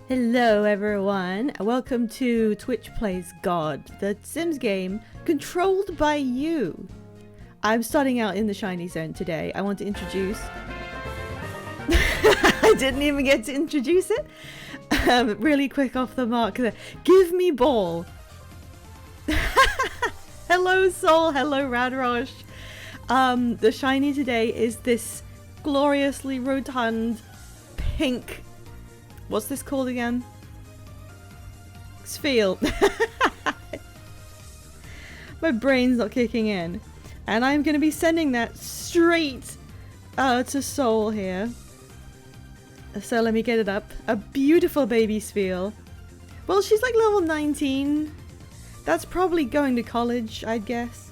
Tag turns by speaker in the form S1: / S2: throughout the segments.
S1: Hello everyone, welcome to Twitch Plays God, the Sims game controlled by you. I'm starting out in the shiny zone today. I want to introduce... I didn't even get to introduce it. Really quick off the mark. Give me ball. Hello Soul, hello Radrosh. The shiny today is this gloriously rotund pink... What's this called again? Spheal. My brain's not kicking in. And I'm going to be sending that straight to Soul here. So let me get it up. A beautiful baby Spheal. Well, she's like level 19. That's probably going to college, I'd guess.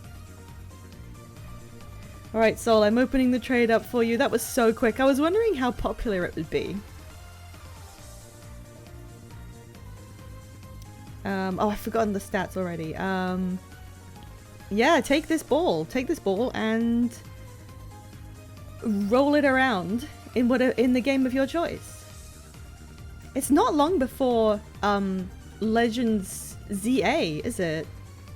S1: Alright, Soul, I'm opening the trade up for you. That was so quick. I was wondering how popular it would be. Oh, I've forgotten the stats already. Yeah, take this ball and roll it around in the game of your choice. It's not long before Legends ZA, is it?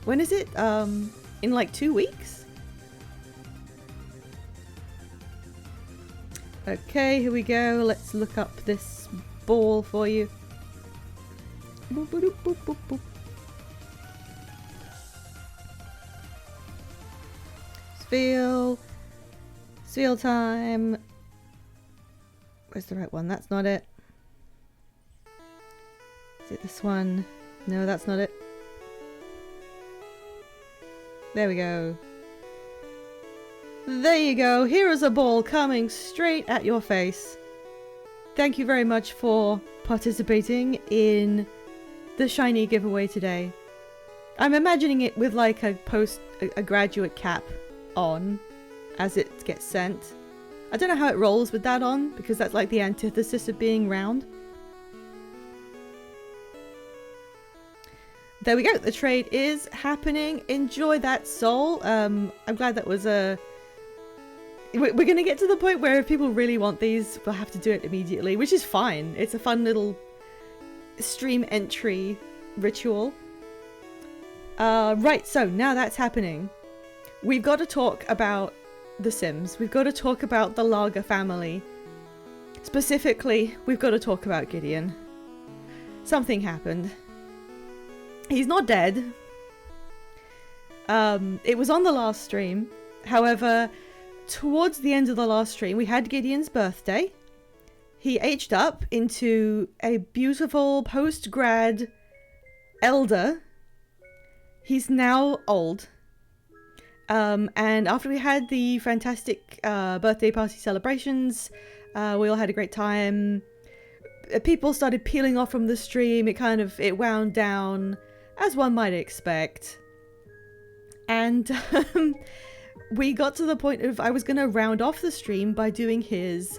S1: When is it? In like 2 weeks? Okay, here we go. Let's look up this ball for you. Boop, boop, boop, boop, boop. Spheal time. Where's the right one? That's not it. Is it this one? No, that's not it. There we go. There you go. Here is a ball coming straight at your face. Thank you very much for participating in the shiny giveaway today. I'm imagining it with like a graduate cap on as it gets sent. I don't know how it rolls with that on because that's like the antithesis of being round. There we go. The trade is happening. Enjoy that, Soul. I'm glad that was a... We're going to get to the point where if people really want these, we'll have to do it immediately, which is fine. It's a fun little stream entry ritual. Right, so now that's happening. We've got to talk about The Sims. We've got to talk about the Lager family. Specifically, we've got to talk about Gideon. Something happened. He's not dead. It was on the last stream. However, towards the end of the last stream, we had Gideon's birthday. He aged up into a beautiful post-grad elder. He's now old. And after we had the fantastic birthday party celebrations, we all had a great time. People started peeling off from the stream. It wound down, as one might expect. And we got to the point of I was going to round off the stream by doing his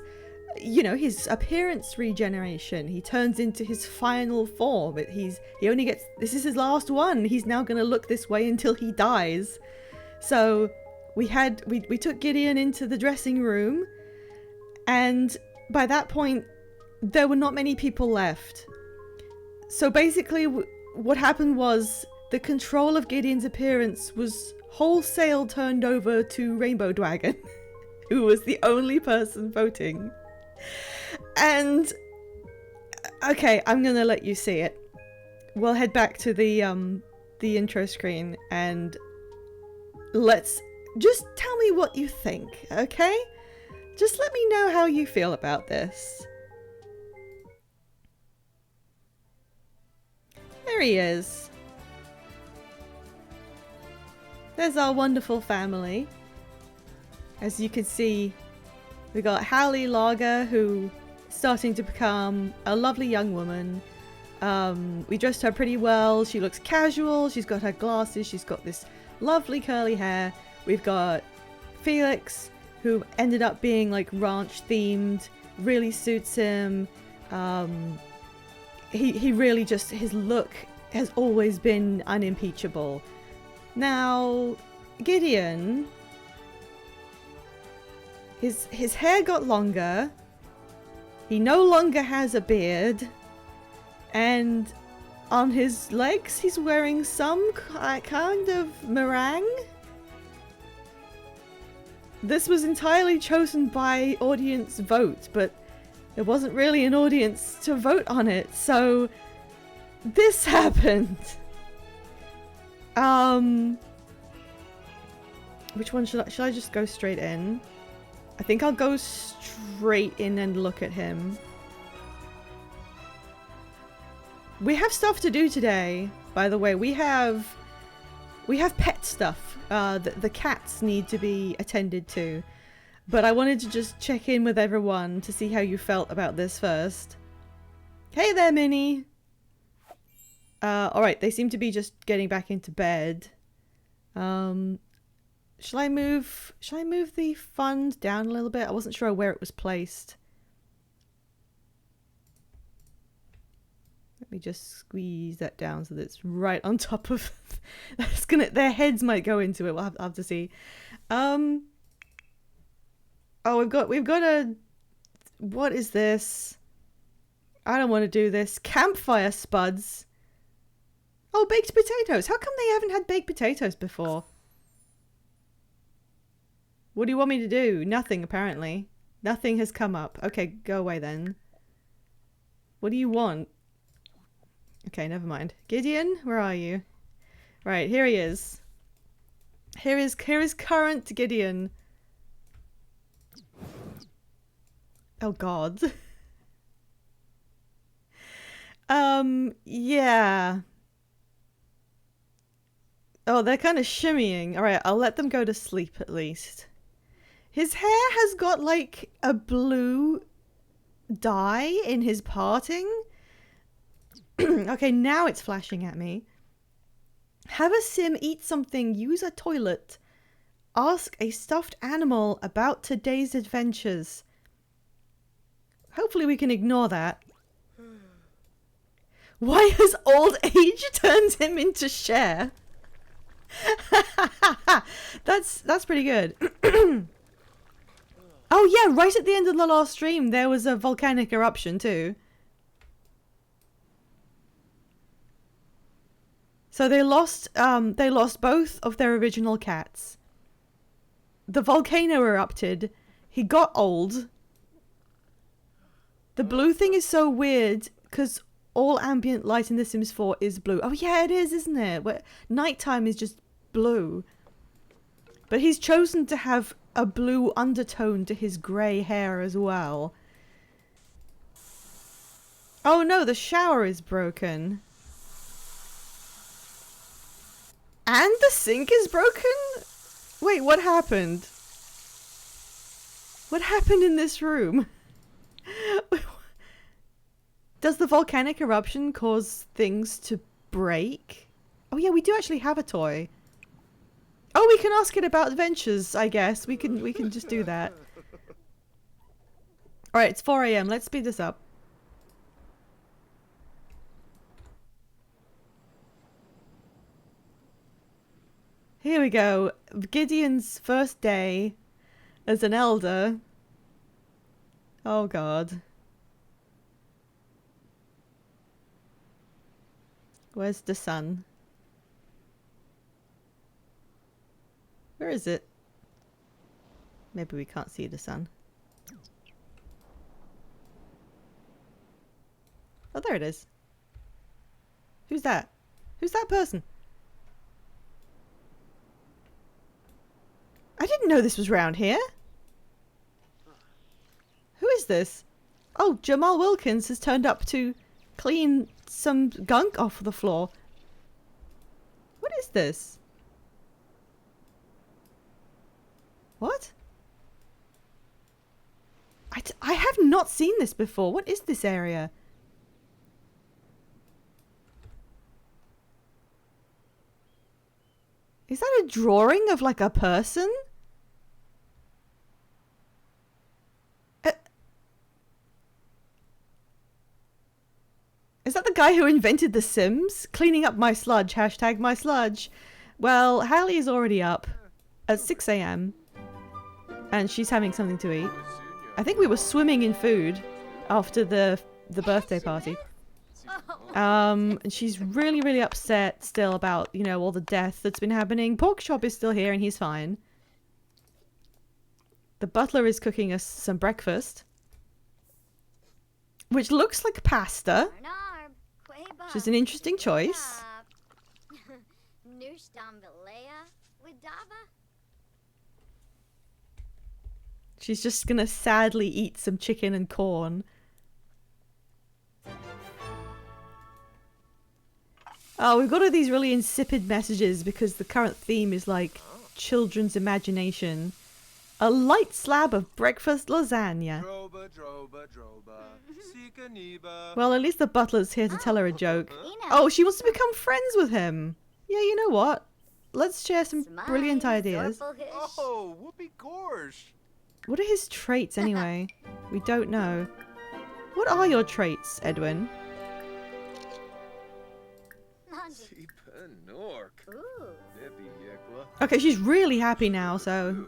S1: appearance regeneration. He turns into his final form. He only gets, this is his last one. He's now going to look this way until he dies. So we took Gideon into the dressing room, and by that point there were not many people left. So basically what happened was the control of Gideon's appearance was wholesale turned over to Rainbow Dragon, who was the only person voting. And okay, I'm gonna let you see it. We'll head back to the intro screen and just tell me what you think, okay? Just let me know how you feel about this. There he is. There's our wonderful family. As you can see, we got Hallie Lager, who is starting to become a lovely young woman. We dressed her pretty well. She looks casual. She's got her glasses. She's got this lovely curly hair. We've got Felix, who ended up being like ranch themed. Really suits him. He really just, his look has always been unimpeachable. Now, Gideon, his hair got longer. He no longer has a beard. And on his legs, he's wearing some kind of meringue. This was entirely chosen by audience vote, but there wasn't really an audience to vote on it, so this happened. Which one should I just go straight in? I think I'll go straight in and look at him. We have stuff to do today, by the way. We have pet stuff. The cats need to be attended to. But I wanted to just check in with everyone to see how you felt about this first. Hey there, Minnie! Alright, they seem to be just getting back into bed. Shall I move the fund down a little bit? I wasn't sure where it was placed. Let me just squeeze that down so that it's right on top of... their heads might go into it. We'll have to see. Oh, we've got a... What is this? I don't want to do this. Campfire spuds. Oh, baked potatoes. How come they haven't had baked potatoes before? What do you want me to do? Nothing, apparently. Nothing has come up. Okay, go away then. What do you want? Okay, never mind. Gideon, where are you? Right, here he is. Here is current Gideon. Oh god. Yeah. Oh, they're kind of shimmying. Alright, I'll let them go to sleep at least. His hair has got like a blue dye in his parting. Okay, now it's flashing at me. Have a sim eat something, use a toilet. Ask a stuffed animal about today's adventures. Hopefully we can ignore that. Why has old age turned him into Cher? That's pretty good. Oh yeah, right at the end of the last stream there was a volcanic eruption too. So they lost both of their original cats. The volcano erupted. He got old. The blue thing is so weird because all ambient light in The Sims 4 is blue. Oh yeah, it is, isn't it? Where nighttime is just blue. But he's chosen to have a blue undertone to his grey hair as well. Oh no, the shower is broken. And the sink is broken? Wait, what happened? What happened in this room? Does the volcanic eruption cause things to break? Oh yeah, we do actually have a toy. Oh, we can ask it about adventures, I guess. We can just do that. Alright, it's 4 AM. Let's speed this up. Here we go. Gideon's first day as an elder. Oh god. Where's the sun? Where is it? Maybe we can't see the sun. Oh, there it is. Who's that? Who's that person? I didn't know this was round here. Who is this? Oh, Jamal Wilkins has turned up to clean some gunk off the floor. What is this? What? I have not seen this before. What is this area? Is that a drawing of like a person? Is that the guy who invented The Sims? Cleaning up my sludge. Hashtag my sludge. Well, Hallie is already up at 6 AM. And she's having something to eat. I think we were swimming in food after the birthday party. And she's really, really upset still about, you know, all the death that's been happening. Porkchop is still here and he's fine. The butler is cooking us some breakfast, which looks like pasta, which is an interesting choice. She's just gonna sadly eat some chicken and corn. Oh, we've got all these really insipid messages because the current theme is like children's imagination. A light slab of breakfast lasagna. Well, at least the butler's here to tell her a joke. Oh, she wants to become friends with him. Yeah, you know what? Let's share some brilliant ideas.
S2: Oh, whoopee gorsh.
S1: What are his traits anyway? We don't know. What are your traits, Edwin? Okay, she's really happy now, so...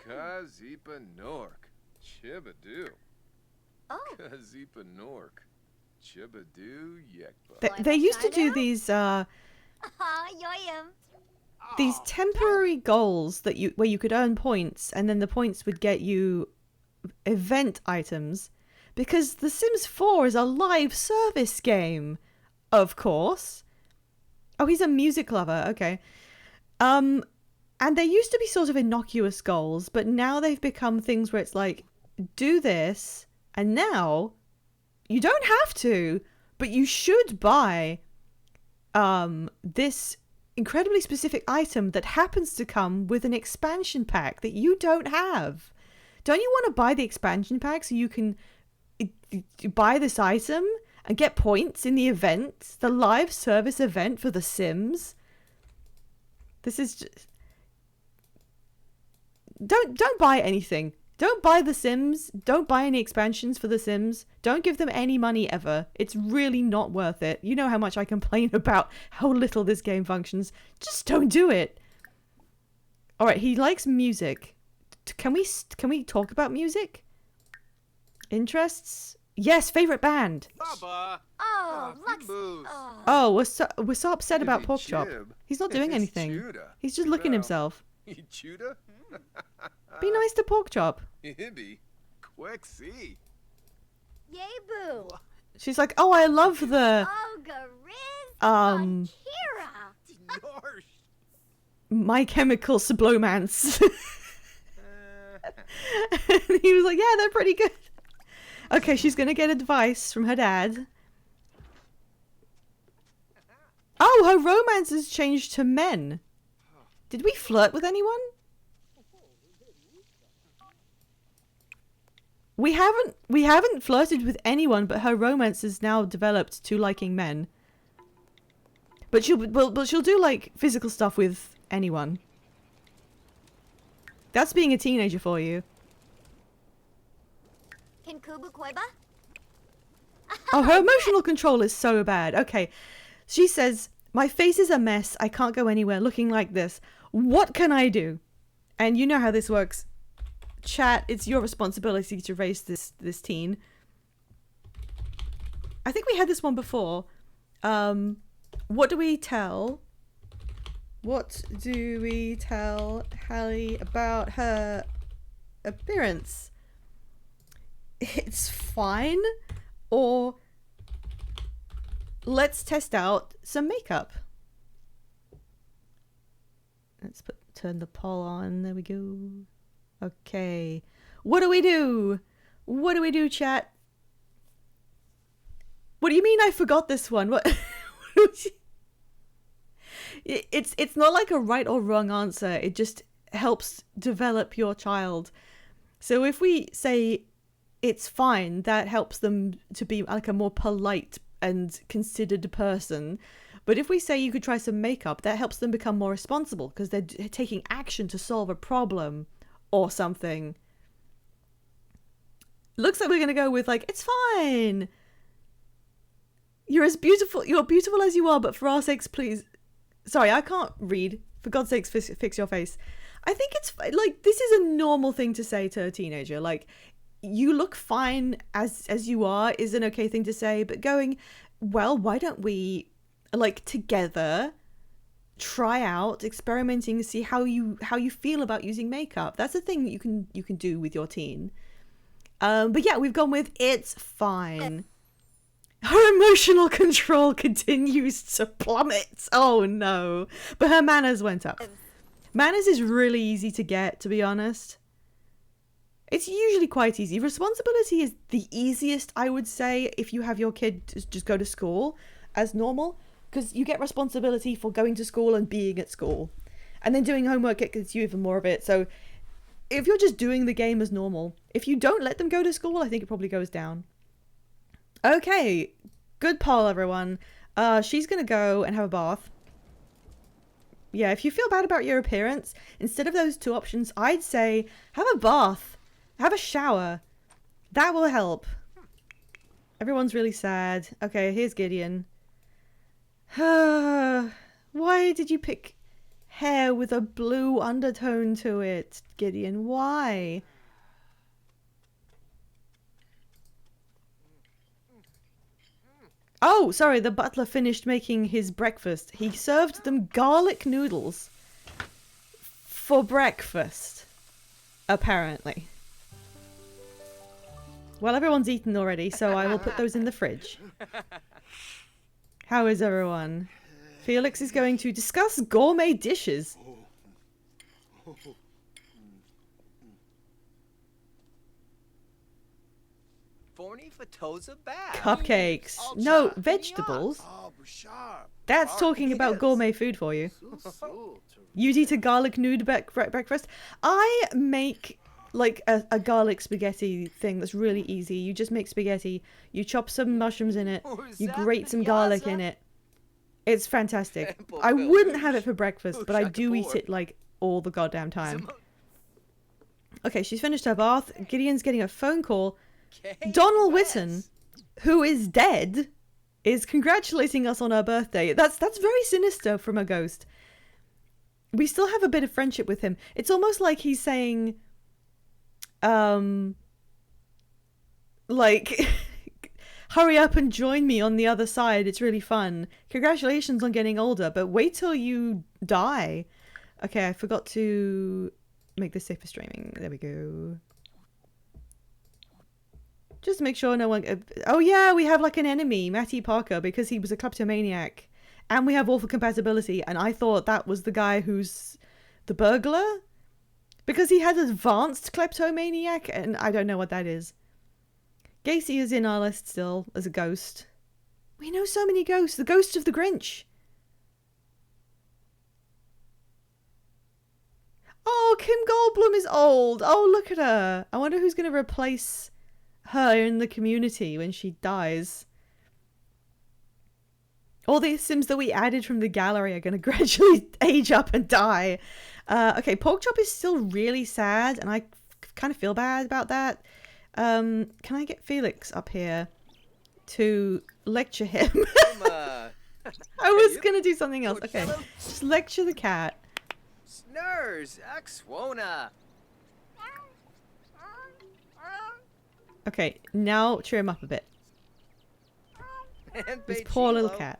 S2: Kazipa Nork. Chibadoo. Kazipa Nork. Chibadoo Yekba.
S1: They used to do these temporary goals that where you could earn points, and then the points would get you event items, because The Sims 4 is a live service game, of course. Oh, he's a music lover. Okay. And there used to be sort of innocuous goals, but now they've become things where it's like, do this, and now you don't have to, but you should buy this incredibly specific item that happens to come with an expansion pack that you don't have. Don't you want to buy the expansion pack so you can buy this item and get points in the event, the live service event for The Sims? This is just... Don't buy anything. Don't buy The Sims. Don't buy any expansions for The Sims. Don't give them any money ever. It's really not worth it. You know how much I complain about how little this game functions. Just don't do it. All right, he likes music. Can we talk about music? Interests? Yes, favorite band.
S2: Baba.
S1: Oh, we're so upset about Porkchop. He's not doing anything. He's just licking himself. Be nice to Porkchop. She's like, oh, I love the My Chemical Sublomance. And he was like, yeah, they're pretty good. Okay, she's gonna get advice from her dad. Oh, her romance has changed to men. Did we flirt with anyone? We haven't flirted with anyone, but her romance has now developed to liking men. But she'll do like physical stuff with anyone. That's being a teenager for you. Oh, her emotional control is so bad. Okay. She says, my face is a mess. I can't go anywhere looking like this. What can I do? And you know how this works. Chat, it's your responsibility to raise this teen. I think we had this one before. What do we tell? What do we tell Hallie about her appearance? It's fine, or let's test out some makeup. Let's turn the poll on. There we go. Okay. What do we do? What do we do, chat? What do you mean I forgot this one? What? It's not like a right or wrong answer. It just helps develop your child. So if we say it's fine, that helps them to be like a more polite and considered person. But if we say you could try some makeup, that helps them become more responsible because they're taking action to solve a problem or something. Looks like we're going to go with like, it's fine. You're beautiful as you are, but for our sakes, please. Sorry, I can't read. For God's sakes, fix your face. I think it's like, this is a normal thing to say to a teenager. Like, you look fine as you are is an okay thing to say, but going, well, why don't we, like, together try out experimenting, see how you feel about using makeup. That's a thing you can do with your teen. But yeah, we've gone with it's fine. Her emotional control continues to plummet. Oh no. But her manners went up. Manners is really easy to get, to be honest. It's usually quite easy. Responsibility is the easiest, I would say, if you have your kid just go to school as normal. Because you get responsibility for going to school and being at school. And then doing homework, it gets you even more of it. So if you're just doing the game as normal, if you don't let them go to school, I think it probably goes down. Okay, good poll, everyone. She's going to go and have a bath. Yeah, if you feel bad about your appearance, instead of those two options, I'd say have a bath. Have a shower. That will help. Everyone's really sad. Okay, here's Gideon. Why did you pick hair with a blue undertone to it, Gideon? Why? Oh, sorry, the butler finished making his breakfast. He served them garlic noodles for breakfast, apparently. Well, everyone's eaten already, so I will put those in the fridge. How is everyone? Felix is going to discuss gourmet dishes. Cupcakes. No, vegetables. That's talking about gourmet food for you. You'd eat a garlic nude breakfast. I make like a garlic spaghetti thing that's really easy. You just make spaghetti. You chop some mushrooms in it. You grate some garlic in it. It's fantastic. I wouldn't have it for breakfast, but I do eat it like all the goddamn time. Okay, she's finished her bath. Gideon's getting a phone call. Donald Whitten, who is dead, is congratulating us on our birthday. That's very sinister from a ghost. We still have a bit of friendship with him. It's almost like he's saying, like, hurry up and join me on the other side. It's really fun. Congratulations on getting older, but wait till you die. Okay, I forgot to make this safe for streaming. There we go. Just make sure no one... Oh yeah, we have like an enemy, Matty Parker, because he was a kleptomaniac. And we have awful compatibility. And I thought that was the guy who's the burglar. Because he had advanced kleptomaniac, and I don't know what that is. Gacy is in our list still as a ghost. We know so many ghosts. The ghost of the Grinch. Oh, Kim Goldblum is old. Oh, look at her. I wonder who's going to replace her in the community when she dies. All the Sims that we added from the gallery are going to gradually age up and die. Okay, Porkchop is still really sad, and I kind of feel bad about that. Can I get Felix up here to lecture him? I was going to do something else. Okay, just lecture the cat.
S3: Snurs, Axwona.
S1: Okay, now cheer him up a bit. This poor little cat.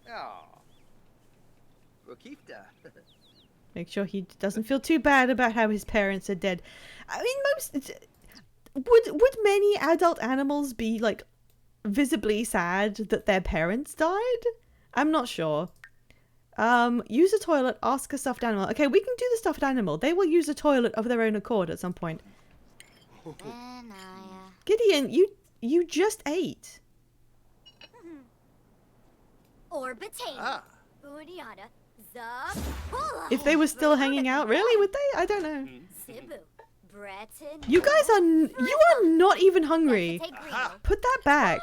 S3: Oh. Rokita.
S1: Make sure he doesn't feel too bad about how his parents are dead. I mean, would many adult animals be like visibly sad that their parents died? I'm not sure. Use a toilet, ask a stuffed animal. Okay, we can do the stuffed animal. They will use a toilet of their own accord at some point. Gideon, you just ate. If they were still hanging out, really? Would they? I don't know. You guys are not even hungry. Put that back.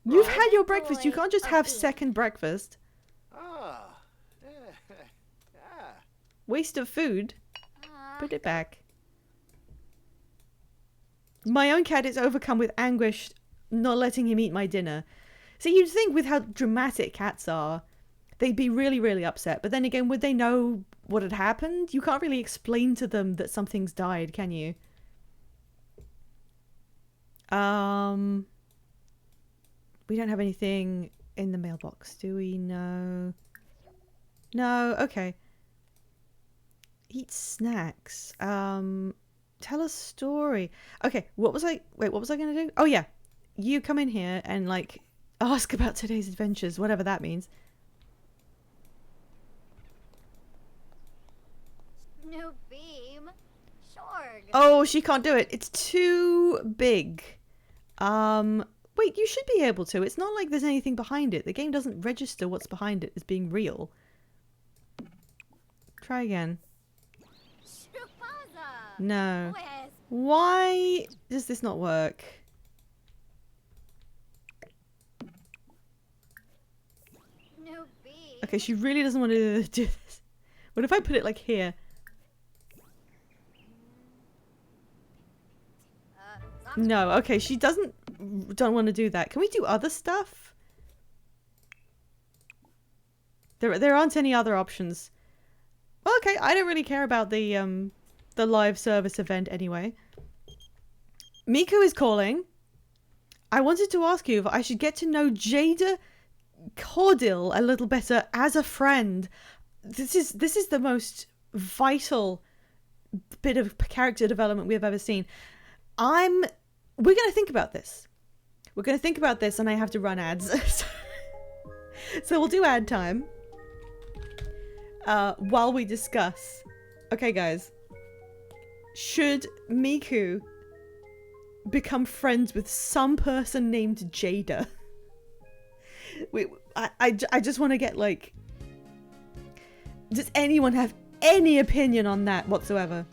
S1: You've had your breakfast. You can't just have second breakfast. Waste of food. Put it back. My own cat is overcome with anguish, not letting him eat my dinner. So you'd think with how dramatic cats are, they'd be really, really upset. But then again, would they know what had happened? You can't really explain to them that something's died, can you? We don't have anything in the mailbox, do we? No. No, okay. Eat snacks. Tell a story. Okay, what was I gonna do? Oh yeah. You come in here and like ask about today's adventures, whatever that means.
S4: New beam. Shorg.
S1: Oh, she can't do it. It's too big. Wait, you should be able to. It's not like there's anything behind it. The game doesn't register what's behind it as being real. Try again.
S4: Shrupaza.
S1: No.
S4: Pues.
S1: Why does this not work?
S4: New beam.
S1: Okay, she really doesn't want to do this. What if I put it like here? No, okay, she don't want to do that. Can we do other stuff? There aren't any other options. Well, okay, I don't really care about the live service event anyway. Miku is calling. I wanted to ask you if I should get to know Jada Cordil a little better as a friend. This is the most vital bit of character development we have ever seen. We're going to think about this. We're going to think about this, and I have to run ads. So we'll do ad time while we discuss. Okay, guys. Should Miku become friends with some person named Jada? I just want to get, like... Does anyone have any opinion on that whatsoever?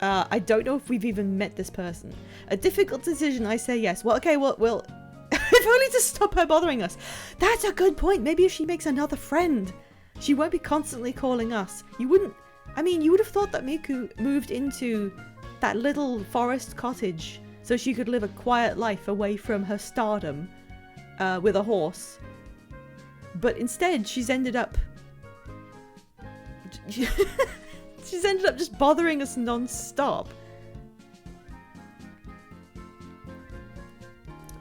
S1: I don't know if we've even met this person. A difficult decision, I say yes. Well, okay, we'll if only to stop her bothering us. That's a good point. Maybe if she makes another friend, she won't be constantly calling us. You would have thought that Miku moved into that little forest cottage so she could live a quiet life away from her stardom with a horse. But instead, she's ended up... She's ended up just bothering us non-stop.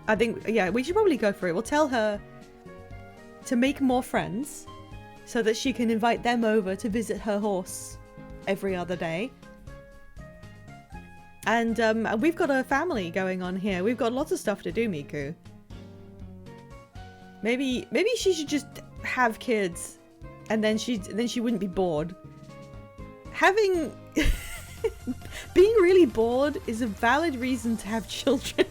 S1: I think, yeah, we should probably go for it. We'll tell her to make more friends so that she can invite them over to visit her horse every other day. And we've got a family going on here. We've got lots of stuff to do, Miku. Maybe she should just have kids and then she wouldn't be bored. Having... being really bored is a valid reason to have children.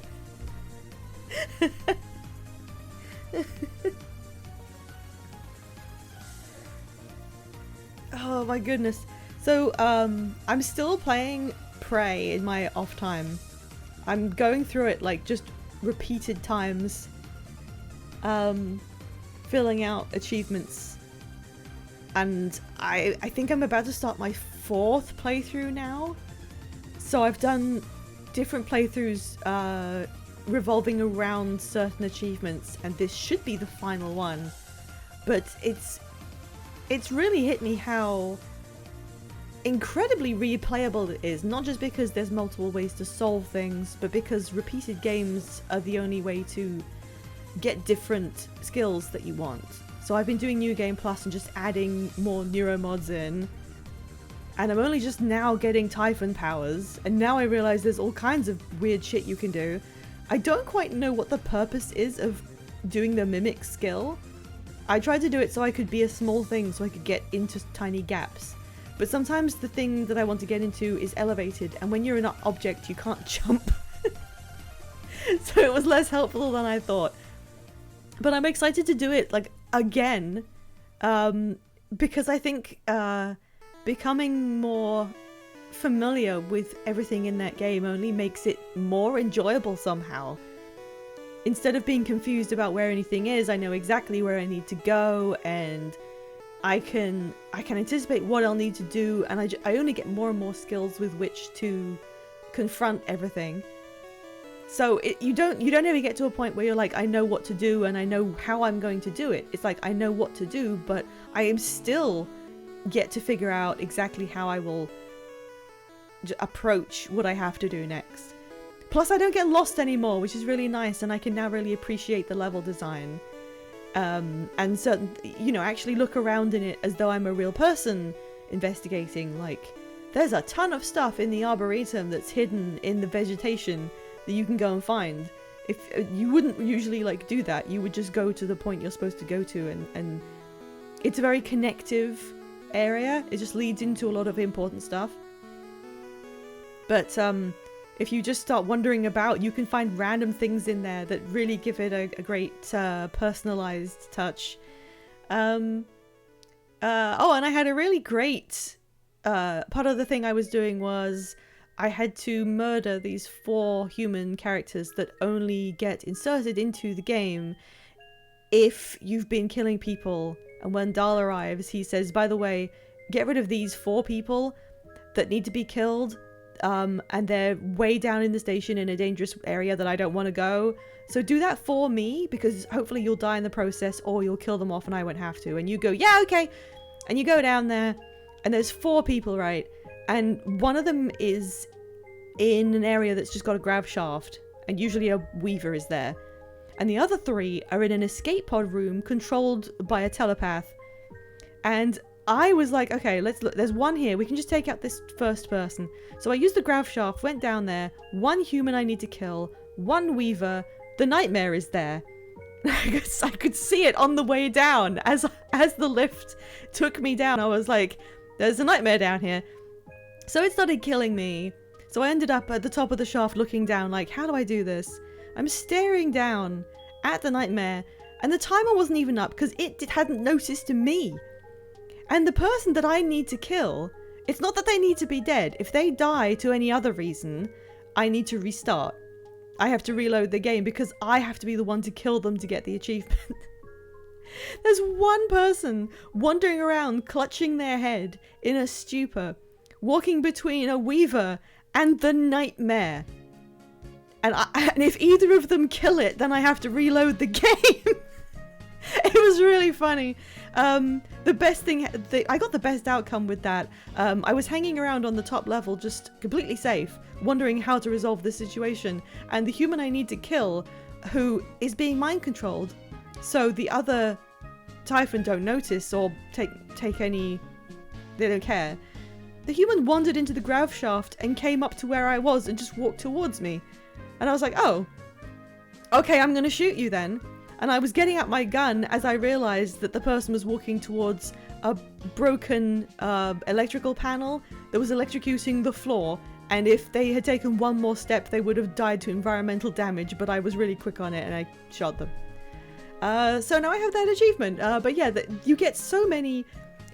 S1: Oh my goodness. So, I'm still playing Prey in my off time. I'm going through it like just repeated times. Filling out achievements. And I think I'm about to start my 4th playthrough now. So I've done different playthroughs revolving around certain achievements, and this should be the final one. But it's really hit me how incredibly replayable it is, not just because there's multiple ways to solve things, but because repeated games are the only way to get different skills that you want. So I've been doing New Game Plus and just adding more neuromods in, and I'm only just now getting Typhon powers, and now I realize there's all kinds of weird shit you can do. I don't quite know what the purpose is of doing the mimic skill. I tried to do it so I could be a small thing, so I could get into tiny gaps. But sometimes the thing that I want to get into is elevated, and when you're an object you can't jump. So it was less helpful than I thought. But I'm excited to do it, like, again. Because I think becoming more familiar with everything in that game only makes it more enjoyable somehow. Instead of being confused about where anything is, I know exactly where I need to go, and I can anticipate what I'll need to do, and I only get more and more skills with which to confront everything. So you don't ever get to a point where you're like, I know what to do and I know how I'm going to do it. It's like, I know what to do, but I am still yet to figure out exactly how I will approach what I have to do next. Plus, I don't get lost anymore, which is really nice, and I can now really appreciate the level design. And certain, you know, actually look around in it as though I'm a real person investigating. Like, there's a ton of stuff in the Arboretum that's hidden in the vegetation that you can go and find. If you wouldn't usually like do that, you would just go to the point you're supposed to go to, and it's a very connective area. It just leads into a lot of important stuff. But if you just start wandering about, you can find random things in there that really give it a great personalized touch. Oh, and I had a really great part of the thing I was doing was I had to murder these 4 human characters that only get inserted into the game if you've been killing people. And when Dahl arrives, he says, by the way, get rid of these 4 people that need to be killed. And they're way down in the station in a dangerous area that I don't want to go. So do that for me, because hopefully you'll die in the process, or you'll kill them off and I won't have to. And you go, yeah, okay. And you go down there, and there's 4 people, right? And one of them is in an area that's just got a grav shaft, and usually a weaver is there. And the other 3 are in an escape pod room controlled by a telepath. And I was like, okay, let's look. There's one here. We can just take out this first person. So I used the grav shaft, went down there. 1 human I need to kill. 1 weaver. The nightmare is there. I could see it on the way down as the lift took me down. I was like, there's a nightmare down here. So it started killing me. So I ended up at the top of the shaft looking down like, how do I do this? I'm staring down at the nightmare, and the timer wasn't even up because it hadn't noticed me. And the person that I need to kill, it's not that they need to be dead. If they die to any other reason, I need to restart. I have to reload the game because I have to be the one to kill them to get the achievement. There's one person wandering around clutching their head in a stupor, walking between a weaver and the nightmare. And if either of them kill it, then I have to reload the game. It was really funny. The best thing, I got the best outcome with that. I was hanging around on the top level, just completely safe, wondering how to resolve the situation. And the human I need to kill, who is being mind controlled, so the other Typhon don't notice or take any, they don't care. The human wandered into the grav shaft and came up to where I was and just walked towards me. And I was like, oh, okay, I'm gonna shoot you then. And I was getting out my gun as I realized that the person was walking towards a broken electrical panel that was electrocuting the floor. And if they had taken one more step, they would have died to environmental damage, but I was really quick on it and I shot them. So now I have that achievement. But yeah, you get so many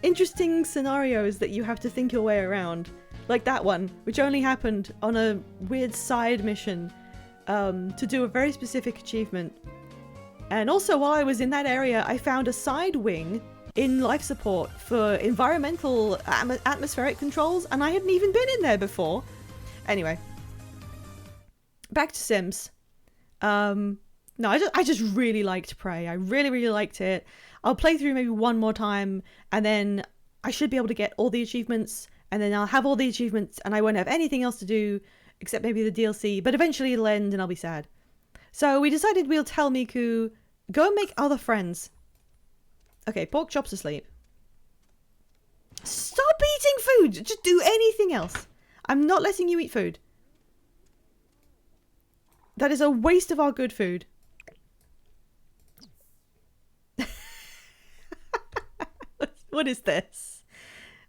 S1: interesting scenarios that you have to think your way around. Like that one, which only happened on a weird side mission to do a very specific achievement. And also while I was in that area, I found a side wing in life support for environmental atmospheric controls, and I hadn't even been in there before. Anyway, back to Sims. No, I just really liked Prey. I really, really liked it. I'll play through maybe one more time, and then I should be able to get all the achievements, and then I'll have all the achievements, and I won't have anything else to do, except maybe the DLC, but eventually it'll end, and I'll be sad. So we decided we'll tell Miku, go and make other friends. Okay, pork chop's asleep. Stop eating food! Just do anything else. I'm not letting you eat food. That is a waste of our good food. What is this?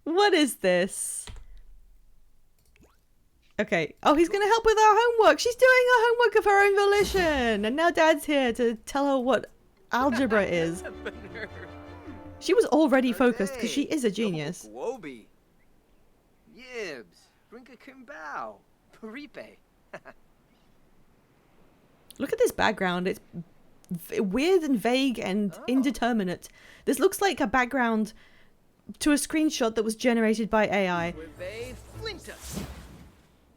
S1: What is this? Okay. Oh, he's going to help with our homework. She's doing her homework of her own volition. And now Dad's here to tell her what algebra is. She was already focused because she is a genius.
S3: Wobi. Yibs. Brinka Kimbao. Paripe.
S1: Look at this background. It's weird and vague and indeterminate. This looks like a background to a screenshot that was generated by AI.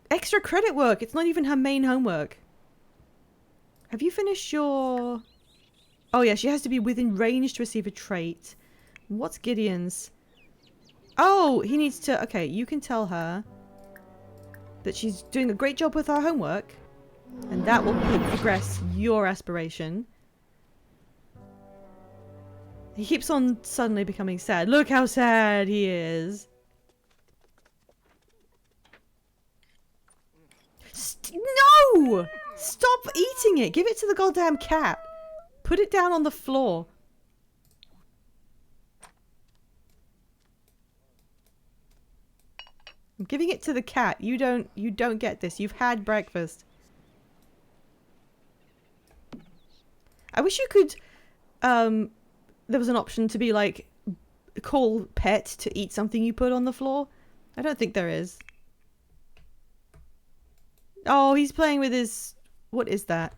S1: Extra credit work. It's not even her main homework. Have you finished your... Oh yeah, she has to be within range to receive a trait. What's Gideon's? Oh, he needs to... Okay, you can tell her. that she's doing a great job with her homework. And that will progress your aspiration. He keeps on suddenly becoming sad. Look how sad he is. No! Stop eating it. Give it to the goddamn cat. Put it down on the floor. I'm giving it to the cat. You don't get this. You've had breakfast. I wish you could there was an option to be like call pet to eat something you put on the floor. I don't think there is. Oh, he's playing with his... What is that?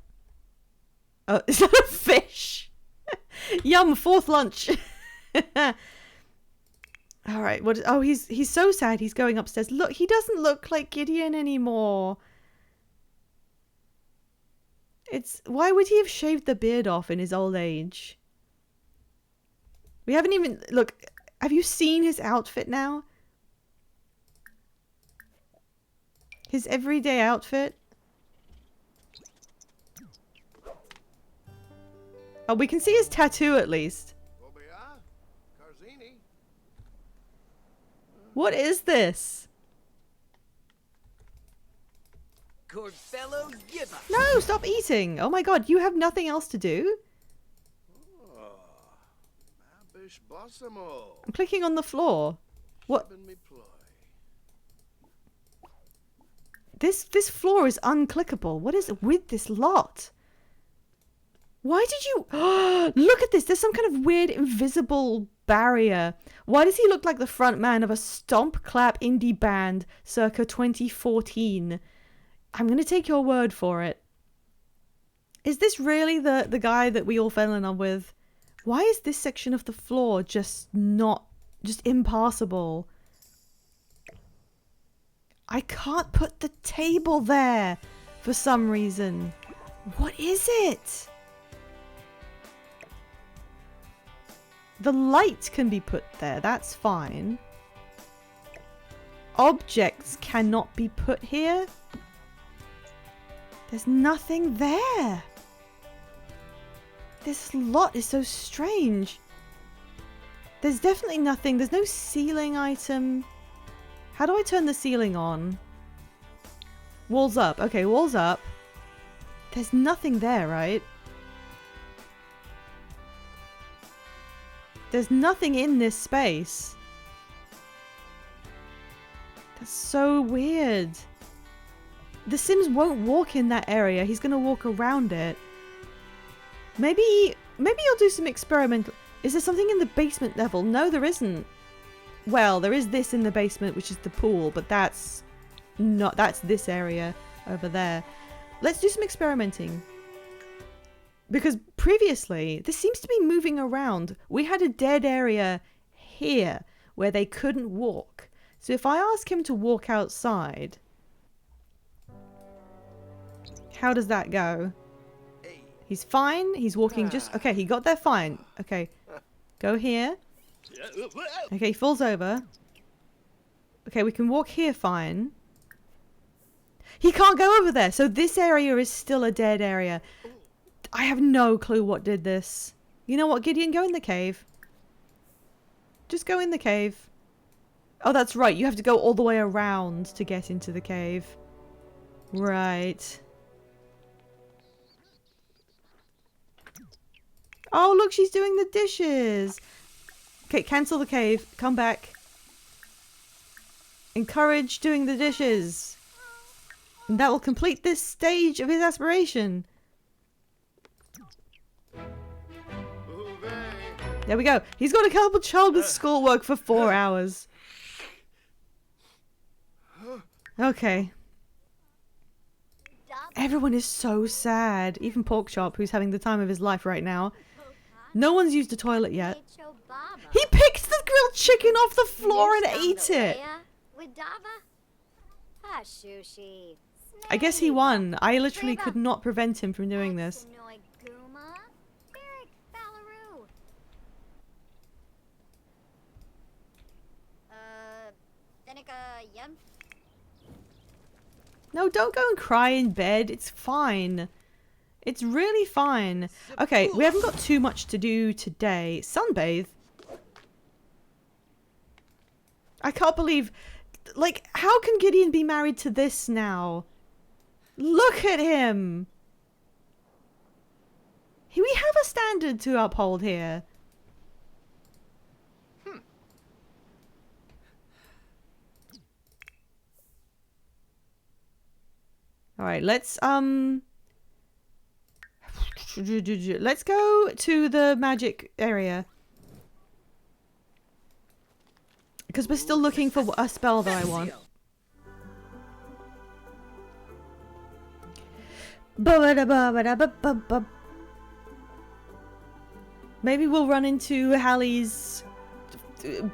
S1: Oh, is that a fish? Yum, fourth lunch. Alright, what... Oh, he's so sad he's going upstairs. Look, he doesn't look like Gideon anymore. It's... Why would he have shaved the beard off in his old age? We haven't even... Look, have you seen his outfit now? His everyday outfit? Oh, we can see his tattoo at least. What is this?
S3: Gorbello Yibba.
S1: No, stop eating. Oh my god, you have nothing else to do? I'm clicking on the floor. What? This floor is unclickable. What is with this lot? Why did you... Look at this. There's some kind of weird invisible barrier. Why does he look like the front man of a stomp clap indie band circa 2014? I'm going to take your word for it. Is this really the guy that we all fell in love with? Why is this section of the floor just impassable? I can't put the table there for some reason. What is it? The light can be put there. That's fine. Objects cannot be put here. There's nothing there. This lot is so strange. There's definitely nothing. There's no ceiling item. How do I turn the ceiling on? Walls up. Okay, walls up. There's nothing there, right? There's nothing in this space. That's so weird. The Sims won't walk in that area. He's gonna walk around it. Maybe you'll do some experimental... Is there something in the basement level? No, there isn't. Well, there is this in the basement, which is the pool, but that's not... That's this area over there. Let's do some experimenting. Because previously, this seems to be moving around. We had a dead area here where they couldn't walk. So if I ask him to walk outside... How does that go? He's fine. He's walking just... Okay, he got there fine. Okay. Go here. Okay, he falls over. Okay, we can walk here fine. He can't go over there. So this area is still a dead area. I have no clue what did this. You know what, Gideon? Go in the cave. Just go in the cave. Oh, that's right. You have to go all the way around to get into the cave. Right. Oh, look, she's doing the dishes. Okay, cancel the cave. Come back. Encourage doing the dishes. And that will complete this stage of his aspiration. There we go. He's got to help a child with schoolwork for 4 hours. Okay. Everyone is so sad. Even Porkchop, who's having the time of his life right now. No one's used a toilet yet. He picked the grilled chicken off the floor and ate it. I guess he won. I literally could not prevent him from doing this. No, don't go and cry in bed. It's fine. It's really fine. Okay, we haven't got too much to do today. Sunbathe. I can't believe... Like, how can Gideon be married to this now? Look at him! We have a standard to uphold here. Alright, let's go to the magic area. Because we're still looking for a spell that I want. Maybe we'll run into Hallie's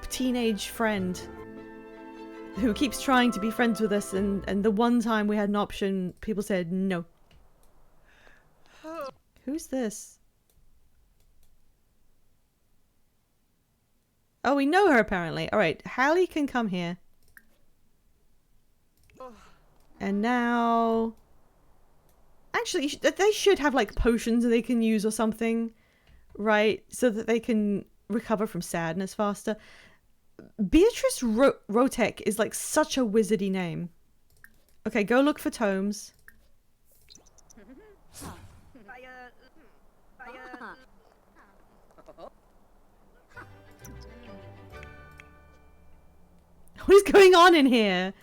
S1: teenage friend who keeps trying to be friends with us, and the one time we had an option, people said no. Who's this? Oh, we know her apparently. Alright, Hallie can come here. And now... Actually, they should have like potions that they can use or something. Right? So that they can recover from sadness faster. Beatrice Rotek is like such a wizardy name. Okay, go look for tomes. What is going on in here?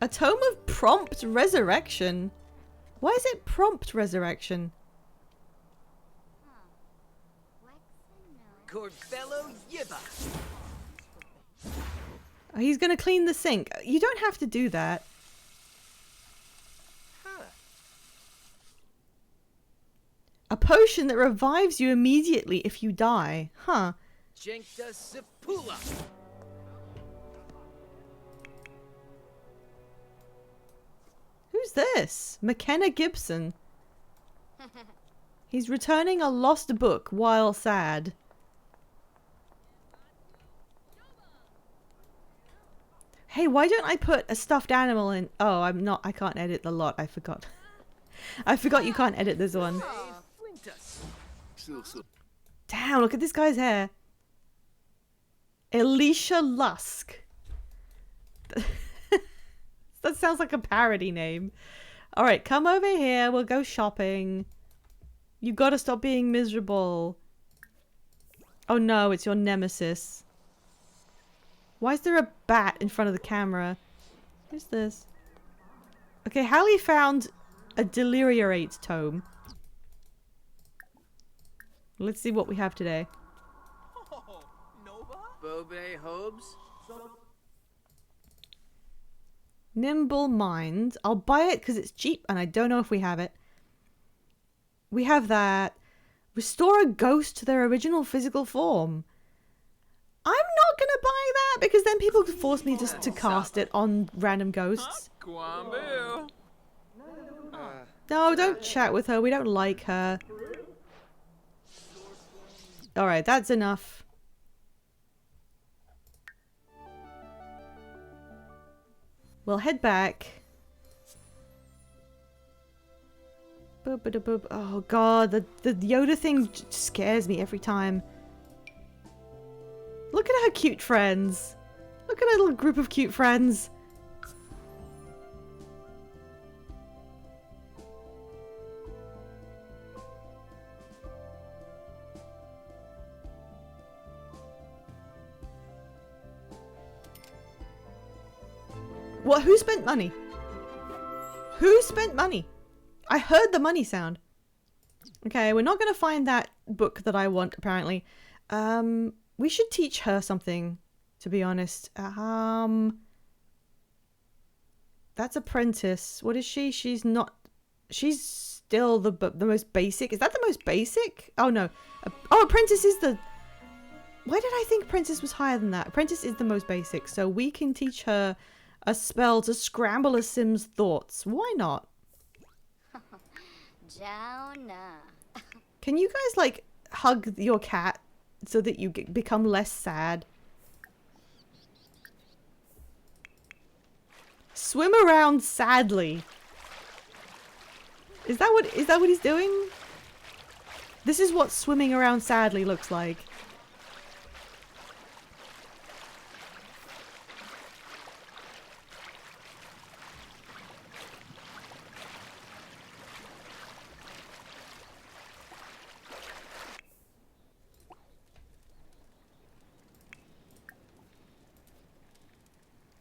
S1: A tome of prompt resurrection. Why is it prompt resurrection? Oh, he's gonna clean the sink. You don't have to do that. A potion that revives you immediately if you die. Huh. Who's this? McKenna Gibson. He's returning a lost book while sad. Hey, why don't I put a stuffed animal in? Oh, I can't edit the lot. I forgot. I forgot you can't edit this one. Damn, look at this guy's hair. Alicia Lusk. That sounds like a parody name. Alright, come over here. We'll go shopping. You gotta stop being miserable. Oh no, it's your nemesis. Why is there a bat in front of the camera? Who's this? Okay, Hallie found a Deliriorate tome. Let's see what we have today.
S3: Bobe Hobes?
S1: Nimble Mind. I'll buy it because it's cheap and I don't know if we have it. We have that. Restore a ghost to their original physical form. I'm not gonna buy that because then people could force me to cast it on random ghosts. No, don't chat with her. We don't like her. Alright, that's enough. We'll head back. Oh god, the Yoda thing scares me every time. Look at her cute friends. Look at her little group of cute friends. What? Who spent money? Who spent money? I heard the money sound. Okay, we're not going to find that book that I want, apparently. We should teach her something, to be honest. That's Apprentice. What is she? She's not... She's still the most basic. Is that the most basic? Oh, no. Oh, Apprentice is the... Why did I think Apprentice was higher than that? Apprentice is the most basic, so we can teach her a spell to scramble a Sim's thoughts. Why not? Can you guys, like, hug your cat so that you become less sad. Swim around sadly. Is that what he's doing? This is what swimming around sadly looks like.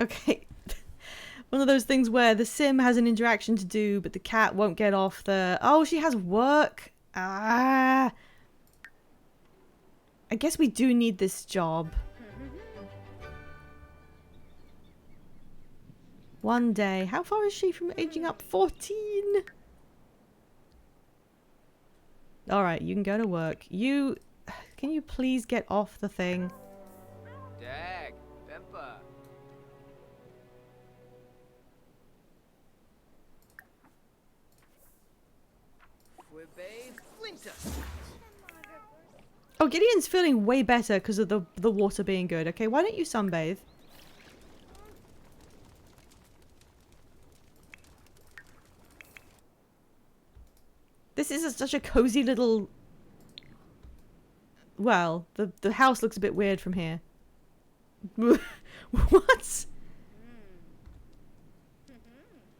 S1: Okay. One of those things where the sim has an interaction to do, but the cat won't get off the... Oh, she has work. Ah. I guess we do need this job. One day. How far is she from aging up? 14. Alright, you can go to work. You... Can you please get off the thing?
S3: Dag, Peppa.
S1: Oh, Gideon's feeling way better because of the water being good. Okay, why don't you sunbathe? This is such a cozy little... Well, the house looks a bit weird from here. What?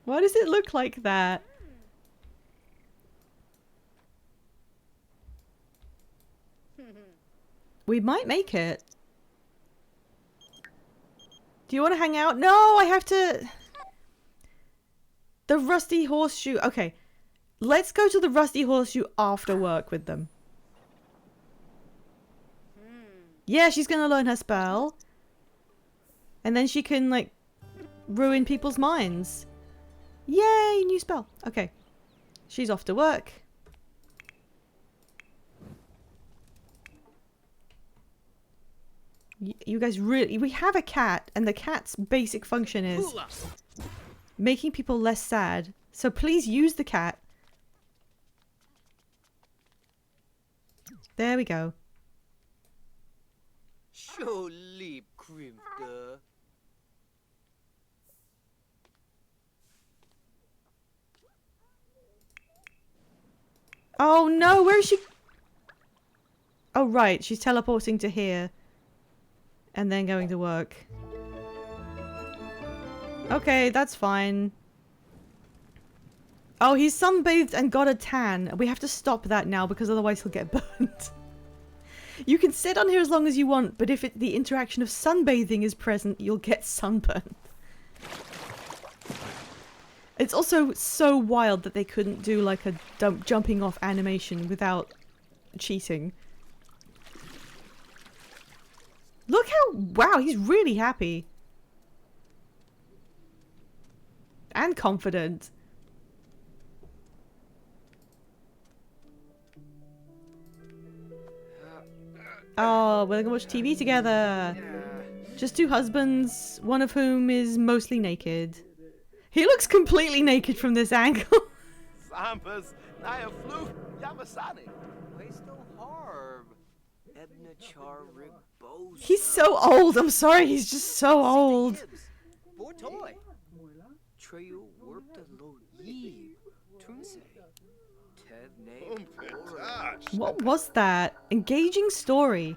S1: Why does it look like that? We might make it. Do you want to hang out? No, I have to... The Rusty Horseshoe. Okay. Let's go to the Rusty Horseshoe after work with them. Yeah, she's gonna learn her spell. And then she can, like, ruin people's minds. Yay, new spell. Okay. She's off to work. You guys really... We have a cat, and the cat's basic function is making people less sad. So please use the cat. There we go.
S3: So lieb, Grimke.
S1: Oh no, where is she? Oh right, she's teleporting to here. And then going to work. Okay, that's fine. Oh, he's sunbathed and got a tan. We have to stop that now because otherwise he'll get burnt. You can sit on here as long as you want, but if the interaction of sunbathing is present, you'll get sunburned. It's also so wild that they couldn't do like a jumping off animation without cheating. Look how... Wow, he's really happy. And confident. Oh, we're gonna watch TV together. Just two husbands, one of whom is mostly naked. He looks completely naked from this angle.
S2: Zambas, Naya Flu, Yamasani.
S1: He's so old. I'm sorry. He's just so old. What was that? Engaging story.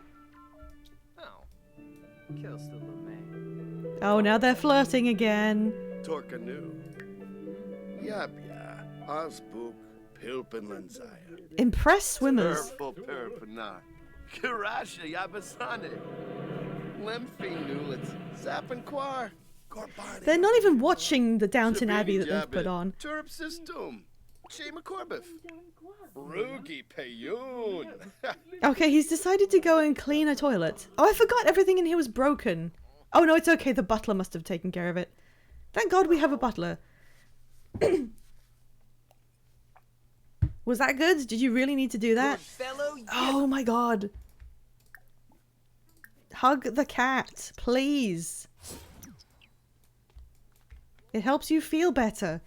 S1: Oh, now they're flirting again.
S5: Torkanu. Yapya. Osbook. Pilpinlanzaya.
S1: Impress swimmers.
S5: Kirasha Yabasane. Lemfi Newlets. Zappanquar.
S1: They're not even watching the Downton Abbey that they've put on.
S5: Turp System. Shema Corbif. Rugi Payun.
S1: Okay, he's decided to go and clean a toilet. Oh, I forgot everything in here was broken. Oh no, it's okay. The butler must have taken care of it. Thank God we have a butler. Was that good? Did you really need to do that? Oh my God. Hug the cat, please. It helps you feel better.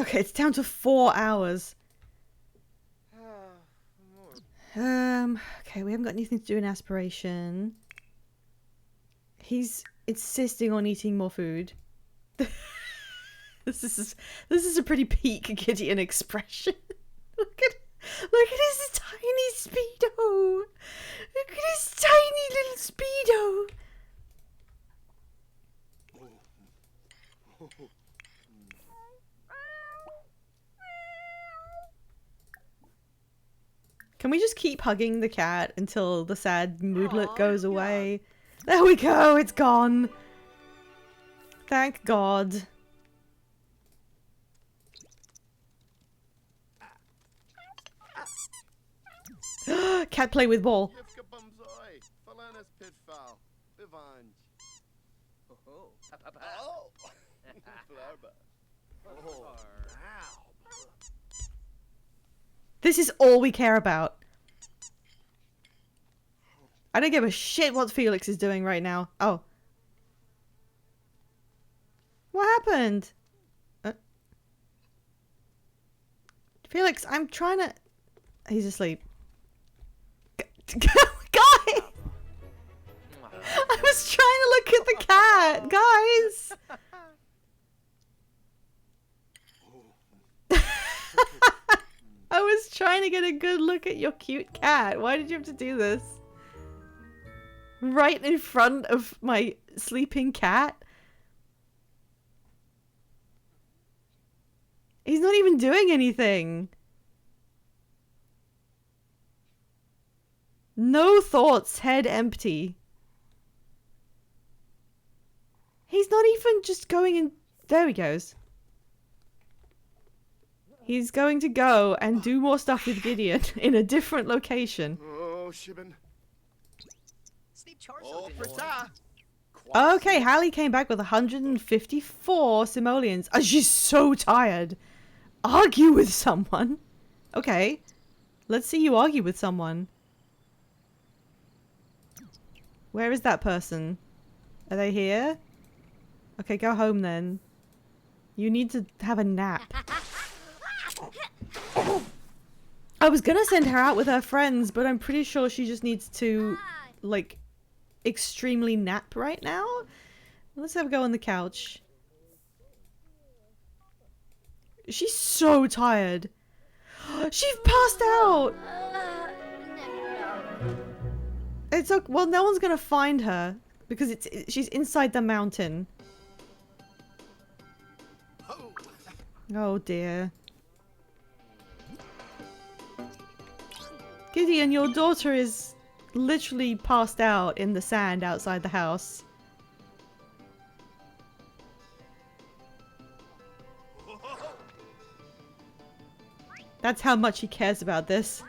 S1: Okay, it's down to 4 hours. Okay, we haven't got anything to do in aspiration. He's insisting on eating more food. This is a pretty peak Gideon expression. Look at his tiny speedo. Look at his tiny little speedo. Can we just keep hugging the cat until the sad moodlet goes away? There we go, it's gone. Thank God. Cat play with ball.
S5: Jifka bumzoi. Falanas pitfall. Bivanj.
S3: Oh,
S5: Oh. Flarba. Oh. Wow.
S1: This is all we care about. I don't give a shit what Felix is doing right now. Oh. What happened? Felix, I'm trying to... He's asleep. Guy! I was trying to look at the cat! Guys! I was trying to get a good look at your cute cat. Why did you have to do this? Right in front of my sleeping cat? He's not even doing anything. No thoughts, head empty. He's not even just going in... There he goes. He's going to go and do more stuff with Gideon in a different location.
S5: Oh, Shibin.
S3: Sleep charge.
S5: Oh, Prata.
S1: Okay, Hallie came back with 154 simoleons. Oh, she's so tired. Argue with someone? Okay. Let's see you argue with someone. Where is that person? Are they here? Okay, go home then. You need to have a nap. I was gonna send her out with her friends, but I'm pretty sure she just needs to, like, extremely nap right now. Let's have a go on the couch. She's so tired. She's passed out.
S4: No.
S1: It's okay. Well, no one's gonna find her because she's inside the mountain. Oh dear. Gideon, your daughter is literally passed out in the sand outside the house. That's how much he cares about this.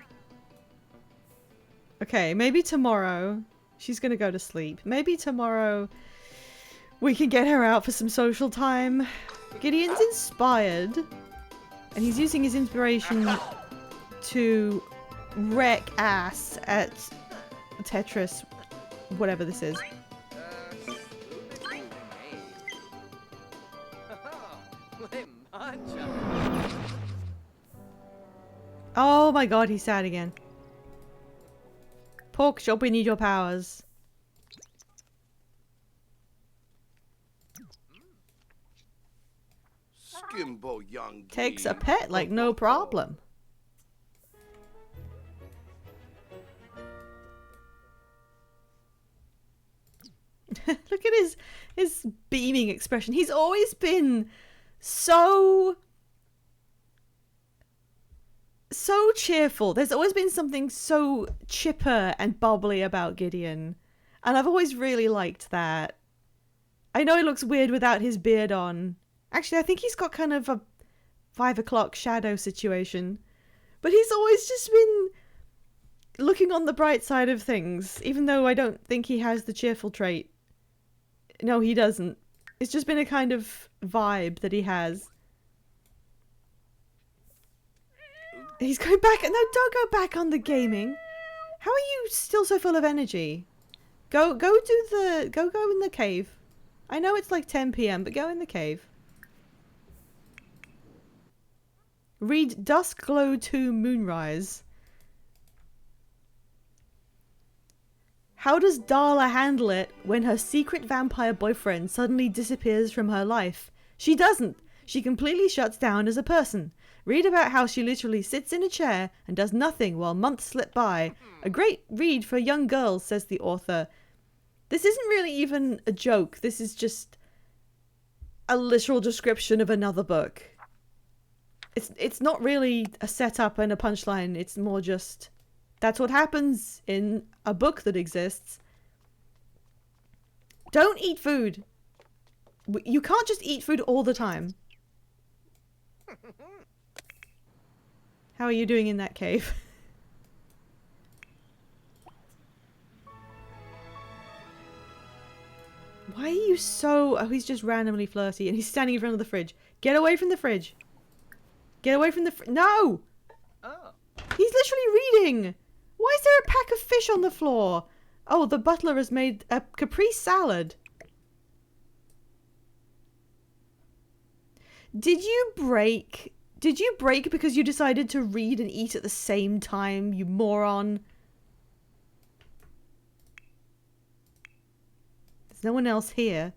S1: Okay, maybe tomorrow she's gonna go to sleep. Maybe tomorrow we can get her out for some social time. Gideon's inspired, and he's using his inspiration to wreck ass at Tetris, whatever this is. Oh my god, he's sad again. Pork chop, we need your powers.
S5: Skimbo young.
S1: Takes a pet like no problem. Look at his beaming expression. He's always been so cheerful. There's always been something so chipper and bubbly about Gideon. And I've always really liked that. I know he looks weird without his beard on. Actually, I think he's got kind of a 5 o'clock shadow situation. But he's always just been looking on the bright side of things, even though I don't think he has the cheerful trait. No, he doesn't. It's just been a kind of vibe that he has. He's going back. No, don't go back on the gaming. How are you still so full of energy? Go in the cave. I know it's like 10 p.m, but go in the cave. Read Dusk Glow to Moonrise. How does Darla handle it when her secret vampire boyfriend suddenly disappears from her life? She doesn't. She completely shuts down as a person. Read about how she literally sits in a chair and does nothing while months slip by. A great read for young girls, says the author. This isn't really even a joke. This is just a literal description of another book. It's not really a setup and a punchline. It's more just that's what happens in a book that exists. Don't eat food. You can't just eat food all the time. How are you doing in that cave? Why are you so... Oh, he's just randomly flirty and he's standing in front of the fridge. Get away from the fridge. Get away from the No!
S3: Oh.
S1: He's literally reading. Why is there a pack of fish on the floor? Oh, the butler has made a caprese salad. Did you break? Did you break because you decided to read and eat at the same time, you moron? There's no one else here.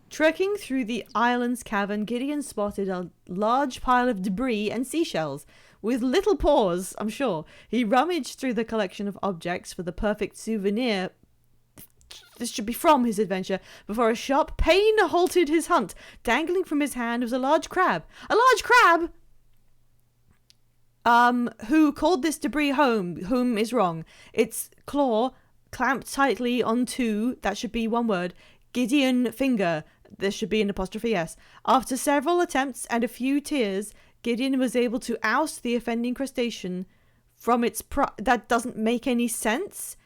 S1: Trekking through the island's cavern, Gideon spotted a large pile of debris and seashells. With little pause, I'm sure, he rummaged through the collection of objects for the perfect souvenir. This should be from his adventure, before a sharp pain halted his hunt. Dangling from his hand was a large crab. A large crab? Who called this debris home? Whom is wrong. Its claw clamped tightly onto, that should be one word, Gideon finger. There should be an apostrophe S. After several attempts and a few tears, Gideon was able to oust the offending crustacean from its that doesn't make any sense.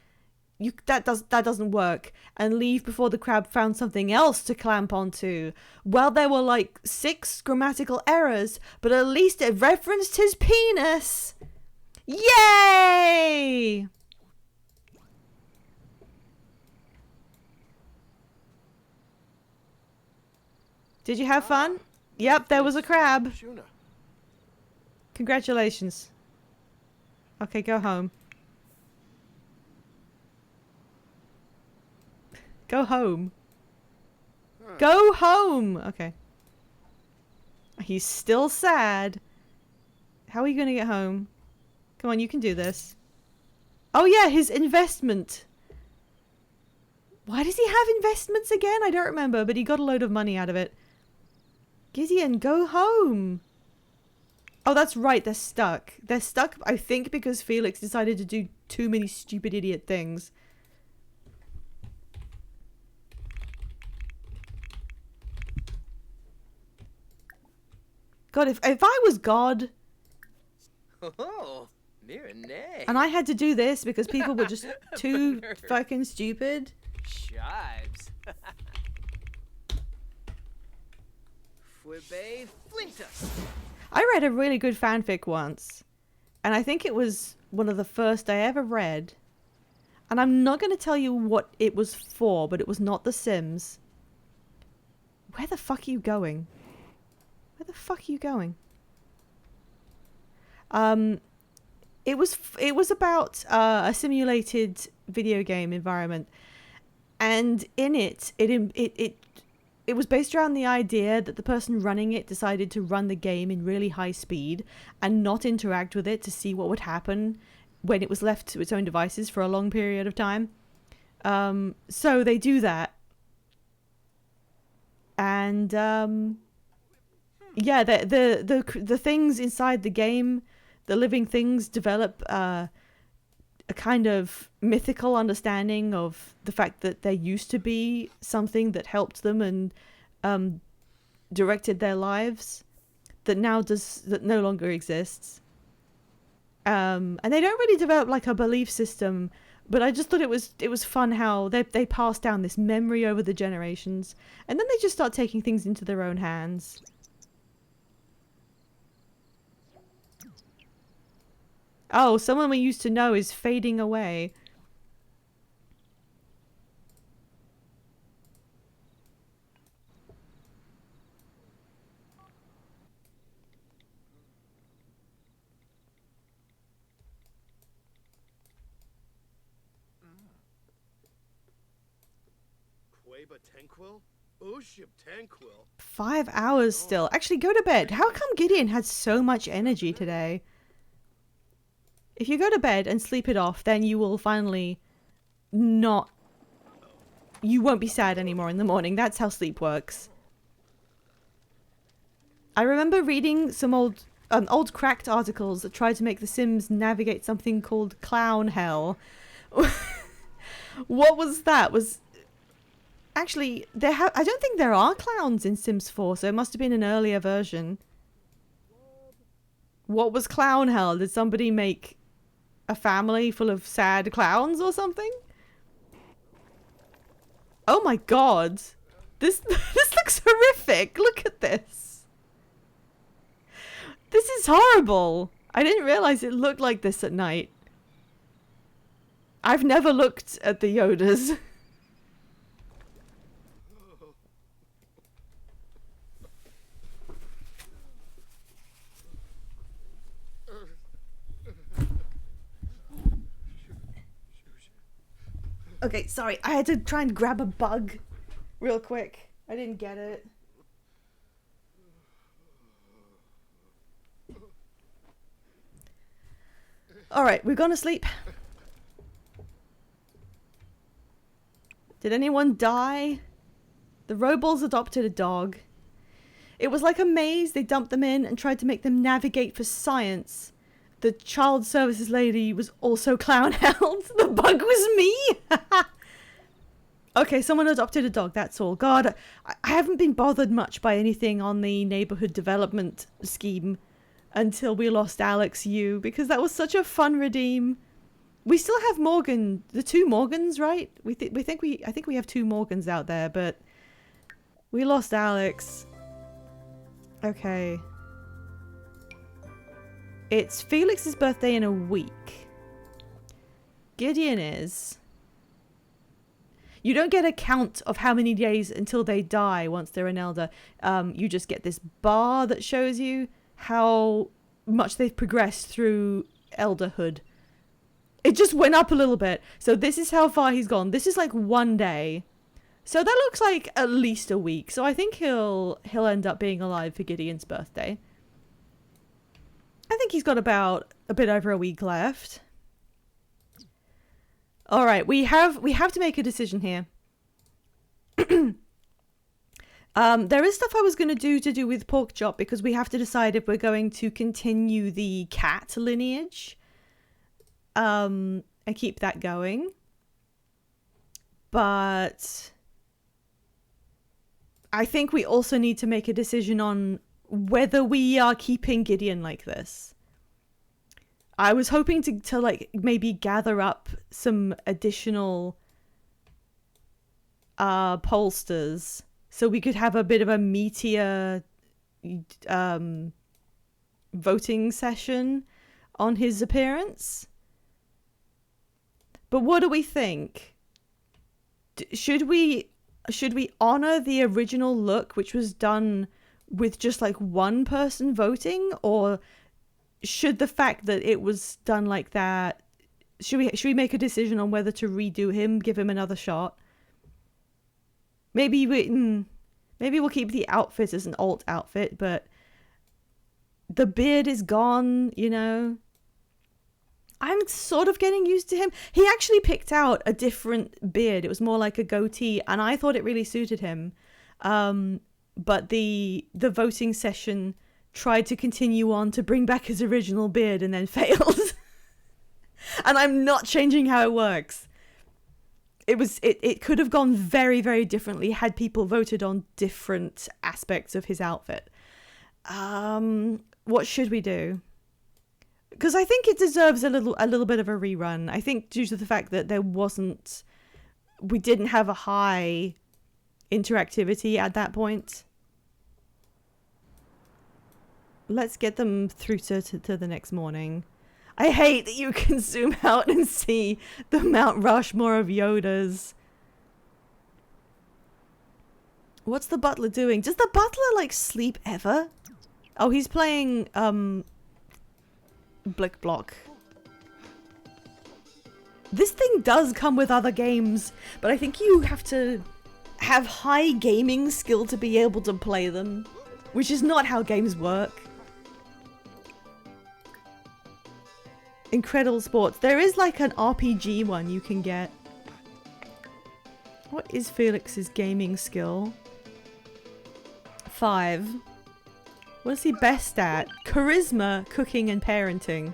S1: That doesn't work. And leave before the crab found something else to clamp onto. Well, there were like 6 grammatical errors, but at least it referenced his penis. Yay! Did you have fun? Yep, there was a crab.
S5: Shuna.
S1: Congratulations. Okay, go home. Go home. Go home! Okay. He's still sad. How are you going to get home? Come on, you can do this. Oh yeah, his investment. Why does he have investments again? I don't remember, but he got a load of money out of it. Gideon, go home. Oh, that's right. They're stuck. They're stuck, I think, because Felix decided to do too many stupid idiot things. God, if I was God...
S3: Oh, Mirenet.
S1: And I had to do this because people were just too fucking stupid.
S3: Chives. Fwebe Flintus.
S1: I read a really good fanfic once. And I think it was one of the first I ever read. And I'm not going to tell you what it was for, but it was not The Sims. Where the fuck are you going? Where the fuck are you going? It was about a simulated video game environment. And in it was based around the idea that the person running it decided to run the game in really high speed and not interact with it to see what would happen when it was left to its own devices for a long period of time. So they do that. And yeah, the things inside the game, the living things, develop a kind of mythical understanding of the fact that there used to be something that helped them and directed their lives that no longer exists. And they don't really develop like a belief system, but I just thought it was fun how they pass down this memory over the generations, and then they just start taking things into their own hands. Oh, someone we used to know is fading away.
S5: Weba Tenquil? Ushib Tenquil.
S1: 5 hours still. Actually, go to bed. How come Gideon had so much energy today? If you go to bed and sleep it off, then you will finally not... You won't be sad anymore in the morning. That's how sleep works. I remember reading some old cracked articles that tried to make The Sims navigate something called clown hell. What was that? Actually, I don't think there are clowns in Sims 4, so it must have been an earlier version. What was clown hell? Did somebody make a family full of sad clowns or something? Oh my god. This looks horrific. Look at this. This is horrible. I didn't realize it looked like this at night. I've never looked at the Yodas. Okay, sorry. I had to try and grab a bug real quick. I didn't get it. Alright, we're gonna sleep. Did anyone die? The Robles adopted a dog. It was like a maze. They dumped them in and tried to make them navigate for science. The child services lady was also clown held. The bug was me. Okay, someone adopted a dog, that's all. God, I haven't been bothered much by anything on the neighborhood development scheme until we lost Alex Yu, because that was such a fun redeem. We still have Morgan, the 2 Morgans, right? I think we have 2 Morgans out there, but we lost Alex. Okay. It's Felix's birthday in a week. Gideon is. You don't get a count of how many days until they die once they're an elder. You just get this bar that shows you how much they've progressed through elderhood. It just went up a little bit. So this is how far he's gone. This is like 1 day. So that looks like at least a week. So I think he'll end up being alive for Gideon's birthday. I think he's got about a bit over a week left. All right, we have to make a decision here. There is stuff I was going to do with Pork Chop, because we have to decide if we're going to continue the cat lineage and keep that going. But I think we also need to make a decision on whether we are keeping Gideon like this. I was hoping to like maybe gather up some additional pollsters so we could have a bit of a meatier voting session on his appearance. But what do we think? Should we honor the original look, which was done with just like 1 person voting, or should the fact that it was done like that, should we make a decision on whether to redo him, give him another shot? Maybe we'll keep the outfit as an alt outfit, but the beard is gone, you know. I'm sort of getting used to him. He actually picked out a different beard. It was more like a goatee, and I thought it really suited him. But the voting session tried to continue on to bring back his original beard and then failed. And I'm not changing how it works. It could have gone very, very differently had people voted on different aspects of his outfit. What should we do? Because I think it deserves a little bit of a rerun. I think due to the fact that we didn't have a high interactivity at that point. Let's get them through to the next morning. I hate that you can zoom out and see the Mount Rushmore of Yodas. What's the butler doing? Does the butler like sleep ever? Oh, he's playing Blick Block. This thing does come with other games, but I think you have to have high gaming skill to be able to play them, which is not how games work. Incredible Sports. There is like an RPG one you can get. What is Felix's gaming skill? 5. What is he best at? Charisma, cooking, and parenting.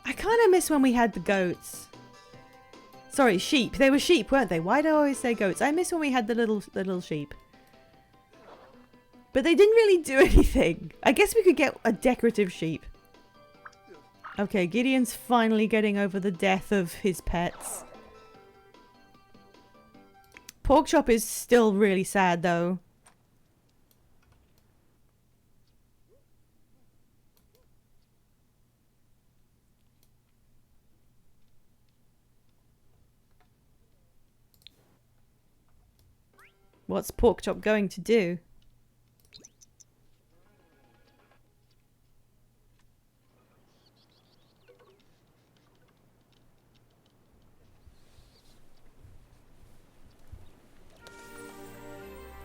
S1: I kind of miss when we had the goats. Sorry, sheep. They were sheep, weren't they? Why do I always say goats? I miss when we had the little sheep. But they didn't really do anything. I guess we could get a decorative sheep. Okay, Gideon's finally getting over the death of his pets. Porkchop is still really sad, though. What's Porkchop going to do?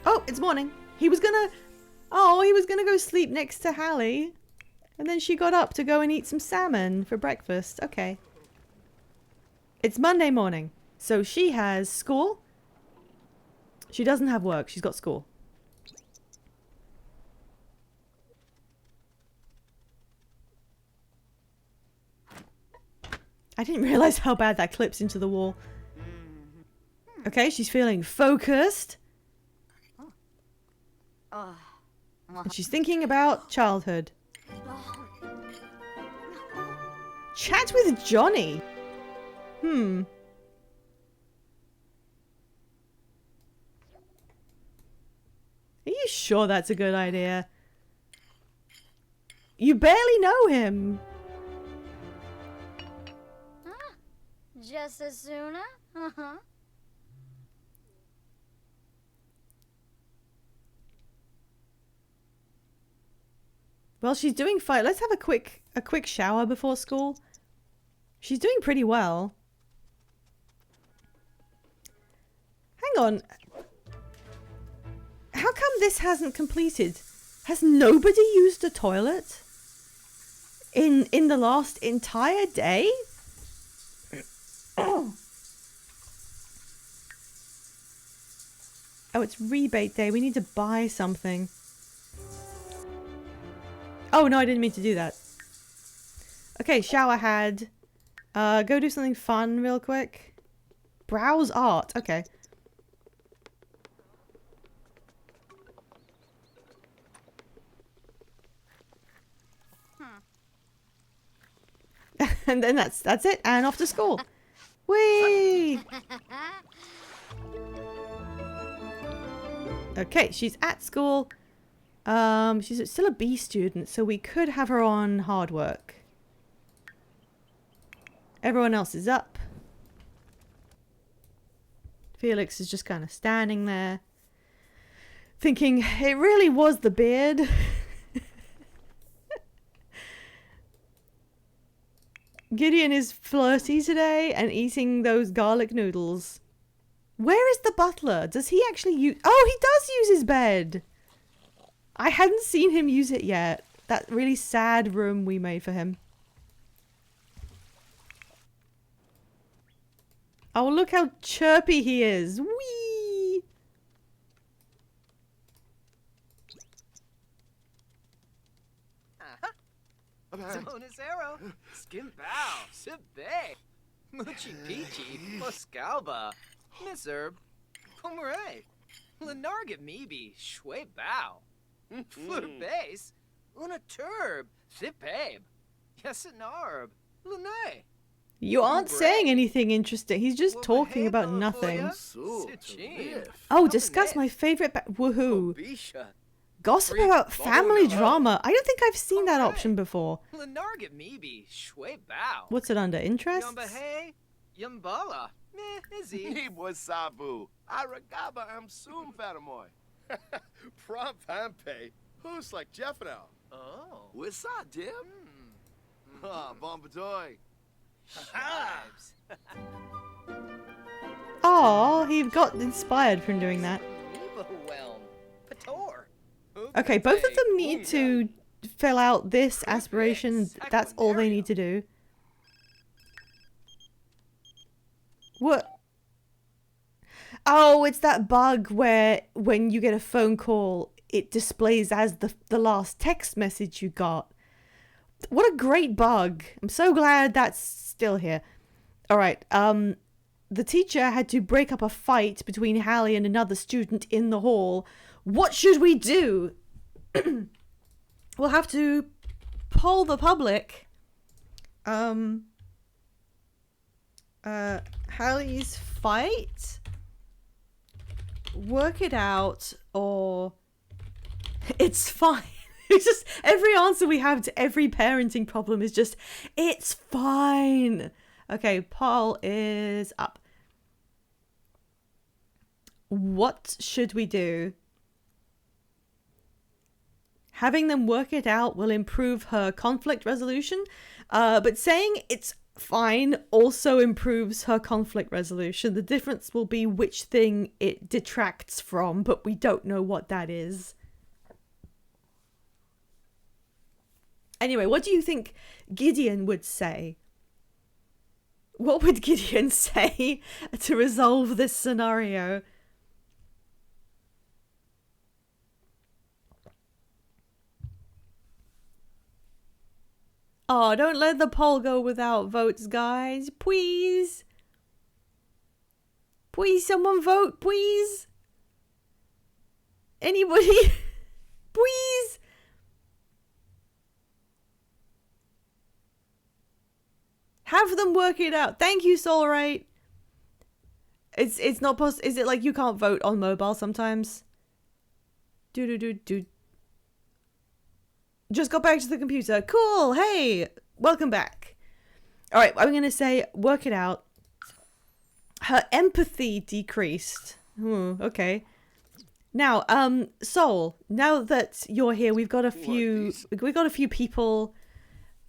S1: Oh, it's morning. He was gonna go sleep next to Hallie. And then she got up to go and eat some salmon for breakfast. Okay. It's Monday morning. So she has school. She doesn't have work. She's got school. I didn't realize how bad that clips into the wall. Okay, she's feeling focused. And she's thinking about childhood. Chat with Johnny. Are you sure that's a good idea? You barely know him.
S4: Just as soon, uh-huh.
S1: Well, she's doing fine. Let's have a quick shower before school. She's doing pretty well. Hang on. How come this hasn't completed? Has nobody used the toilet in the last entire day? Oh, it's rebate day. We need to buy something. Oh, no, I didn't mean to do that. Okay, shower had. Go do something fun real quick. Browse art. Okay. And then that's it. And off to school. Whee! Okay, she's at school. She's still a B student, so we could have her on hard work. Everyone else is up. Felix is just kind of standing there, thinking, it really was the beard. Gideon is flirty today and eating those garlic noodles. Where is the butler? Does he actually use... Oh, he does use his bed! I hadn't seen him use it yet. That really sad room we made for him. Oh, look how chirpy he is. Whee!
S3: Bonus arrow. Skin bow. Sip bay. Moochie peachy. Poscalba. Miss Herb. Pomeray. Lenarget meebe. Shway bow. Flutter base. Una turb. Thip babe. Yes an arb. Lunay.
S1: You aren't saying anything interesting. He's just talking about nothing. Oh, discuss my favorite woohoo. Gossip about family drama. I don't think I've seen that option before. What's it under? Interests?
S3: Yumbala. Meh, izzy.
S2: Ni wasabu. Aragaba am soon fatamoy.
S5: Prompt Pampe. Who's like Jeff now?
S3: Oh.
S2: What's up, Dim?
S5: Ah, Bombadoy.
S3: Shives.
S1: Oh, Oh, he got inspired from doing that.
S3: Overwhelm. Pator.
S1: Okay, both of them need to fill out this aspiration. That's all they need to do. What? Oh, it's that bug where when you get a phone call, it displays as the last text message you got. What a great bug. I'm so glad that's still here. All right. The teacher had to break up a fight between Hallie and another student in the hall. What should we do? We'll have to poll the public. Hallie's fight? Work it out, or it's fine. It's just every answer we have to every parenting problem is just, it's fine. Okay, poll is up. What should we do? Having them work it out will improve her conflict resolution, but saying it's fine also improves her conflict resolution. The difference will be which thing it detracts from, but we don't know what that is. Anyway, what do you think Gideon would say? What would Gideon say to resolve this scenario? Oh, don't let the poll go without votes, guys. Please. Please, someone vote, please. Anybody? Please. Have them work it out. Thank you, Soulrite. It's not possible. Is it like you can't vote on mobile sometimes? Do. Just got back to the computer. Cool. Hey, welcome back. All right, I'm going to say work it out. Her empathy decreased. Okay. Now, Soul, now that you're here, we've got a few people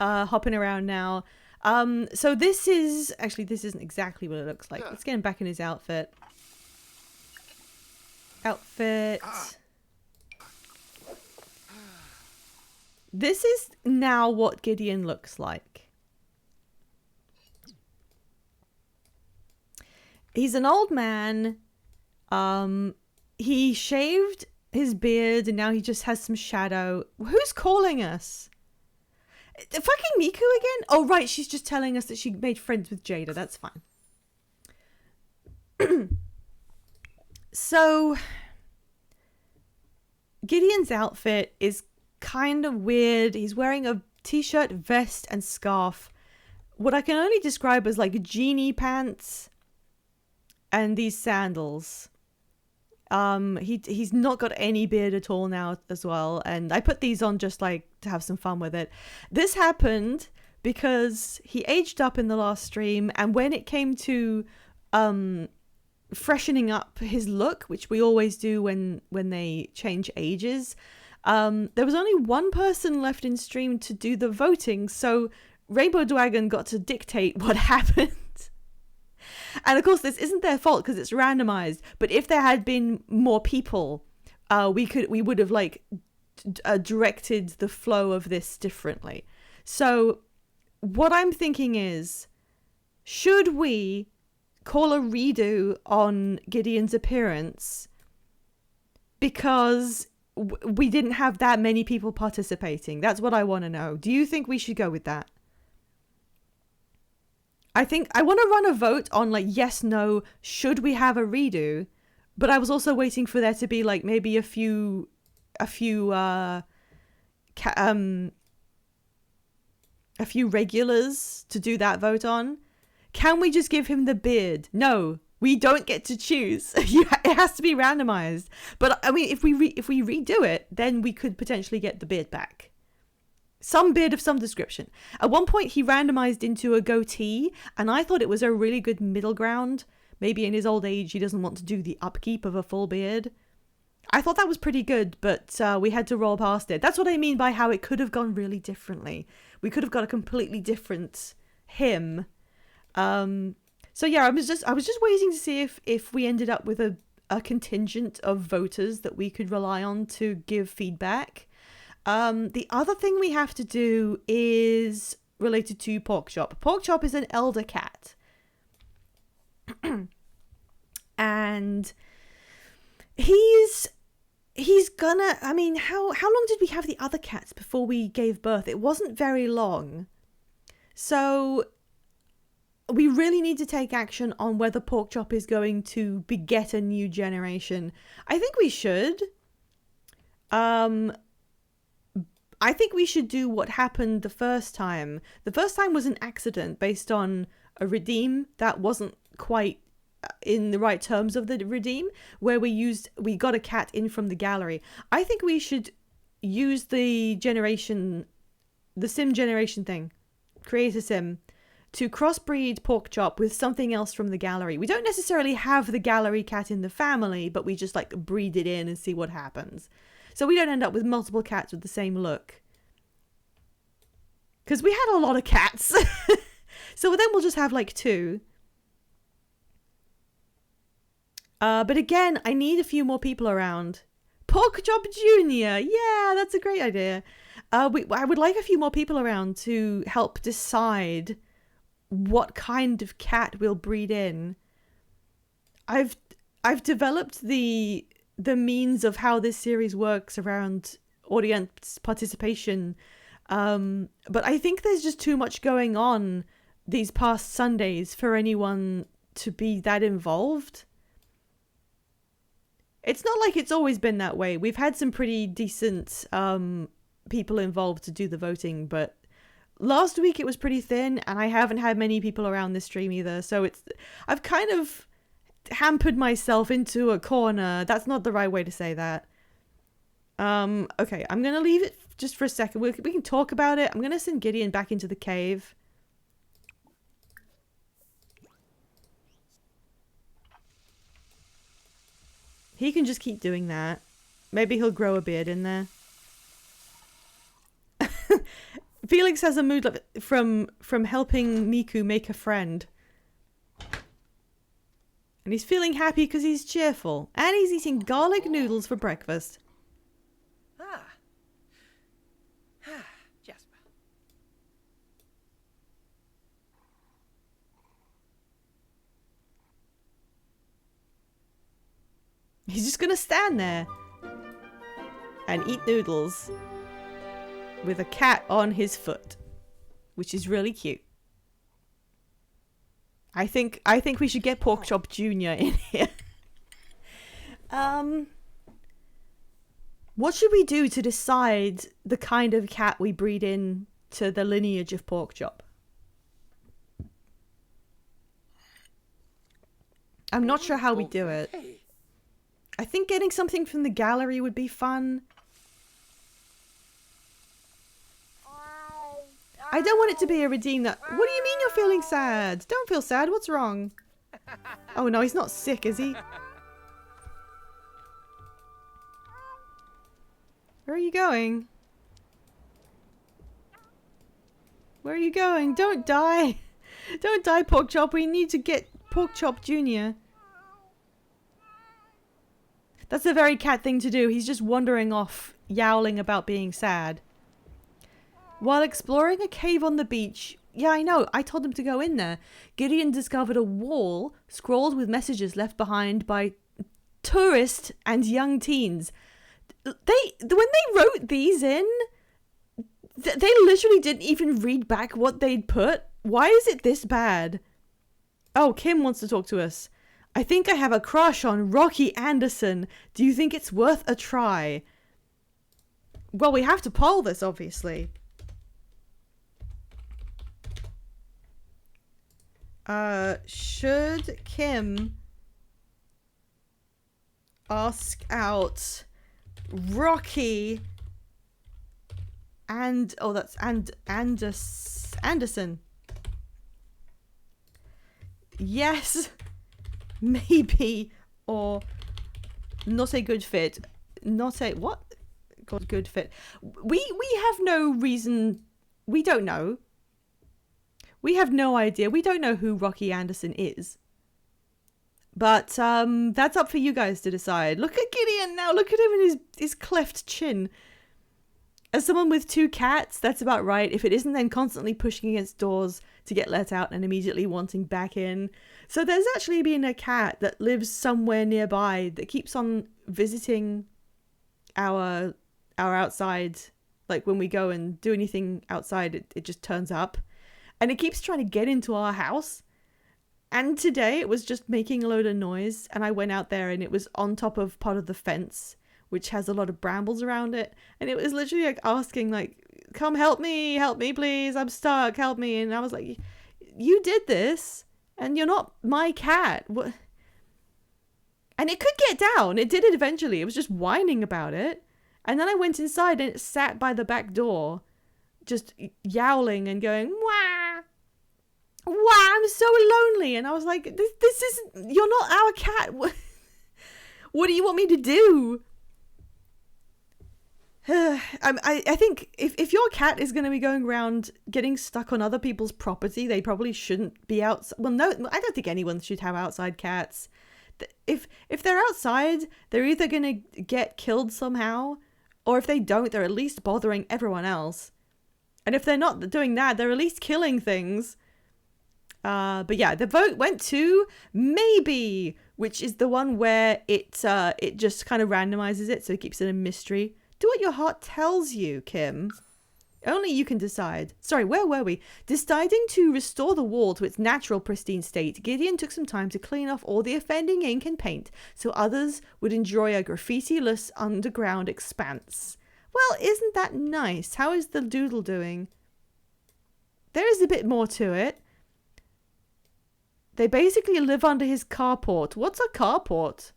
S1: hopping around now. So this isn't exactly what it looks like. Let's get him back in his outfit. This is now what Gideon looks like. He's an old man. He shaved his beard and now he just has some shadow. Who's calling us? Fucking Miku again? Oh, right. She's just telling us that she made friends with Jada. That's fine. So, Gideon's outfit is kind of weird. He's wearing a t-shirt, vest, and scarf. What I can only describe as like genie pants and these sandals. He's not got any beard at all now as well, and I put these on just like to have some fun with it. This happened because he aged up in the last stream, and when it came to freshening up his look, which we always do when they change ages, there was only one person left in stream to do the voting, so Rainbow Dragon got to dictate what happened. And of course, this isn't their fault because it's randomized. But if there had been more people, we would have like directed the flow of this differently. So what I'm thinking is, should we call a redo on Gideon's appearance because we didn't have that many people participating? That's what I want to know. Do you think we should go with that? I think I want to run a vote on like yes, no, should we have a redo? But I was also waiting for there to be like maybe a few regulars to do that vote on. Can we just give him the beard? No, we don't get to choose. It has to be randomized. But I mean, if we redo it, then we could potentially get the beard back. Some beard of some description. At one point, he randomized into a goatee, and I thought it was a really good middle ground. Maybe in his old age, he doesn't want to do the upkeep of a full beard. I thought that was pretty good, but we had to roll past it. That's what I mean by how it could have gone really differently. We could have got a completely different him. So yeah, I was just waiting to see if we ended up with a contingent of voters that we could rely on to give feedback. The other thing we have to do is related to Porkchop. Porkchop is an elder cat. And he's gonna, I mean, how long did we have the other cats before we gave birth? It wasn't very long. So we really need to take action on whether Porkchop is going to beget a new generation. I think we should. I think we should do what happened the first time. The first time was an accident based on a redeem that wasn't quite in the right terms of the redeem, where we got a cat in from the gallery. I think we should use the sim generation thing, create a sim, to crossbreed Porkchop with something else from the gallery. We don't necessarily have the gallery cat in the family, but we just like breed it in and see what happens. So we don't end up with multiple cats with the same look. Because we had a lot of cats. So then we'll just have like 2. But again, I need a few more people around. Porkchop Jr. Yeah, that's a great idea. I would like a few more people around to help decide what kind of cat we'll breed in. I've developed the means of how this series works around audience participation, but I think there's just too much going on these past Sundays for anyone to be that involved. It's not like it's always been that way. We've had some pretty decent people involved to do the voting, but last week it was pretty thin, and I haven't had many people around this stream either, so I've kind of hampered myself into a corner. That's not the right way to say that. Okay, I'm gonna leave it just for a second. We can talk about it. I'm gonna send Gideon back into the cave. He can just keep doing that. Maybe he'll grow a beard in there. Felix has a mood from helping Miku make a friend. And he's feeling happy because he's cheerful. And he's eating garlic noodles for breakfast.
S3: Jasper.
S1: He's just gonna stand there and eat noodles with a cat on his foot, which is really cute. I think we should get Porkchop Jr. in here. What should we do to decide the kind of cat we breed in to the lineage of Porkchop? I'm not sure how we do it. I think getting something from the gallery would be fun. I don't want it to be a redeem that... What do you mean you're feeling sad? Don't feel sad. What's wrong? Oh no, he's not sick, is he? Where are you going? Where are you going? Don't die. Don't die, Porkchop. We need to get Porkchop Jr. That's a very cat thing to do. He's just wandering off, yowling about being sad. While exploring a cave on the beach, yeah, I know, I told him to go in there, Gideon discovered a wall scrawled with messages left behind by tourists and young teens. When they wrote these in, they literally didn't even read back what they'd put. Why is it this bad? Oh, Kim wants to talk to us. I think I have a crush on Rocky Anderson. Do you think it's worth a try? Well, we have to poll this, obviously. Should Kim ask out Rocky and... Oh, that's Anderson. Yes, maybe, or not a good fit. Not a... What? God, good fit. We have no reason... We don't know. We have no idea. We don't know who Rocky Anderson is. But that's up for you guys to decide. Look at Gideon now. Look at him in his cleft chin. As someone with 2 cats, that's about right. If it isn't, then constantly pushing against doors to get let out and immediately wanting back in. So there's actually been a cat that lives somewhere nearby that keeps on visiting our outside. Like when we go and do anything outside, it just turns up. And it keeps trying to get into our house. And today it was just making a load of noise. And I went out there and it was on top of part of the fence, which has a lot of brambles around it. And it was literally like asking, like, come help me, please, I'm stuck, help me. And I was like, you did this and you're not my cat. What? And it could get down. It did it eventually. It was just whining about it. And then I went inside and it sat by the back door, just yowling and going, wah, wah, I'm so lonely. And I was like, this isn't, you're not our cat. What do you want me to do? I think if your cat is going to be going around getting stuck on other people's property, they probably shouldn't be outside. Well, no, I don't think anyone should have outside cats. If they're outside, they're either going to get killed somehow, or if they don't, they're at least bothering everyone else. And if they're not doing that, they're at least killing things. But yeah, the vote went to maybe, which is the one where it just kind of randomizes it, so it keeps it a mystery. Do what your heart tells you, Kim. Only you can decide. Sorry, where were we? Deciding to restore the wall to its natural pristine state, Gideon took some time to clean off all the offending ink and paint so others would enjoy a graffiti-less underground expanse. Well, isn't that nice? How is the doodle doing? There is a bit more to it. They basically live under his carport. What's a carport?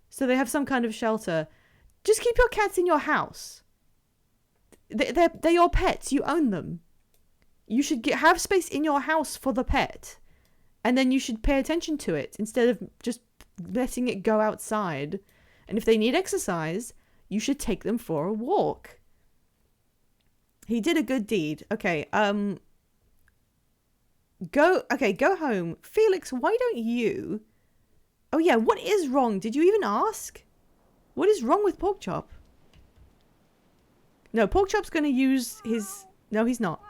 S1: So they have some kind of shelter. Just keep your cats in your house. They're your pets. You own them. You should have space in your house for the pet. And then you should pay attention to it instead of just letting it go outside. And if they need exercise, you should take them for a walk. He did a good deed. Okay, go home. Felix, why don't you... Oh yeah, what is wrong? Did you even ask? What is wrong with Porkchop? No, Porkchop's going to use his... No, he's not.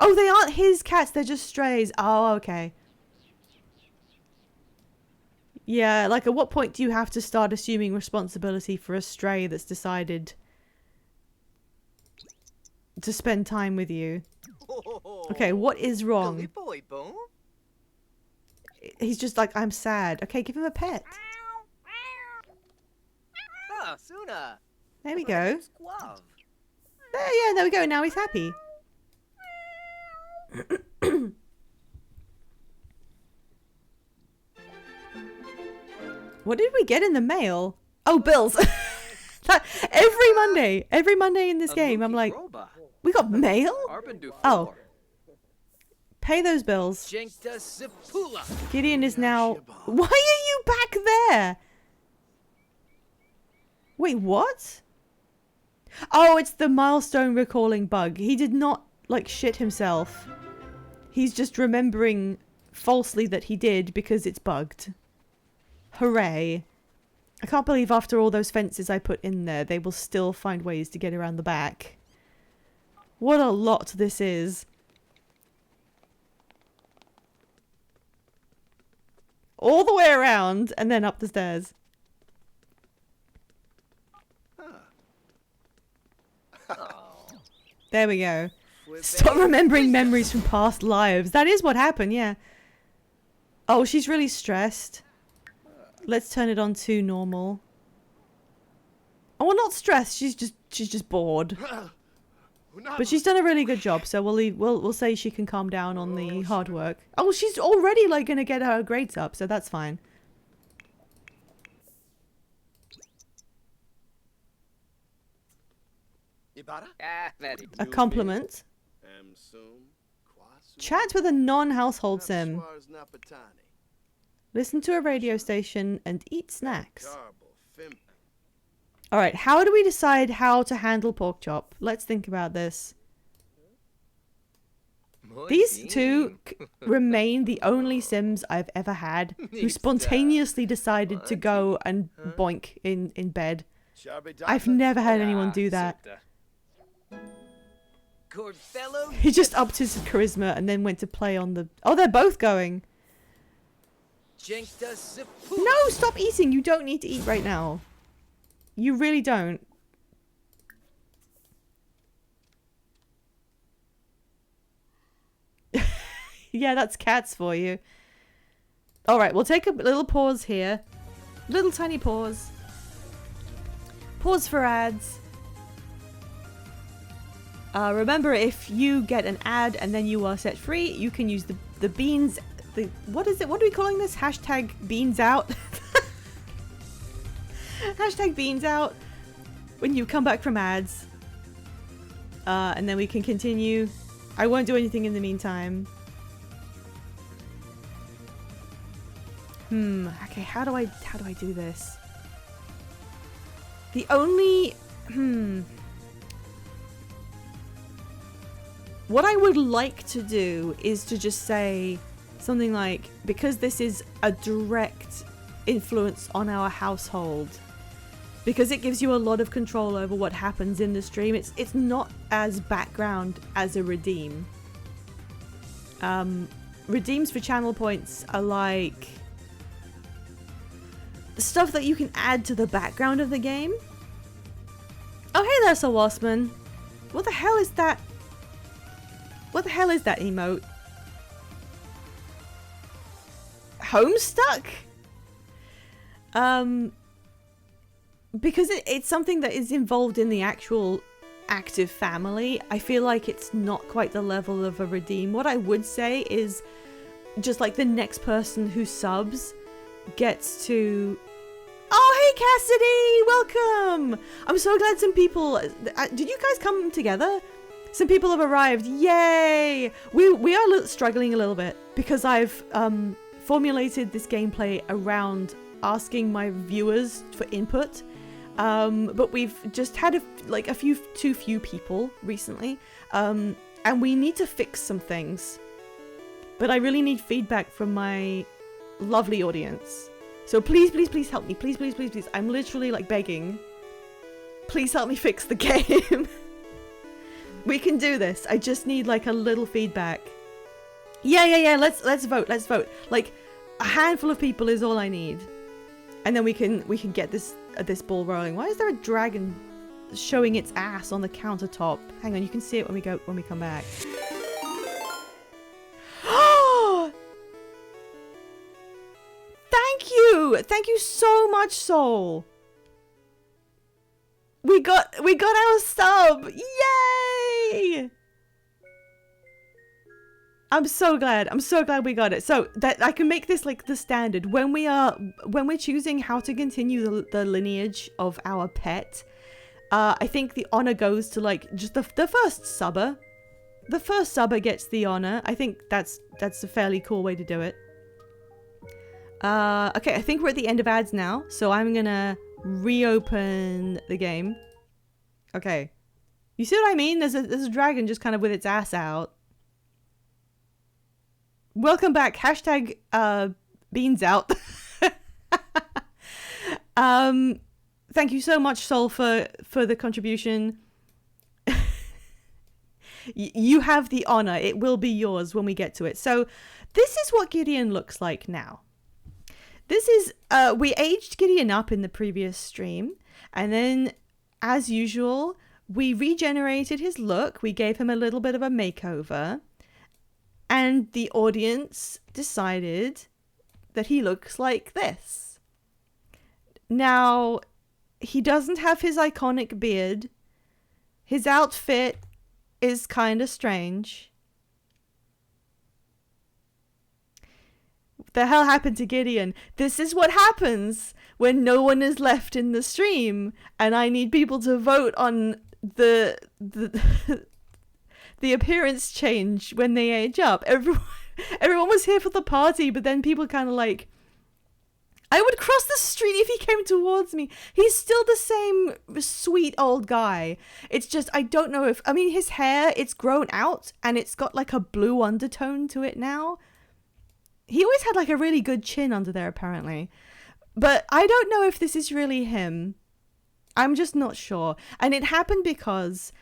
S1: Oh, they aren't his cats. They're just strays. Oh, okay. Yeah, like at what point do you have to start assuming responsibility for a stray that's decided to spend time with you? Okay, what is wrong? He's just like, I'm sad. Okay, give him a pet.
S3: Suna.
S1: There we go. There we go. Now he's happy. What did we get in the mail? Oh, bills. Every Monday in this game, I'm like, we got mail? Oh. Pay those bills. Gideon is now... Why are you back there? Wait, what? Oh, it's the milestone recalling bug. He did not, like, shit himself. He's just remembering falsely that he did because it's bugged. Hooray. I can't believe after all those fences I put in there, they will still find ways to get around the back. What a lot this is. All the way around and then up the stairs. There we go. Stop remembering memories from past lives. That is what happened, yeah. Oh, she's really stressed. Let's turn it on to normal. Oh, well, not stressed. She's just bored. But she's done a really good job, so we'll say she can calm down on the hard work. Oh, she's already like gonna get her grades up, so that's fine. A compliment. Chat with a non-household sim. Listen to a radio station and eat snacks. Alright, how do we decide how to handle Porkchop? Let's think about this. These two remain the only Sims I've ever had who spontaneously decided to go and boink in bed. I've never had anyone do that.
S3: Gourdfellow.
S1: He just upped his charisma and then went to play on the... Oh, they're both going.
S3: Jenkta Sipu.
S1: No, stop eating. You don't need to eat right now. You really don't. Yeah, that's cats for you. Alright, we'll take a little pause here. Little tiny pause. Pause for ads. Remember, if you get an ad and then you are set free, you can use the beans... what is it? What are we calling this? Hashtag beans out. Hashtag beans out when you come back from ads. And then we can continue. I won't do anything in the meantime. Okay, how do I do this? The only... What I would like to do is to just say something like, because this is a direct influence on our household, because it gives you a lot of control over what happens in the stream, it's not as background as a redeem. Redeems for channel points are like the stuff that you can add to the background of the game. Oh, hey there, Sir Waspman. What the hell is that? What the hell is that emote? Homestuck? Because it's something that is involved in the actual active family, I feel like it's not quite the level of a redeem. What I would say is just like the next person who subs gets to... Oh, hey Cassidy! Welcome! I'm so glad some people... Did you guys come together? Some people have arrived. Yay! We are struggling a little bit because I've formulated this gameplay around asking my viewers for input. But we've just had too few people recently. And we need to fix some things. But I really need feedback from my lovely audience. So please, please, please help me. Please, please, please, please. I'm literally like begging. Please help me fix the game. We can do this. I just need like a little feedback. Yeah. Let's vote. Let's vote. Like a handful of people is all I need, and then we can get this ball rolling. Why is there a dragon showing its ass on the countertop? Hang on, you can see it when we come back. Thank you so much, Soul. We got our sub. Yay! I'm so glad we got it. So that I can make this like the standard when we're choosing how to continue the lineage of our pet. I think the honor goes to like just the first subber. The first subber gets the honor. I think that's a fairly cool way to do it. Okay, I think we're at the end of ads now, so I'm gonna reopen the game. Okay, you see what I mean? There's a dragon just kind of with its ass out. Welcome back. Hashtag beans out. Thank you so much, Sol, for the contribution. You have the honor. It will be yours when we get to it. So this is what Gideon looks like now. This is, we aged Gideon up in the previous stream, and then, as usual, we regenerated his look. We gave him a little bit of a makeover, and the audience decided that he looks like this. Now, he doesn't have his iconic beard. His outfit is kind of strange. The hell happened to Gideon? This is what happens when no one is left in the stream, and I need people to vote on the appearance change when they age up. Everyone was here for the party, but then people kind of like, I would cross the street if he came towards me. He's still the same sweet old guy. It's just, I don't know if, I mean, his hair, it's grown out and it's got like a blue undertone to it now. He always had like a really good chin under there, apparently. But I don't know if this is really him. I'm just not sure. And it happened because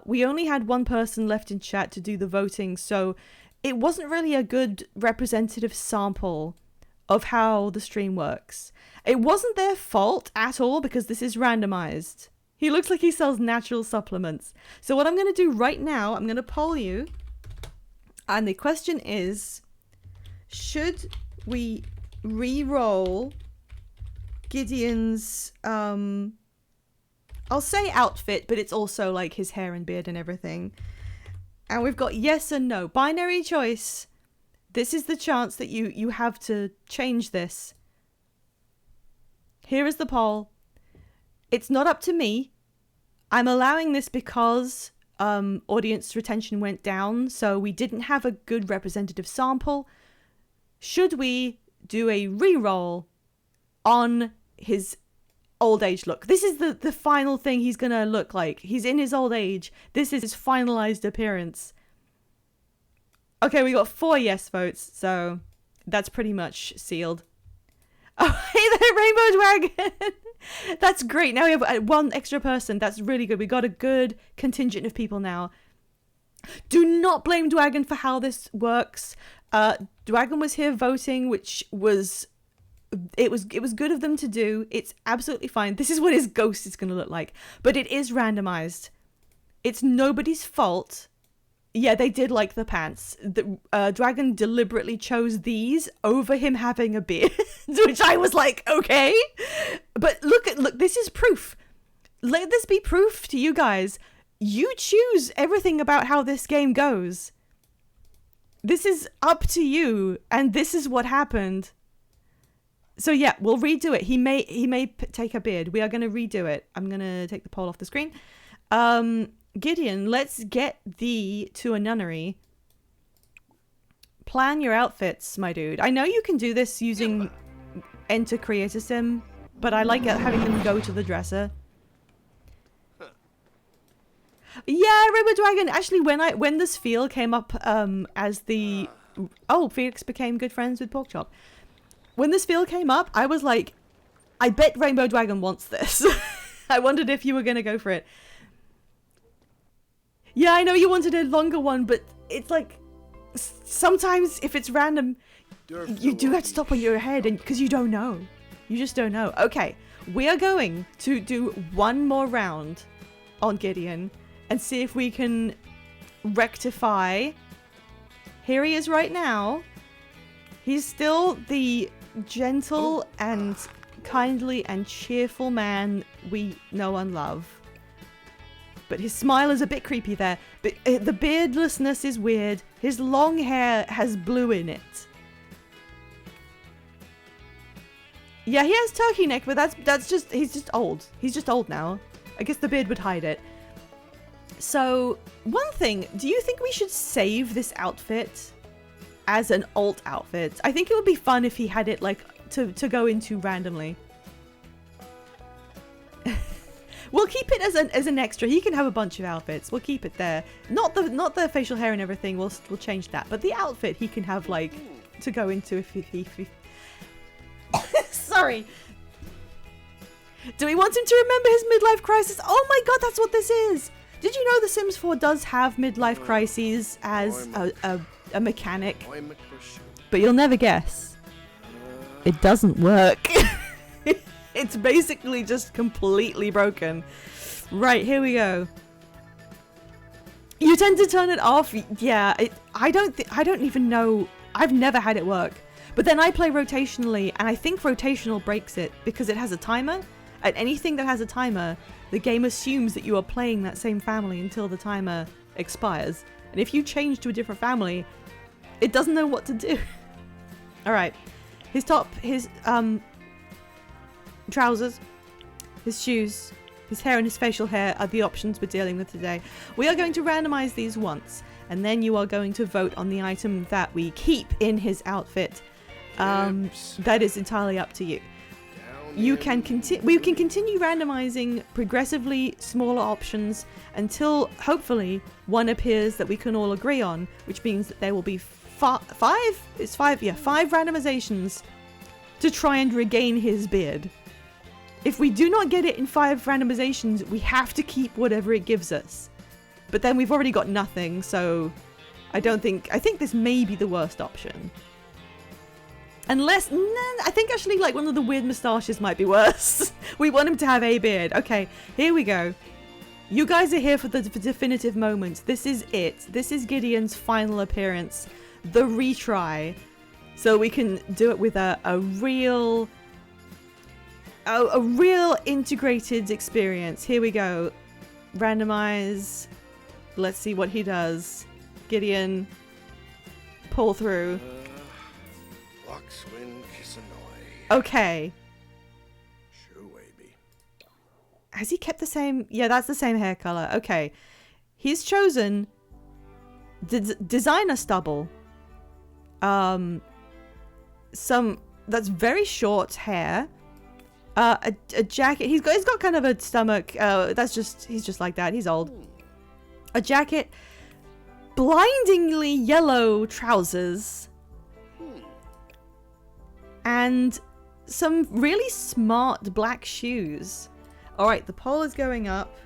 S1: we only had one person left in chat to do the voting, so it wasn't really a good representative sample of how the stream works. It wasn't their fault at all because this is randomized. He looks like he sells natural supplements. So what I'm going to do right now, I'm going to poll you. And the question is, should we re-roll Gideon's, I'll say outfit, but it's also like his hair and beard and everything. And we've got yes and no. Binary choice. This is the chance that you have to change this. Here is the poll. It's not up to me. I'm allowing this because audience retention went down, so we didn't have a good representative sample. Should we do a re-roll on his old age look? This is the final thing he's gonna look like. He's in his old age. This is his finalized appearance. Okay, we got 4 yes votes, so that's pretty much sealed. Oh, hey there, Rainbow Dragon! That's great. Now we have 1 extra person. That's really good. We got a good contingent of people now. Do not blame Dwagon for how this works. Dwagon was here voting, which was... It was good of them to do. It's absolutely fine. This is what his ghost is going to look like. But it is randomized. It's nobody's fault. Yeah, they did like the pants. The Dragon deliberately chose these over him having a beard, which I was like, okay. But look, this is proof. Let this be proof to you guys. You choose everything about how this game goes. This is up to you, and this is what happened. So yeah, we'll redo it. He may take a beard. We are going to redo it. I'm going to take the poll off the screen. Gideon, let's get thee to a nunnery. Plan your outfits, my dude. I know you can do this using Enter Creator Sim, but I like having them go to the dresser. Yeah, Rainbow Dragon. Actually, when the Sphere came up as the... Oh, Felix became good friends with Porkchop. When this field came up, I was like, I bet Rainbow Dragon wants this. I wondered if you were going to go for it. Yeah, I know you wanted a longer one, but it's like, sometimes if it's random, you do have to stop on your head because you don't know. You just don't know. Okay, we are going to do one more round on Gideon and see if we can rectify. Here he is right now. He's still the gentle and kindly and cheerful man we know and love. But his smile is a bit creepy there. But the beardlessness is weird. His long hair has blue in it. Yeah, he has turkey neck, but that's just, he's just old. He's just old now. I guess the beard would hide it. So, one thing, do you think we should save this outfit as an alt outfit? I think it would be fun if he had it like to go into randomly. We'll keep it as an extra. He can have a bunch of outfits. We'll keep it there. Not the facial hair and everything. We'll change that. But the outfit he can have like to go into if he Sorry. Do we want him to remember his midlife crisis? Oh my god, that's what this is. Did you know The Sims 4 does have midlife crises as a mechanic? But you'll never guess. It doesn't work. It's basically just completely broken. Right, here we go. You tend to turn it off. Yeah, I don't even know. I've never had it work. But then I play rotationally, and I think rotational breaks it because it has a timer. And anything that has a timer, the game assumes that you are playing that same family until the timer expires. And if you change to a different family, it doesn't know what to do. Alright. His top, his trousers, his shoes, his hair and his facial hair are the options we're dealing with today. We are going to randomize these once, and then you are going to vote on the item that we keep in his outfit. That is entirely up to you.
S5: Down
S1: You
S5: in.
S1: can we can continue randomizing progressively smaller options until hopefully one appears that we can all agree on, which means that there will be five randomizations to try and regain his beard. If we do not get it in 5 randomizations, we have to keep whatever it gives us. But then we've already got nothing, so I think this may be the worst option. Unless, I think actually like one of the weird moustaches might be worse. We want him to have a beard. Okay, here we go. You guys are here for the definitive moment. This is it. This is Gideon's final appearance. The retry. So we can do it with a real integrated experience. Here we go. Randomize. Let's see what he does. Gideon. Pull through.
S5: Loxwin Kisanoy.
S1: Okay.
S5: Shuwabi.
S1: Has he kept the same? Yeah, that's the same hair color. Okay. He's chosen designer stubble. That's very short hair. A jacket. He's got kind of a stomach. He's just like that. He's old. A jacket. Blindingly yellow trousers. And some really smart black shoes. All right, the poll is going up.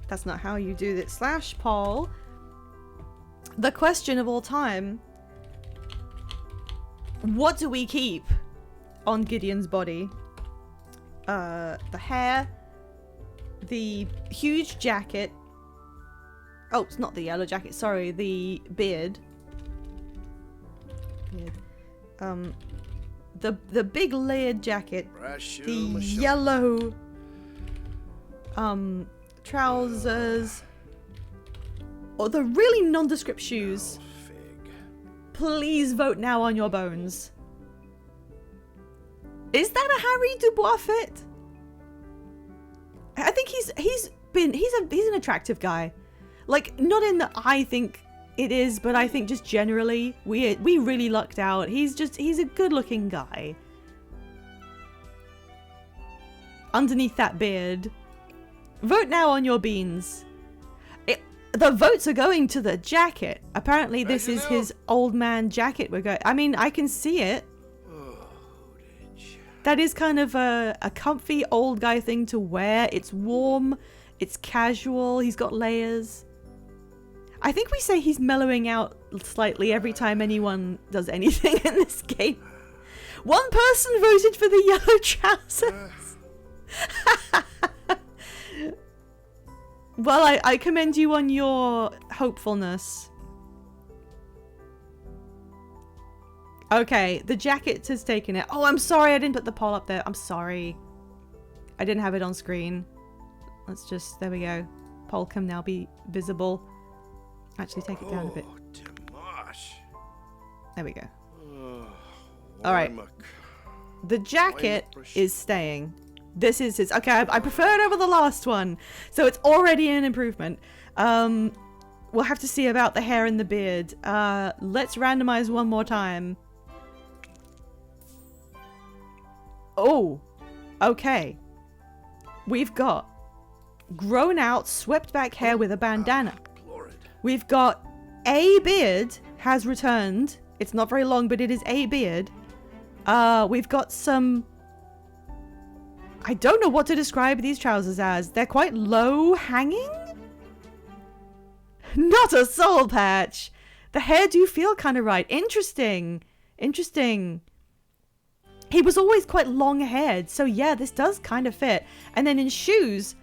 S1: That's not how you do this. / poll. The question of all time. What do we keep on Gideon's body? The hair. The huge jacket. Oh, it's not the yellow jacket. Sorry, the beard. The big layered jacket. The yellow trousers. Or the really nondescript shoes. Please vote now on your bones. Is that a Harry Dubois fit? I think he's an attractive guy. Like, not in that I think it is, but I think just generally we really lucked out. He's a good-looking guy. Underneath that beard. Vote now on your beans. The votes are going to the jacket. Apparently this is his old man jacket I mean, I can see it. That is kind of a comfy old guy thing to wear. It's warm. It's casual. He's got layers. I think we say he's mellowing out slightly every time anyone does anything in this game. One person voted for the yellow trousers. Well, I commend you on your hopefulness. Okay, the jacket has taken it. Oh, I'm sorry I didn't put the poll up there. I'm sorry. I didn't have it on screen. There we go. Poll can now be visible. Actually, take it down a bit.
S5: Dimash.
S1: There we go. All right. The jacket is staying. This is his. Okay, I prefer it over the last one. So it's already an improvement. We'll have to see about the hair and the beard. Let's randomize one more time. Oh, okay. We've got grown out, swept back hair with a bandana. We've got a beard has returned. It's not very long, but it is a beard. We've got some... I don't know what to describe these trousers as. They're quite low hanging? Not a soul patch. The hair do feel kind of right. Interesting. Interesting. He was always quite long haired. So yeah, this does kind of fit. And then in shoes,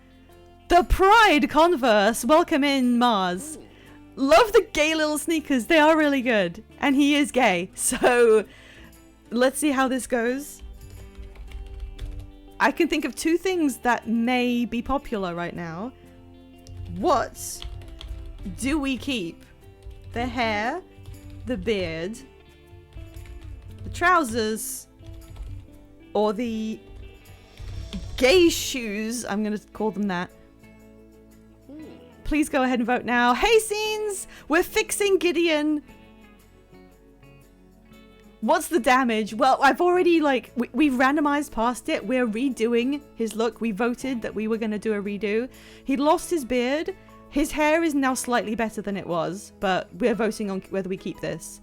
S1: the Pride Converse. Welcome in, Mars. Love the gay little sneakers. They are really good. And he is gay. So let's see how this goes. I can think of 2 things that may be popular right now. What do we keep? The hair, the beard, the trousers, or the gay shoes? I'm going to call them that. Please go ahead and vote now. Hey, Scenes! We're fixing Gideon. What's the damage? Well, I've already, like, we've randomized past it. We're redoing his look. We voted that we were going to do a redo. He lost his beard. His hair is now slightly better than it was, but we're voting on whether we keep this.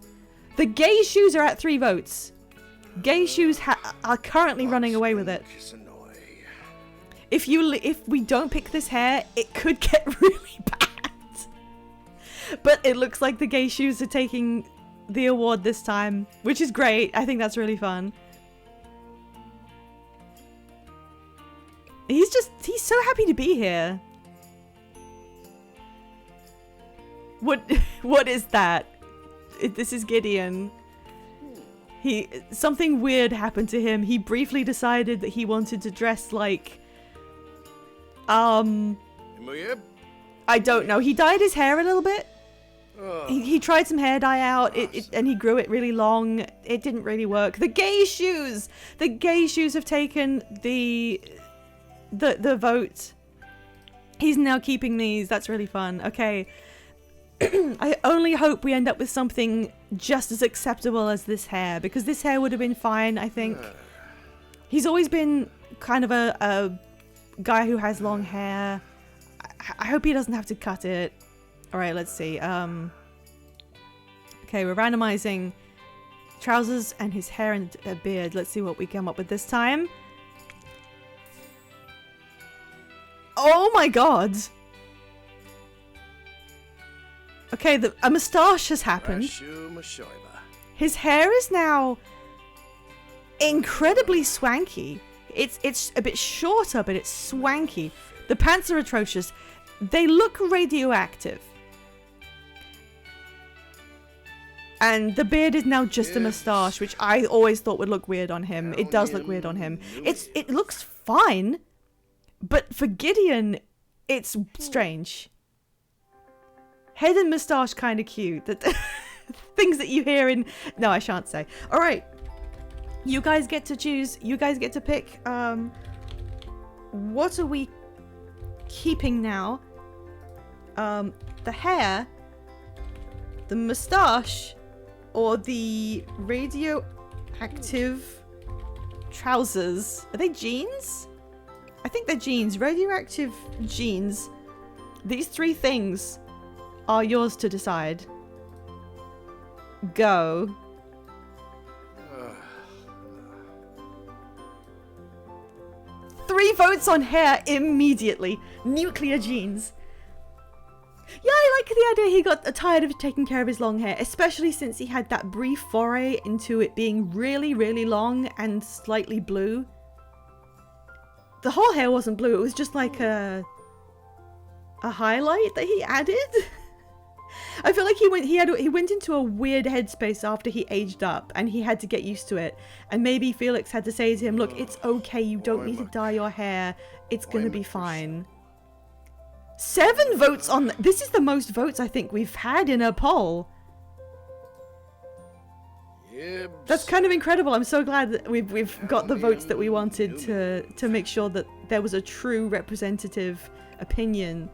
S1: The gay shoes are at 3 votes. Gay shoes are currently running away with it. If we don't pick this hair, it could get really bad. But it looks like the gay shoes are taking the award this time, which is great. I think that's really fun. He's so happy to be here. What is that? This is Gideon. Something weird happened to him. He briefly decided that he wanted to dress like I don't know. He dyed his hair a little bit. He tried some hair dye out, and he grew it really long. It didn't really work. The gay shoes! The gay shoes have taken the vote. He's now keeping these. That's really fun. Okay. I only hope we end up with something just as acceptable as this hair, because this hair would have been fine, I think. He's always been kind of a guy who has long hair. I hope he doesn't have to cut it. Alright, let's see. Okay, we're randomizing trousers and his hair and a beard. Let's see what we come up with this time. Oh my god! Okay, a moustache has happened. His hair is now incredibly swanky. It's a bit shorter, but it's swanky. The pants are atrocious. They look radioactive. And the beard is now just a moustache, which I always thought would look weird on him. It does look weird on him. It looks fine, but for Gideon, it's strange. Head and moustache kind of cute. Things that you hear in... No, I shan't say. All right. You guys get to choose. You guys get to pick. What are we keeping now? The hair, the moustache, or the radioactive trousers? Are they jeans? I think they're jeans. Radioactive jeans. These 3 things are yours to decide. Go. Three votes on hair immediately. Nuclear genes. Yeah, I like the idea he got tired of taking care of his long hair, especially since he had that brief foray into it being really, really long and slightly blue. The whole hair wasn't blue, it was just like a highlight that he added. I feel like he went into a weird headspace after he aged up, and he had to get used to it. And maybe Felix had to say to him, look, it's okay, you don't need to dye your hair. It's gonna be fine. 7 votes on... This is the most votes I think we've had in a poll. That's kind of incredible. I'm so glad that we've got the votes that we wanted to make sure that there was a true representative opinion.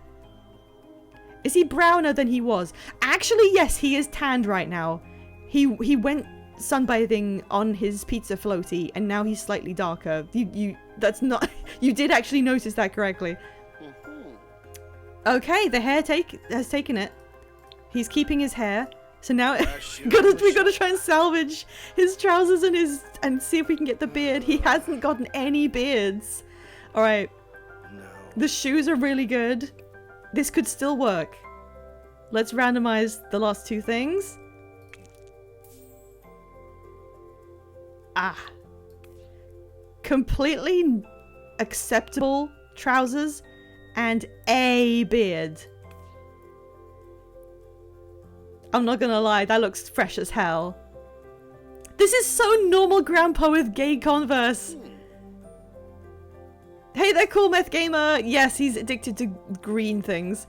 S1: Is he browner than he was? Actually, yes, he is tanned right now. He went sunbathing on his pizza floaty, and now he's slightly darker. That's not... You did actually notice that correctly. Okay, the hair has taken it. He's keeping his hair. So now we gotta try and salvage his trousers and see if we can get the beard. He hasn't gotten any beards. All right. No. The shoes are really good. This could still work. Let's randomize the last 2 things. Completely acceptable trousers and a beard. I'm not gonna lie, that looks fresh as hell. This is so normal grandpa with gay Converse. Hey there, Cool Meth Gamer. Yes, he's addicted to green things.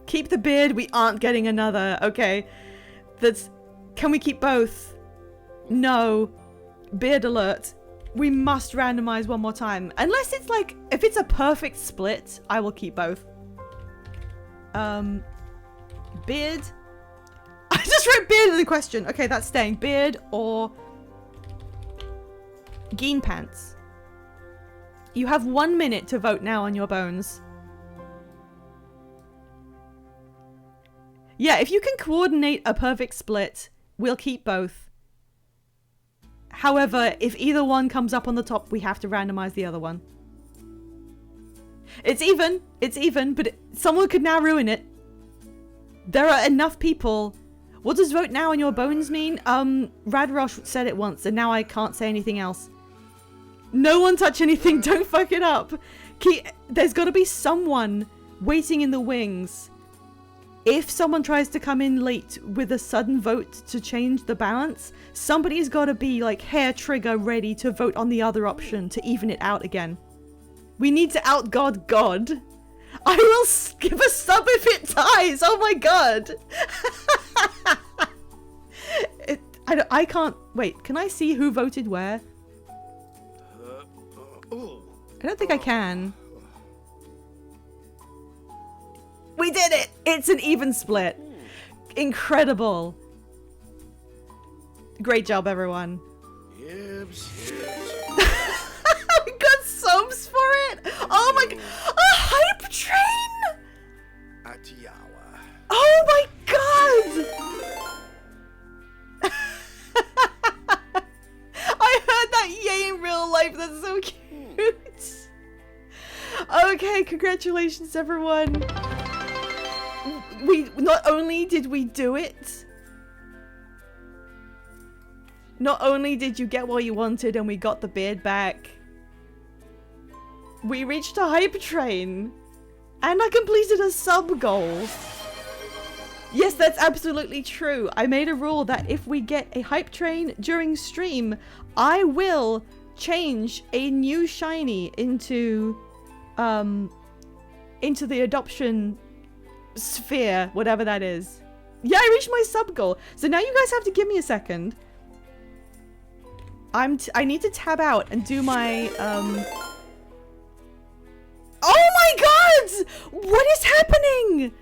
S1: Keep the beard, we aren't getting another. Okay. Can we keep both? No. Beard alert. We must randomize one more time. Unless it's like, if it's a perfect split, I will keep both. Beard. I just wrote beard in the question. Okay, that's staying. Beard or Geen Pants. You have 1 minute to vote now on your bones. Yeah, if you can coordinate a perfect split, we'll keep both. However, if either one comes up on the top, we have to randomize the other one. It's even, but someone could now ruin it. There are enough people. What does vote now on your bones mean? Radrosh said it once, and now I can't say anything else. No one touch anything, don't fuck it up. There's gotta be someone waiting in the wings. If someone tries to come in late with a sudden vote to change the balance, somebody's gotta be like hair trigger ready to vote on the other option to even it out again. We need to out-God God. I will give a sub if it ties. Oh my god. I can't... Wait, can I see who voted where? I don't think I can. We did it! It's an even split. Incredible. Great job, everyone.
S5: Yibs.
S1: We got subs for it! Oh my god! A hype train!
S5: Atiawa.
S1: Oh my god! I heard that yay in real life. That's so cute. Okay, congratulations, everyone. We not only did we do it, not only did you get what you wanted and we got the beard back, we reached a hype train and I completed a sub goal. Yes, that's absolutely true. I made a rule that if we get a hype train during stream, I will change a new shiny into the adoption sphere, whatever that is. Yeah, I reached my sub goal. So now you guys have to give me a second. I need to tab out and do my Oh my god! What is happening?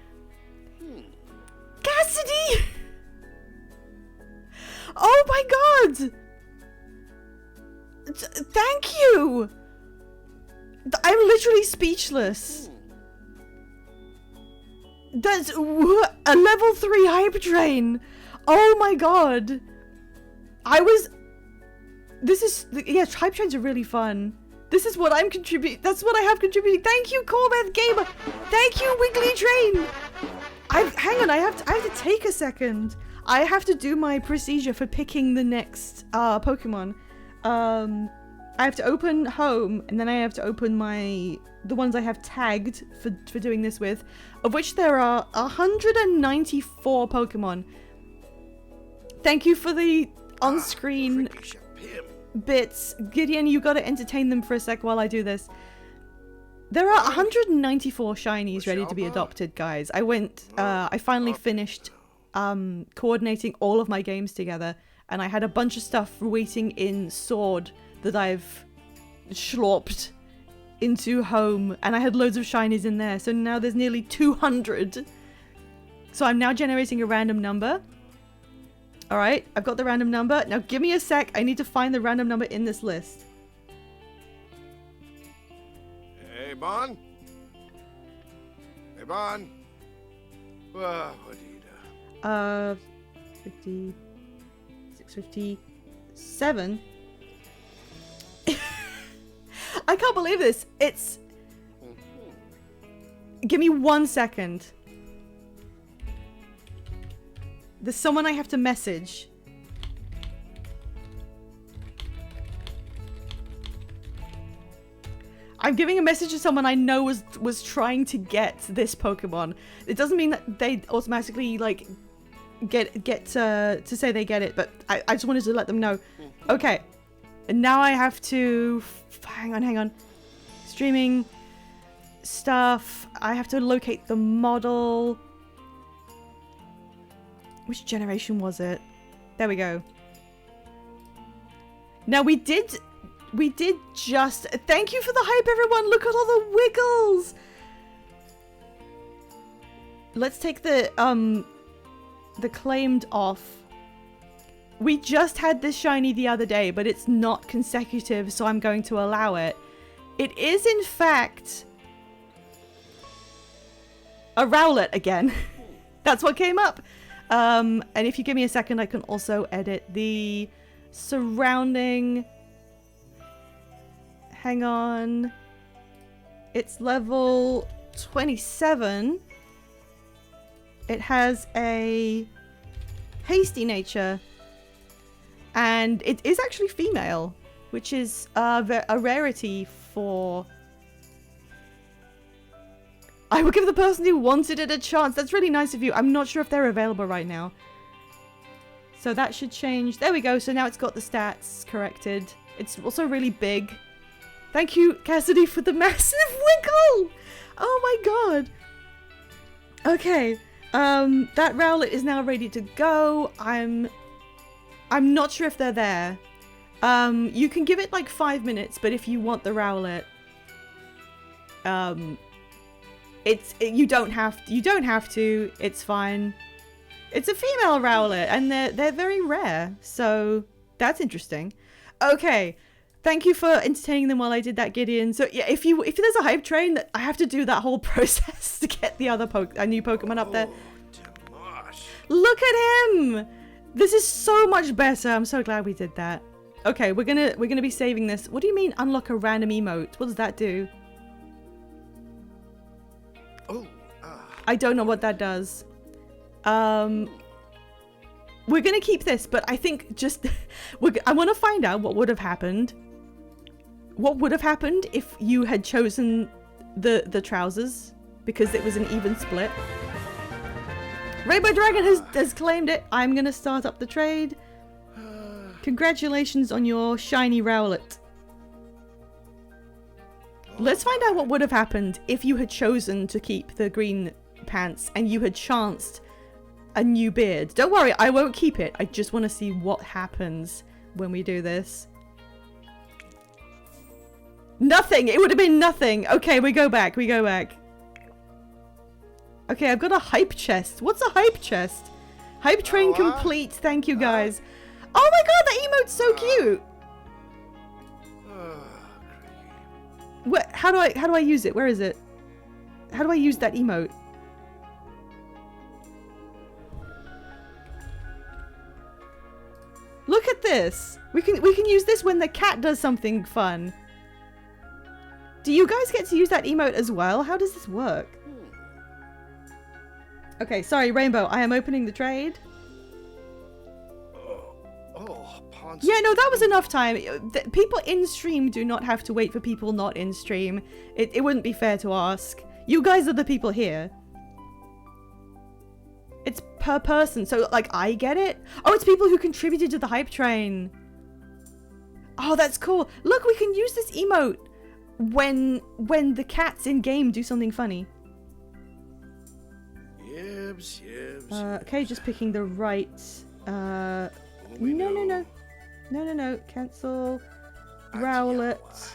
S1: Cassidy! Oh my god! Thank you! I'm literally speechless. That's a level 3 hype train. Oh my god. Yeah, hype trains are really fun. This is what I'm contributing. That's what I have contributing. Thank you, Corbeth Gamer. Thank you, Wiggly Train. Hang on, I have to take a second. I have to do my procedure for picking the next Pokemon. I have to open home, and then I have to open the ones I have tagged for doing this with, of which there are 194 Pokemon. Thank you for the on-screen bits. Gideon, you gotta entertain them for a sec while I do this. There are 194 shinies ready to be adopted, guys. I finally finished coordinating all of my games together, and I had a bunch of stuff waiting in Sword that I've schlorped into home, and I had loads of shinies in there, so now there's nearly 200. So I'm now generating a random number. Alright, I've got the random number. Now give me a sec, I need to find the random number in this list.
S5: Hey, Bon? Hey, Bon? What do you do?
S1: 50... 657. I can't believe this. It's... Give me 1 second. There's someone I have to message. I'm giving a message to someone I know was trying to get this Pokemon. It doesn't mean that they automatically like get to say they get it, but I just wanted to let them know. Okay, and now I have to hang on. Streaming stuff. I have to locate the model. Which generation was it? There we go. Now we did just... Thank you for the hype, everyone! Look at all the wiggles! Let's take the claimed off. We just had this shiny the other day, but it's not consecutive, so I'm going to allow it. It is, in fact, a Rowlet again. That's what came up. And if you give me a second, I can also edit the surrounding... Hang on. It's level 27. It has a hasty nature. And it is actually female, which is a rarity for... I will give the person who wanted it a chance. That's really nice of you. I'm not sure if they're available right now. So that should change. There we go. So now it's got the stats corrected. It's also really big. Thank you, Cassidy, for the massive wiggle. Oh my god. Okay. That Rowlet is now ready to go. I'm not sure if they're there. You can give it like 5 minutes, but if you want the Rowlet, you don't have to. It's fine. It's a female Rowlet, and they're very rare, so that's interesting. Okay, thank you for entertaining them while I did that, Gideon. So yeah, if there's a hype train, I have to do that whole process to get the other new Pokemon up there. Look at him! This is so much better. I'm so glad we did that. Okay, we're gonna be saving this. What do you mean unlock a random emote? What does that do? I don't know what that does. We're gonna keep this, but I think just I want to find out what would have happened. What would have happened if you had chosen the trousers, because it was an even split. Rainbow Dragon has claimed it. I'm gonna start up the trade. Congratulations on your shiny Rowlet. Let's find out what would have happened if you had chosen to keep the green pants and you had chanced a new beard. Don't worry, I won't keep it. I just want to see what happens when we do this. Nothing! It would have been nothing! Okay, we go back. Okay, I've got a hype chest. What's a hype chest? Hype train complete. Thank you, guys. Oh my god, that emote's so cute! What? How do I use it? Where is it? How do I use that emote? Look at this. We can use this when the cat does something fun. Do you guys get to use that emote as well? How does this work? Okay, sorry, Rainbow. I am opening the trade. Yeah, no, that was enough time. People in stream do not have to wait for people not in stream. It wouldn't be fair to ask. You guys are the people here. It's per person, so like I get it. Oh, it's people who contributed to the hype train. Oh, that's cool. Look, we can use this emote when the cats in game do something funny. Okay, just picking the right. No. Cancel. Rowlet.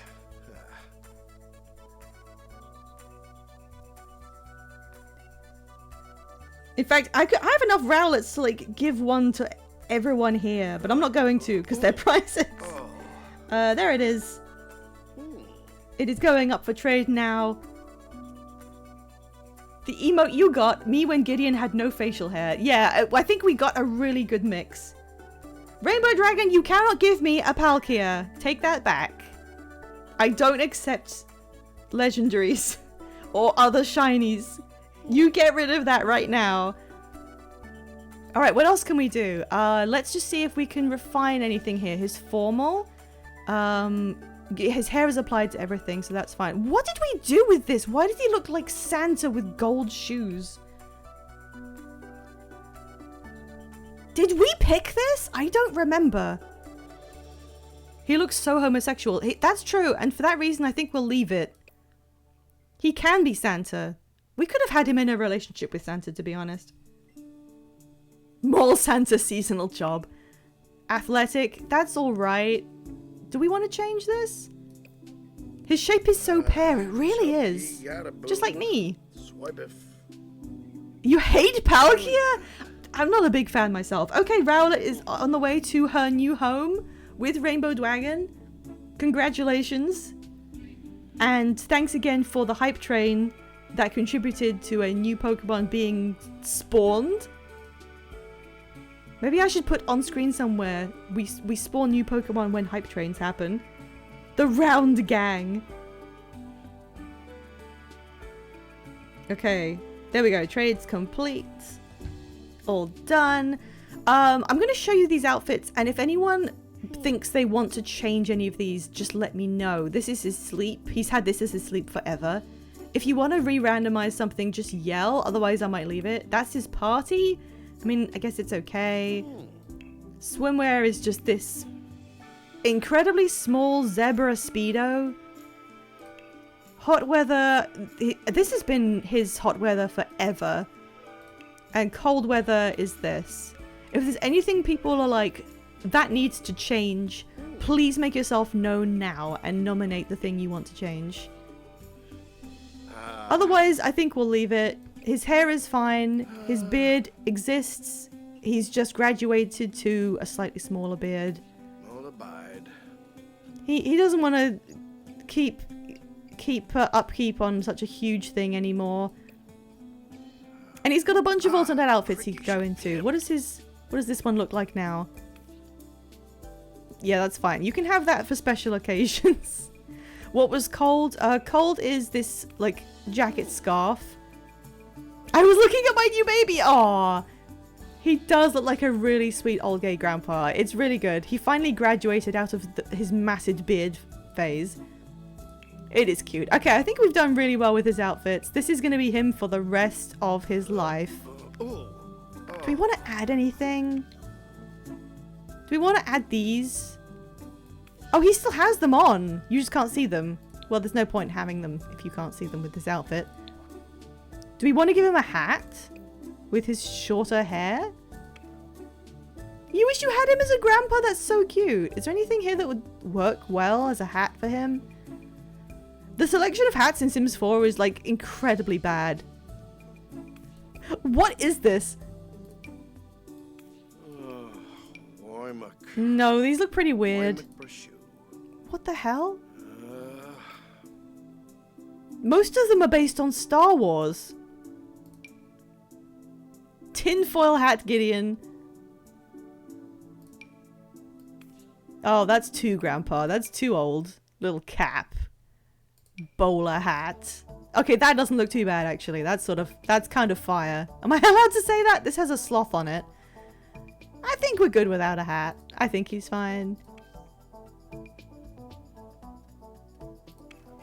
S1: In fact, I have enough Rowlets to like give one to everyone here, but I'm not going to because they're prices. There it is. It is going up for trade now. The emote you got, me when Gideon had no facial hair. Yeah, I think we got a really good mix. Rainbow Dragon, you cannot give me a Palkia. Take that back. I don't accept legendaries or other shinies. You get rid of that right now. Alright, what else can we do? Let's just see if we can refine anything here. His formal. His hair is applied to everything, so that's fine. What did we do with this? Why did he look like Santa with gold shoes? Did we pick this? I don't remember. He looks so homosexual. That's true, and for that reason, I think we'll leave it. He can be Santa. We could have had him in a relationship with Santa, to be honest. Mall Santa seasonal job. Athletic, that's alright. Do we want to change this? His shape is so pear, it really is. Just like me. You hate Palkia? I'm not a big fan myself. Okay, Rowlet is on the way to her new home with Rainbow Dragon. Congratulations. And thanks again for the hype train that contributed to a new Pokemon being spawned. Maybe I should put on screen somewhere, we spawn new Pokemon when hype trains happen. The round gang. Okay, there we go. Trade's complete. All done. I'm going to show you these outfits, and if anyone thinks they want to change any of these, just let me know. This is his sleep. He's had this as his sleep forever. If you want to re-randomize something, just yell. Otherwise, I might leave it. That's his party. I mean, I guess it's okay. Swimwear is just this incredibly small zebra Speedo. Hot weather. This has been his hot weather forever. And cold weather is this. If there's anything people are like, that needs to change, please make yourself known now and nominate the thing you want to change. Otherwise, I think we'll leave it. His hair is fine. His beard exists. He's just graduated to a slightly smaller beard.
S5: Won't abide.
S1: He doesn't want to keep upkeep on such a huge thing anymore. And he's got a bunch of alternate outfits he could go into. What does this one look like now? Yeah, that's fine. You can have that for special occasions. What was cold? Cold is this, like, jacket scarf. I was looking at my new baby! Aww! He does look like a really sweet old gay grandpa. It's really good. He finally graduated out of his massive beard phase. It is cute. Okay, I think we've done really well with his outfits. This is going to be him for the rest of his life. Do we want to add anything? Do we want to add these? Oh, he still has them on. You just can't see them. Well, there's no point having them if you can't see them with this outfit. Do we want to give him a hat with his shorter hair? You wish you had him as a grandpa? That's so cute. Is there anything here that would work well as a hat for him? The selection of hats in Sims 4 is, like, incredibly bad. What is this? No, these look pretty weird. What the hell? Most of them are based on Star Wars. Tinfoil hat Gideon. Oh, that's too grandpa. That's too old. Little cap. Bowler hat. Okay, that doesn't look too bad, actually. That's kind of fire. Am I allowed to say that? This has a sloth on it. I think we're good without a hat. I think he's fine.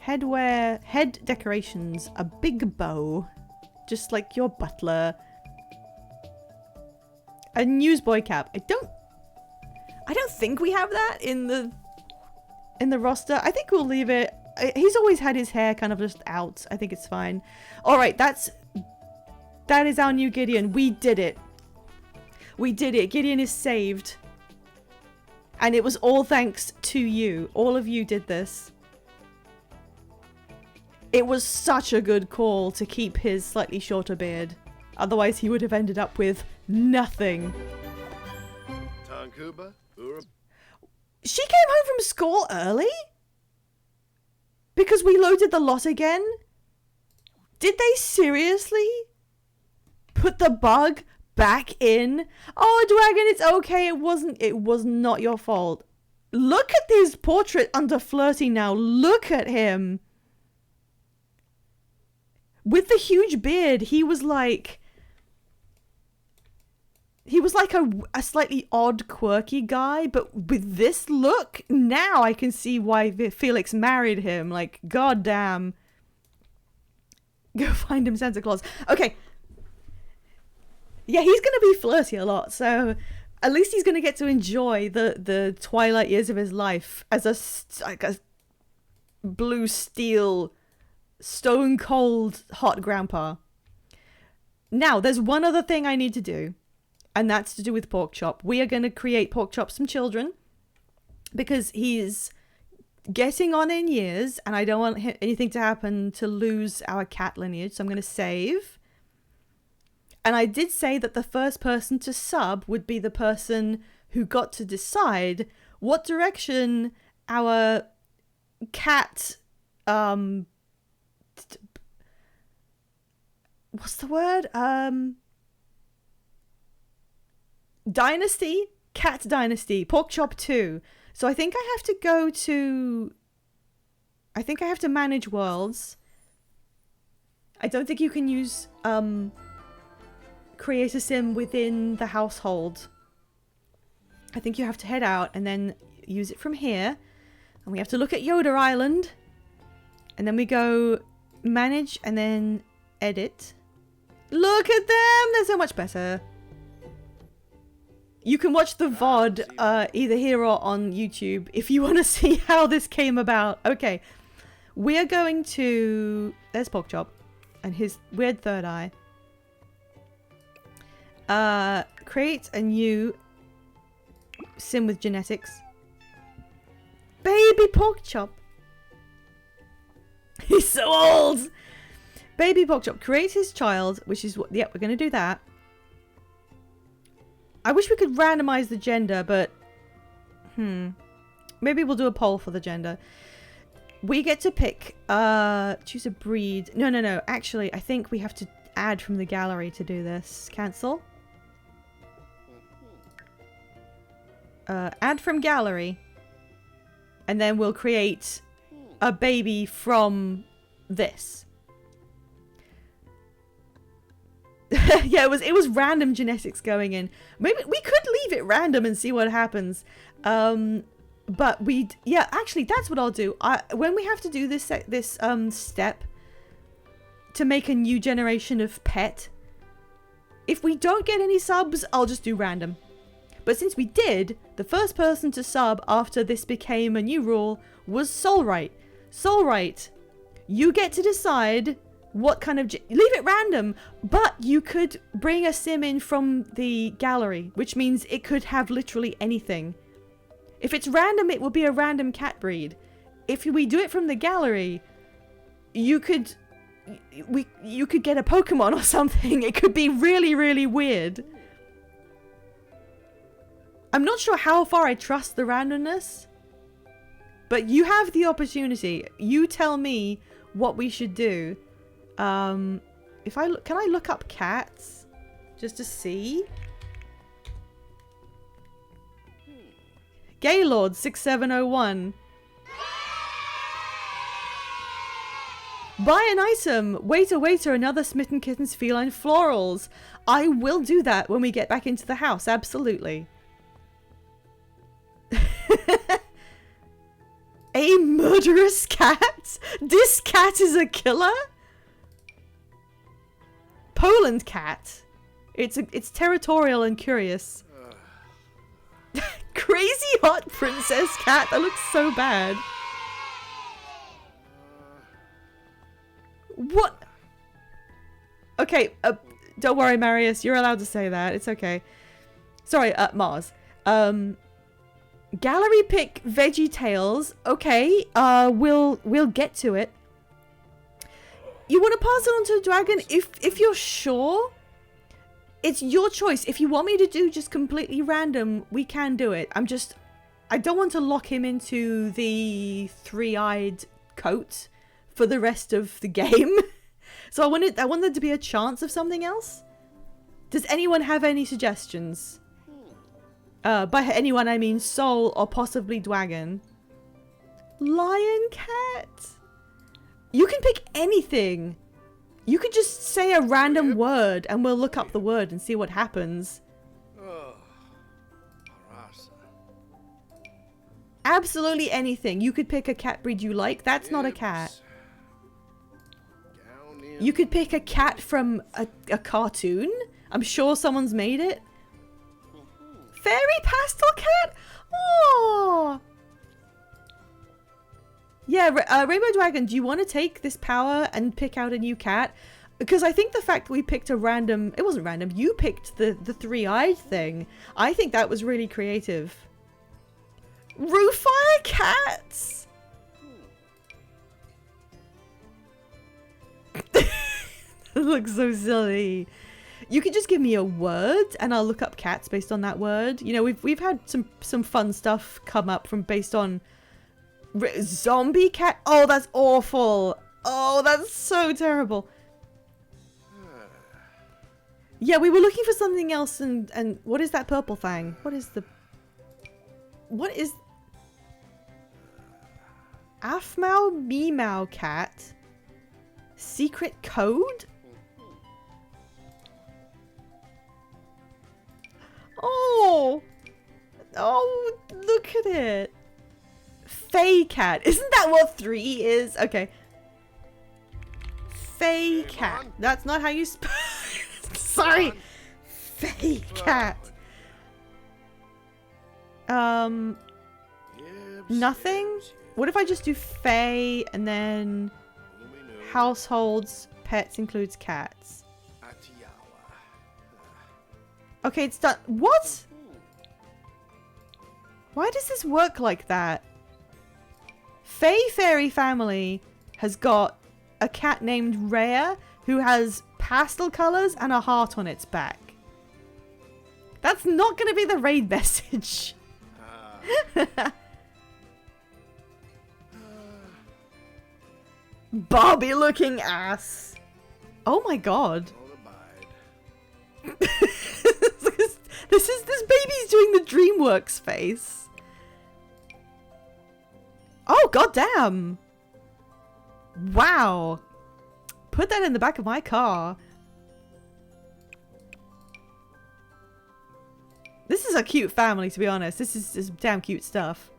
S1: Headwear, head decorations, a big bow. Just like your butler. A newsboy cap. I don't think we have that in the roster. I think we'll leave it. He's always had his hair kind of just out. I think it's fine. Alright, that is our new Gideon. We did it. We did it. Gideon is saved. And it was all thanks to you. All of you did this. It was such a good call to keep his slightly shorter beard. Otherwise, he would have ended up with nothing.
S5: Tonkuba?
S1: She came home from school early? Because we loaded the lot again? Did they seriously put the bug back in? Oh, Dragon, it's okay. It was not your fault. Look at his portrait under Flirty now. Look at him. With the huge beard, he was like a slightly odd, quirky guy, but with this look, now I can see why Felix married him. Like, goddamn. Go find him, Santa Claus. Okay. Yeah, he's going to be flirty a lot, so at least he's going to get to enjoy the twilight years of his life as a blue steel, stone cold, hot grandpa. Now, there's one other thing I need to do. And that's to do with Pork Chop. We are going to create Pork Chop some children. Because he's getting on in years. And I don't want anything to happen to lose our cat lineage. So I'm going to save. And I did say that the first person to sub would be the person who got to decide what direction our cat, what's the word? Dynasty? Cat Dynasty. Porkchop 2. So I think I have to go to... I think I have to manage worlds. I don't think you can use create a sim within the household. I think you have to head out and then use it from here. And we have to look at Yoda Island. And then we go manage and then edit. Look at them! They're so much better. You can watch the VOD either here or on YouTube if you want to see how this came about. Okay. We are going to... There's Porkchop. And his weird third eye. Create a new sim with genetics. Baby Porkchop. He's so old! Baby Porkchop. Create his child, which is what... Yep, we're going to do that. I wish we could randomize the gender, but... Maybe we'll do a poll for the gender. We get to pick... choose a breed. No. Actually, I think we have to add from the gallery to do this. Cancel. Add from gallery. And then we'll create a baby from this. Yeah, it was random genetics going in. Maybe we could leave it random and see what happens. But yeah, actually, that's what I'll do. When we have to do this step to make a new generation of pet, if we don't get any subs, I'll just do random. But since we did, the first person to sub after this became a new rule was Soulright. Soulright, you get to decide what kind of... leave it random, but you could bring a sim in from the gallery, which means it could have literally anything. If it's random, it will be a random cat breed. If we do it from the gallery, you could get a Pokemon or something. It could be really, really weird. I'm not sure how far I trust the randomness, but you have the opportunity. You tell me what we should do. Can I look up cats just to see? Gaylord 6701. Buy an item. Waiter, another Smitten Kitten's feline florals. I will do that when we get back into the house. Absolutely. A murderous cat? This cat is a killer? Poland cat. It's territorial and curious. Crazy hot princess cat. That looks so bad. What? Okay, don't worry, Marius. You're allowed to say that. It's okay. Sorry, Mars. Gallery pick Veggie Tales. Okay, we'll get to it. You want to pass it on to a dragon if you're sure? It's your choice. If you want me to do just completely random, we can do it. I don't want to lock him into the three-eyed coat for the rest of the game. So I want there to be a chance of something else. Does anyone have any suggestions? By anyone, I mean Soul or possibly Dragon. Lion cat? You can pick anything. You could just say a random word and we'll look up the word and see what happens. Absolutely anything. You could pick a cat breed you like. That's not a cat. You could pick a cat from a cartoon. I'm sure someone's made it. Fairy pastel cat? Oh. Yeah, Rainbow Dragon, do you want to take this power and pick out a new cat? Because I think the fact that we picked a random... It wasn't random. You picked the three-eyed thing. I think that was really creative. Roofire cats? That looks so silly. You could just give me a word and I'll look up cats based on that word. You know, we've had some fun stuff come up from based on zombie cat. Oh, that's awful. Oh, that's so terrible. Yeah, we were looking for something else and what is that purple thing? What is Afmau Meow cat? Secret code? Oh! Oh, look at it. Fey cat. Isn't that what 3 is? Okay. Fey cat. That's not how you spell. Sorry. Fey cat. Nothing? What if I just do Fey and then households, pets includes cats? Okay, it's done. What? Why does this work like that? Fey Fairy Family has got a cat named Rhea who has pastel colors and a heart on its back. That's not going to be the raid message. Barbie looking ass. Oh my god. This baby's doing the DreamWorks face. Oh goddamn. Wow. Put that in the back of my car. This is a cute family, to be honest. This is just damn cute stuff.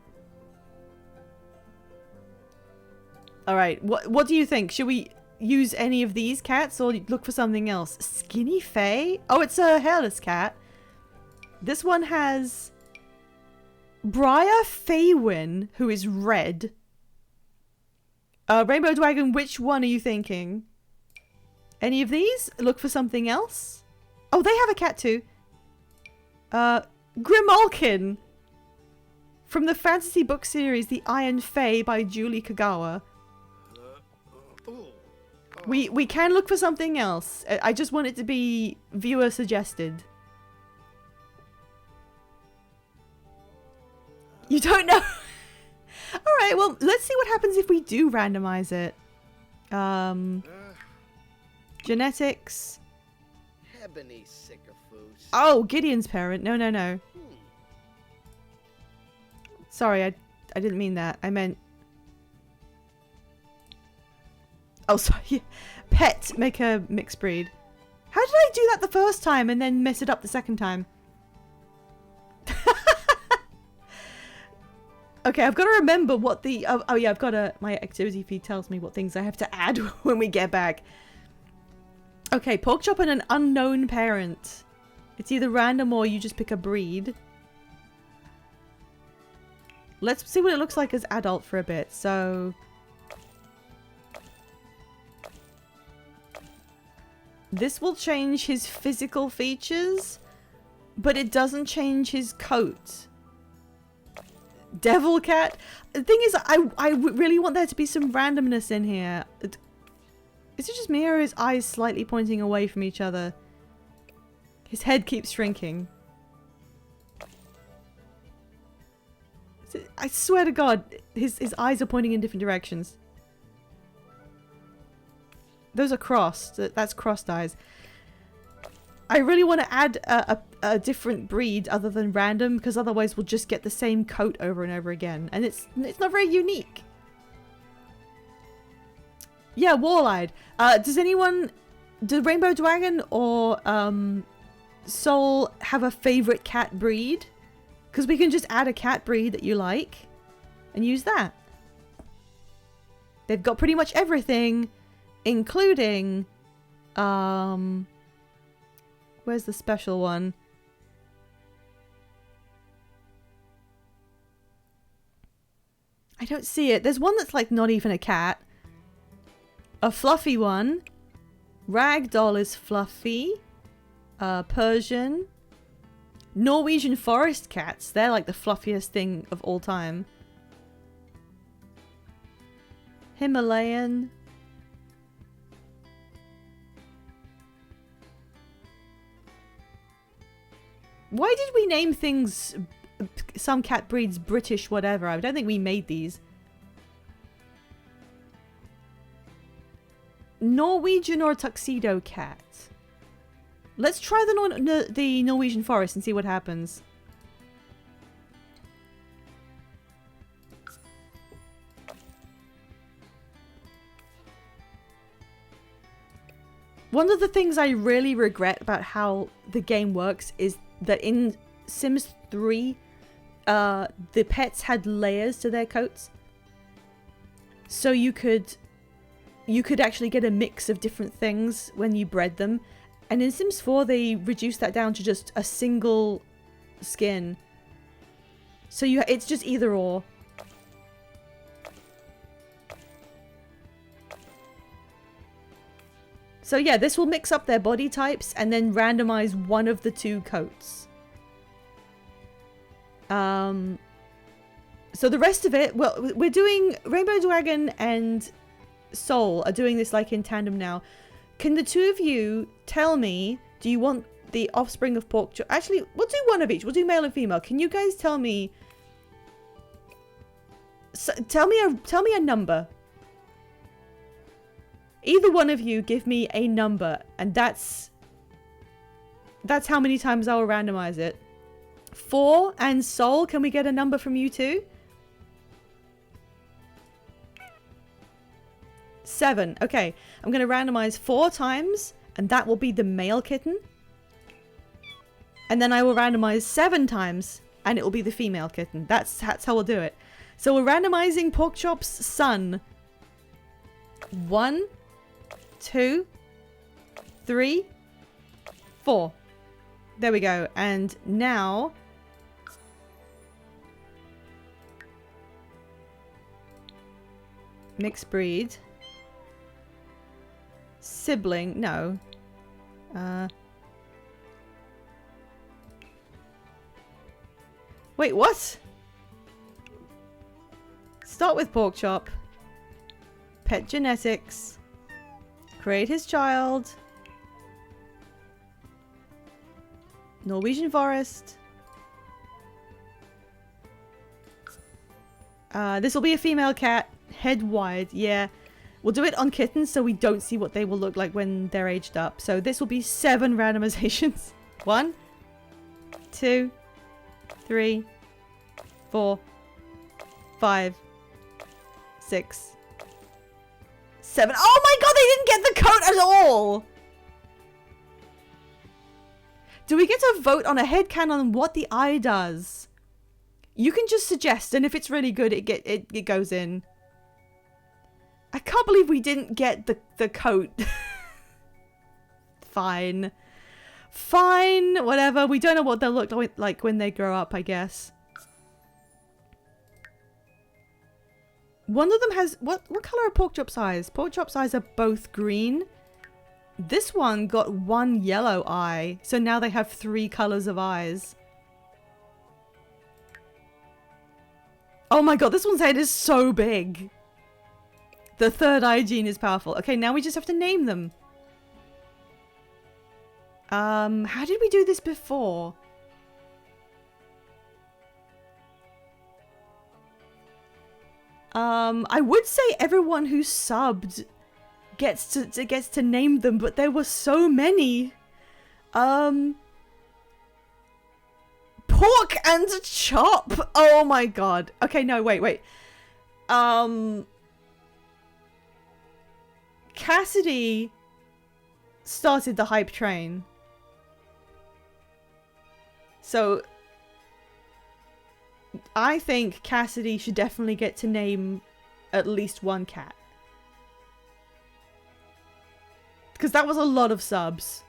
S1: Alright, what do you think? Should we use any of these cats or look for something else? Skinny Faye? Oh, it's a hairless cat. This one has Briar Faywin, who is red. Rainbow Dragon, which one are you thinking? Any of these? Look for something else? Oh, they have a cat too. Grimalkin. From the fantasy book series The Iron Fae by Julie Kagawa. We can look for something else. I just want it to be viewer suggested. You don't know? Alright, well, let's see what happens if we do randomize it. Genetics.
S2: Ebony Sycophus.
S1: Oh, Gideon's parent. No, no, no. Sorry, I didn't mean that. I meant... Oh, sorry. Pet, make a mixed breed. How did I do that the first time and then mess it up the second time? Okay, I've got to remember what the... Oh yeah, I've got to... My activity feed tells me what things I have to add when we get back. Okay, pork chop and an unknown parent. It's either random or you just pick a breed. Let's see what it looks like as adult for a bit. So... This will change his physical features, but it doesn't change his coat. Devil cat. The thing is, I really want there to be some randomness in here. Is it just me or his eyes slightly pointing away from each other? His head keeps shrinking. I swear to God, his eyes are pointing in different directions. Those are crossed. That's crossed eyes. I really want to add a different breed other than random, because otherwise we'll just get the same coat over and over again. And it's not very unique. Yeah, wall-eyed. Does Rainbow Dragon or Soul have a favorite cat breed? Because we can just add a cat breed that you like and use that. They've got pretty much everything, including where's the special one? I don't see it. There's one that's like not even a cat. A fluffy one. Ragdoll is fluffy. Persian. Norwegian forest cats. They're like the fluffiest thing of all time. Himalayan. Why did we name things some cat breeds British whatever? I don't think we made these. Norwegian or tuxedo cat? Let's try the Norwegian forest and see what happens. One of the things I really regret about how the game works is that in Sims 3, the pets had layers to their coats. So you could actually get a mix of different things when you bred them. And in Sims 4, they reduced that down to just a single skin. So it's just either or. So yeah, this will mix up their body types and then randomize one of the two coats. So the rest of it, well, we're doing Rainbow Dragon and Soul are doing this like in tandem now. Can the two of you tell me, do you want the offspring of pork chop? Actually, we'll do one of each. We'll do male and female. Can you guys tell me? Tell me a number. Either one of you give me a number, and that's how many times I will randomize it. 4 and Soul, can we get a number from you two? 7. Okay, I'm going to randomize 4 times, and that will be the male kitten. And then I will randomize 7 times, and it will be the female kitten. That's how we'll do it. So we're randomizing Porkchop's son. 1, 2, 3, 4. There we go. And now mixed breed. Sibling. No. Wait, what? Start with Porkchop. Pet genetics. Create his child. Norwegian forest. This will be a female cat. Head wide. Yeah. We'll do it on kittens so we don't see what they will look like when they're aged up. So this will be 7 randomizations. 1, 2, 3, 4, 5, 6, 7. Oh my god, they didn't get the coat at all! Do we get to vote on a headcanon on what the eye does? You can just suggest, and if it's really good, it goes in. I can't believe we didn't get the coat. Fine. Fine, whatever. We don't know what they'll look like when they grow up, I guess. One of them has... What color are Porkchop's eyes? Porkchop's eyes are both green. This one got 1 yellow eye. So now they have 3 colors of eyes. Oh my god, this one's head is so big. The third eye gene is powerful. Okay, now we just have to name them. How did we do this before? I would say everyone who subbed gets to name them, but there were so many. Pork and Chop. Oh my god. Okay, no, wait. Cassidy started the hype train. So I think Cassidy should definitely get to name at least 1 cat. Because that was a lot of subs.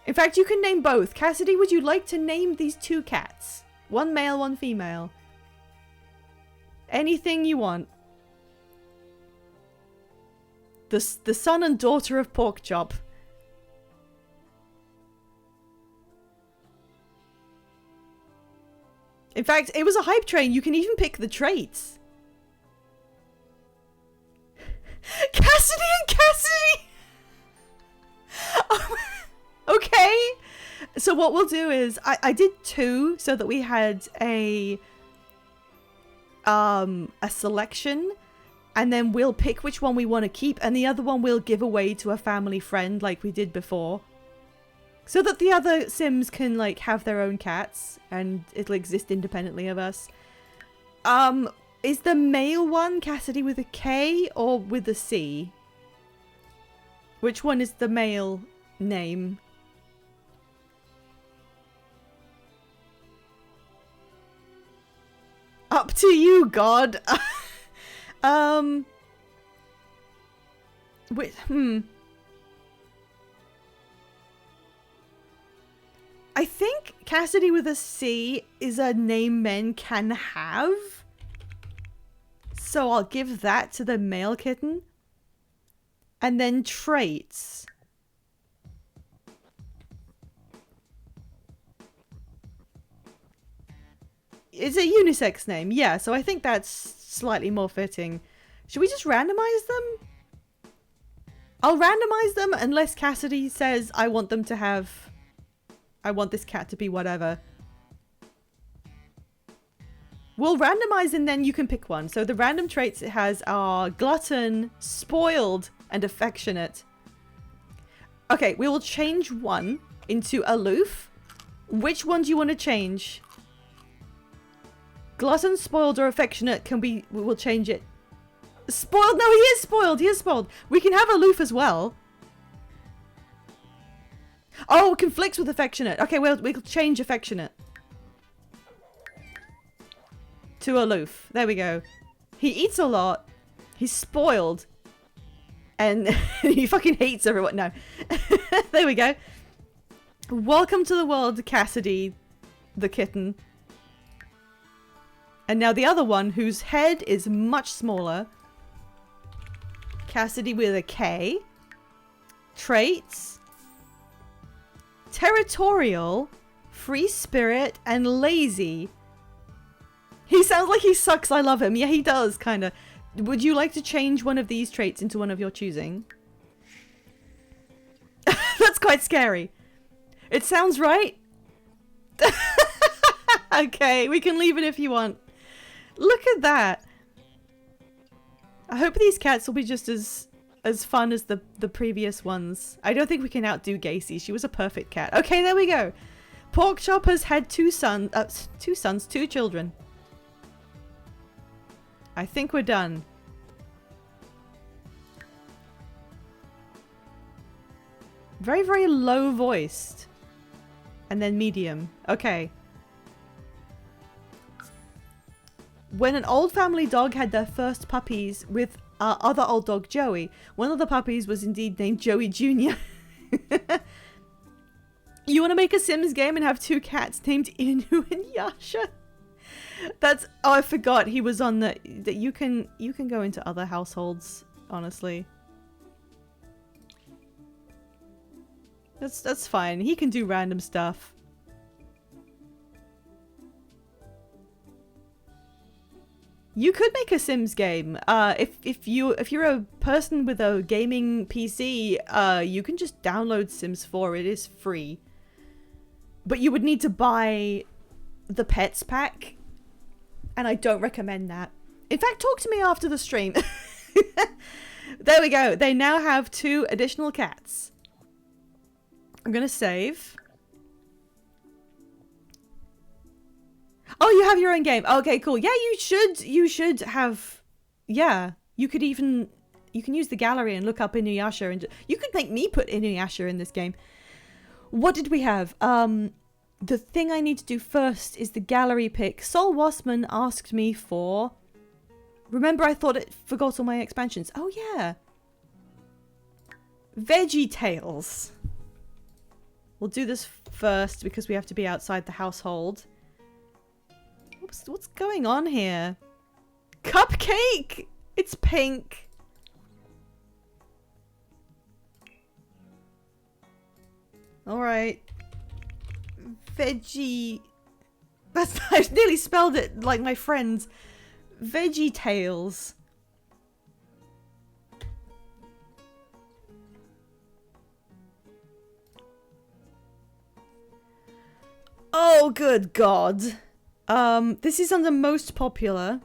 S1: In fact, you can name both. Cassidy, would you like to name these 2 cats? 1 male, 1 female. Anything you want. The son and daughter of Porkchop. In fact, it was a hype train. You can even pick the traits. Cassidy and Cassidy! Okay. So what we'll do is I did 2 so that we had a selection, and then we'll pick which one we want to keep, and the other one we'll give away to a family friend like we did before. So that the other Sims can like have their own cats and it'll exist independently of us. Is the male one Cassidy with a K or with a C? Which one is the male name? Up to you, God. Wait, I think Cassidy with a C is a name men can have. So I'll give that to the male kitten. And then traits. It's a unisex name, yeah, so I think that's slightly more fitting. Should we just randomize them? I'll randomize them unless Cassidy says I want them to have... I want this cat to be whatever. We'll randomize and then you can pick one. So the random traits it has are glutton, spoiled, and affectionate. Okay, we will change one into aloof. Which one do you want to change? Glutton, spoiled, or affectionate can we will change it. Spoiled? No, he is spoiled. He is spoiled. We can have aloof as well. Oh, conflicts with affectionate. Okay, we'll change affectionate to aloof. There we go. He eats a lot. He's spoiled. And he fucking hates everyone. No. There we go. Welcome to the world, Cassidy, the kitten. And now the other one, whose head is much smaller. Cassidy with a K. Traits. Territorial, free spirit, and lazy. He sounds like he sucks. I love him. Yeah, he does, kind of. Would you like to change one of these traits into one of your choosing? That's quite scary. It sounds right. Okay, we can leave it if you want. Look at that. I hope these cats will be just as fun as the previous ones. I don't think we can outdo Gacy. She was a perfect cat. Okay, there we go. Porkchop has had two children. I think we're done. Very, very low voiced. And then medium. Okay. When an old family dog had their first puppies with our other old dog Joey, one of the puppies was indeed named Joey Jr. You want to make a Sims game and have 2 cats named Inu and Yasha? That's... Oh, I forgot he was on the... That you can go into other households, honestly. That's fine. He can do random stuff. You could make a Sims game. If you're a person with a gaming PC, you can just download Sims 4. It is free. But you would need to buy the pets pack, and I don't recommend that. In fact, talk to me after the stream. There we go. They now have 2 additional cats. I'm gonna save. Oh, you have your own game. Okay, cool. Yeah, you should have... Yeah, you can use the gallery and look up Inuyasha, and you could make me put Inuyasha in this game. What did we have? The thing I need to do first is the gallery pick. Sol Wassman asked me for... Remember, I thought it forgot all my expansions. Oh, yeah. Veggie Tales. We'll do this first because we have to be outside the household. What's going on here? Cupcake! It's pink. Alright. Veggie... I nearly spelled it like my friends. Veggie Tales. Oh, good God. This is under most popular.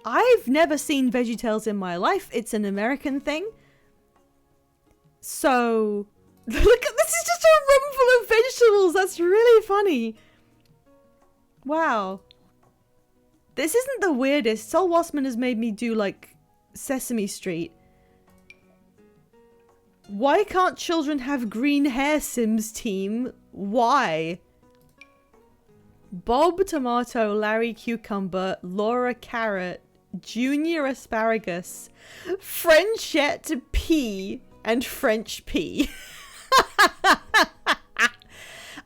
S1: I've never seen VeggieTales in my life. It's an American thing. So, look at this is just a room full of vegetables. That's really funny. Wow. This isn't the weirdest. Sol Wassman has made me do like Sesame Street. Why can't children have green hair, Sims team? Why? Bob Tomato, Larry Cucumber, Laura Carrot, Junior Asparagus, Frenchette Pea, and French Pea.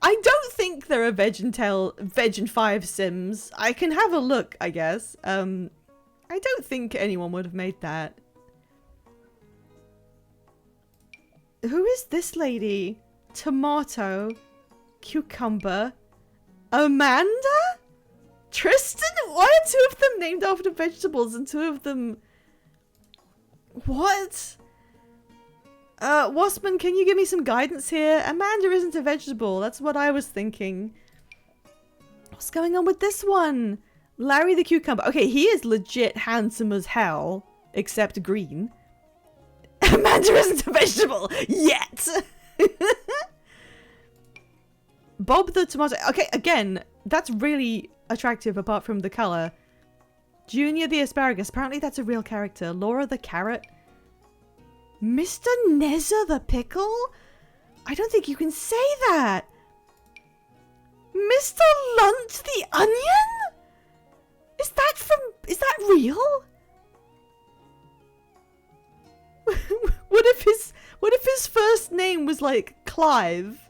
S1: I don't think there are Veg and 5 Sims. I can have a look, I guess. I don't think anyone would have made that. Who is this lady? Tomato, Cucumber, Amanda? Tristan? Why are 2 of them named after vegetables and 2 of them... What? Wassman, can you give me some guidance here? Amanda isn't a vegetable. That's what I was thinking. What's going on with this one? Larry the Cucumber. Okay, he is legit handsome as hell, except green. Amanda isn't a vegetable yet. Bob the Tomato. Okay, again, that's really attractive apart from the color. Junior the Asparagus. Apparently that's a real character. Laura the Carrot. Mr. Nezza the Pickle? I don't think you can say that. Mr. Lunt the Onion? Is that real? What if his first name was like Clive,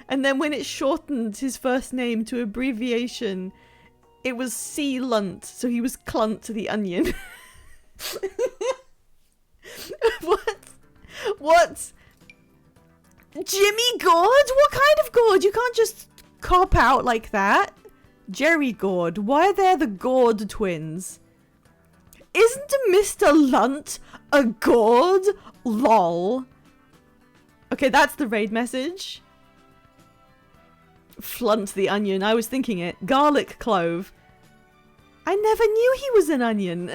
S1: and then when it shortened his first name to abbreviation, it was C. Lunt, so he was Clunt the Onion. What? Jimmy Gord? What kind of Gord? You can't just cop out like that. Jerry Gord. Why are there the Gord twins? Isn't Mr. Lunt a Gord? Lol. Okay, that's the raid message. Flunt the Onion. I was thinking it. Garlic Clove. I never knew he was an onion.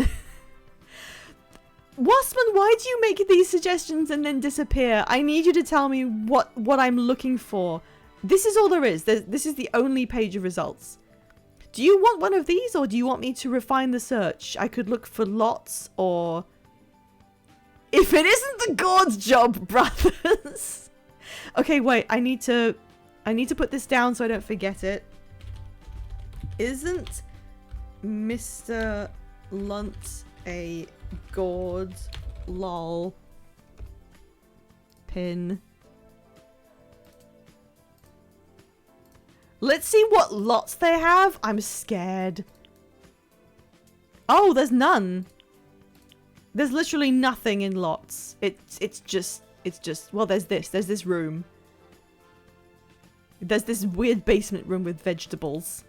S1: Wassman, why do you make these suggestions and then disappear? I need you to tell me what I'm looking for. This is all there is. This is the only page of results. Do you want one of these, or do you want me to refine the search? I could look for lots, or... If it isn't the Gord's job, brothers! Okay, wait. I need to put this down so I don't forget it. Isn't Mr. Lunt a Gord? Lol. Pin. Let's see what lots they have. I'm scared. Oh, there's none. There's literally nothing in lots. It's just well, there's this room. There's this weird basement room with vegetables.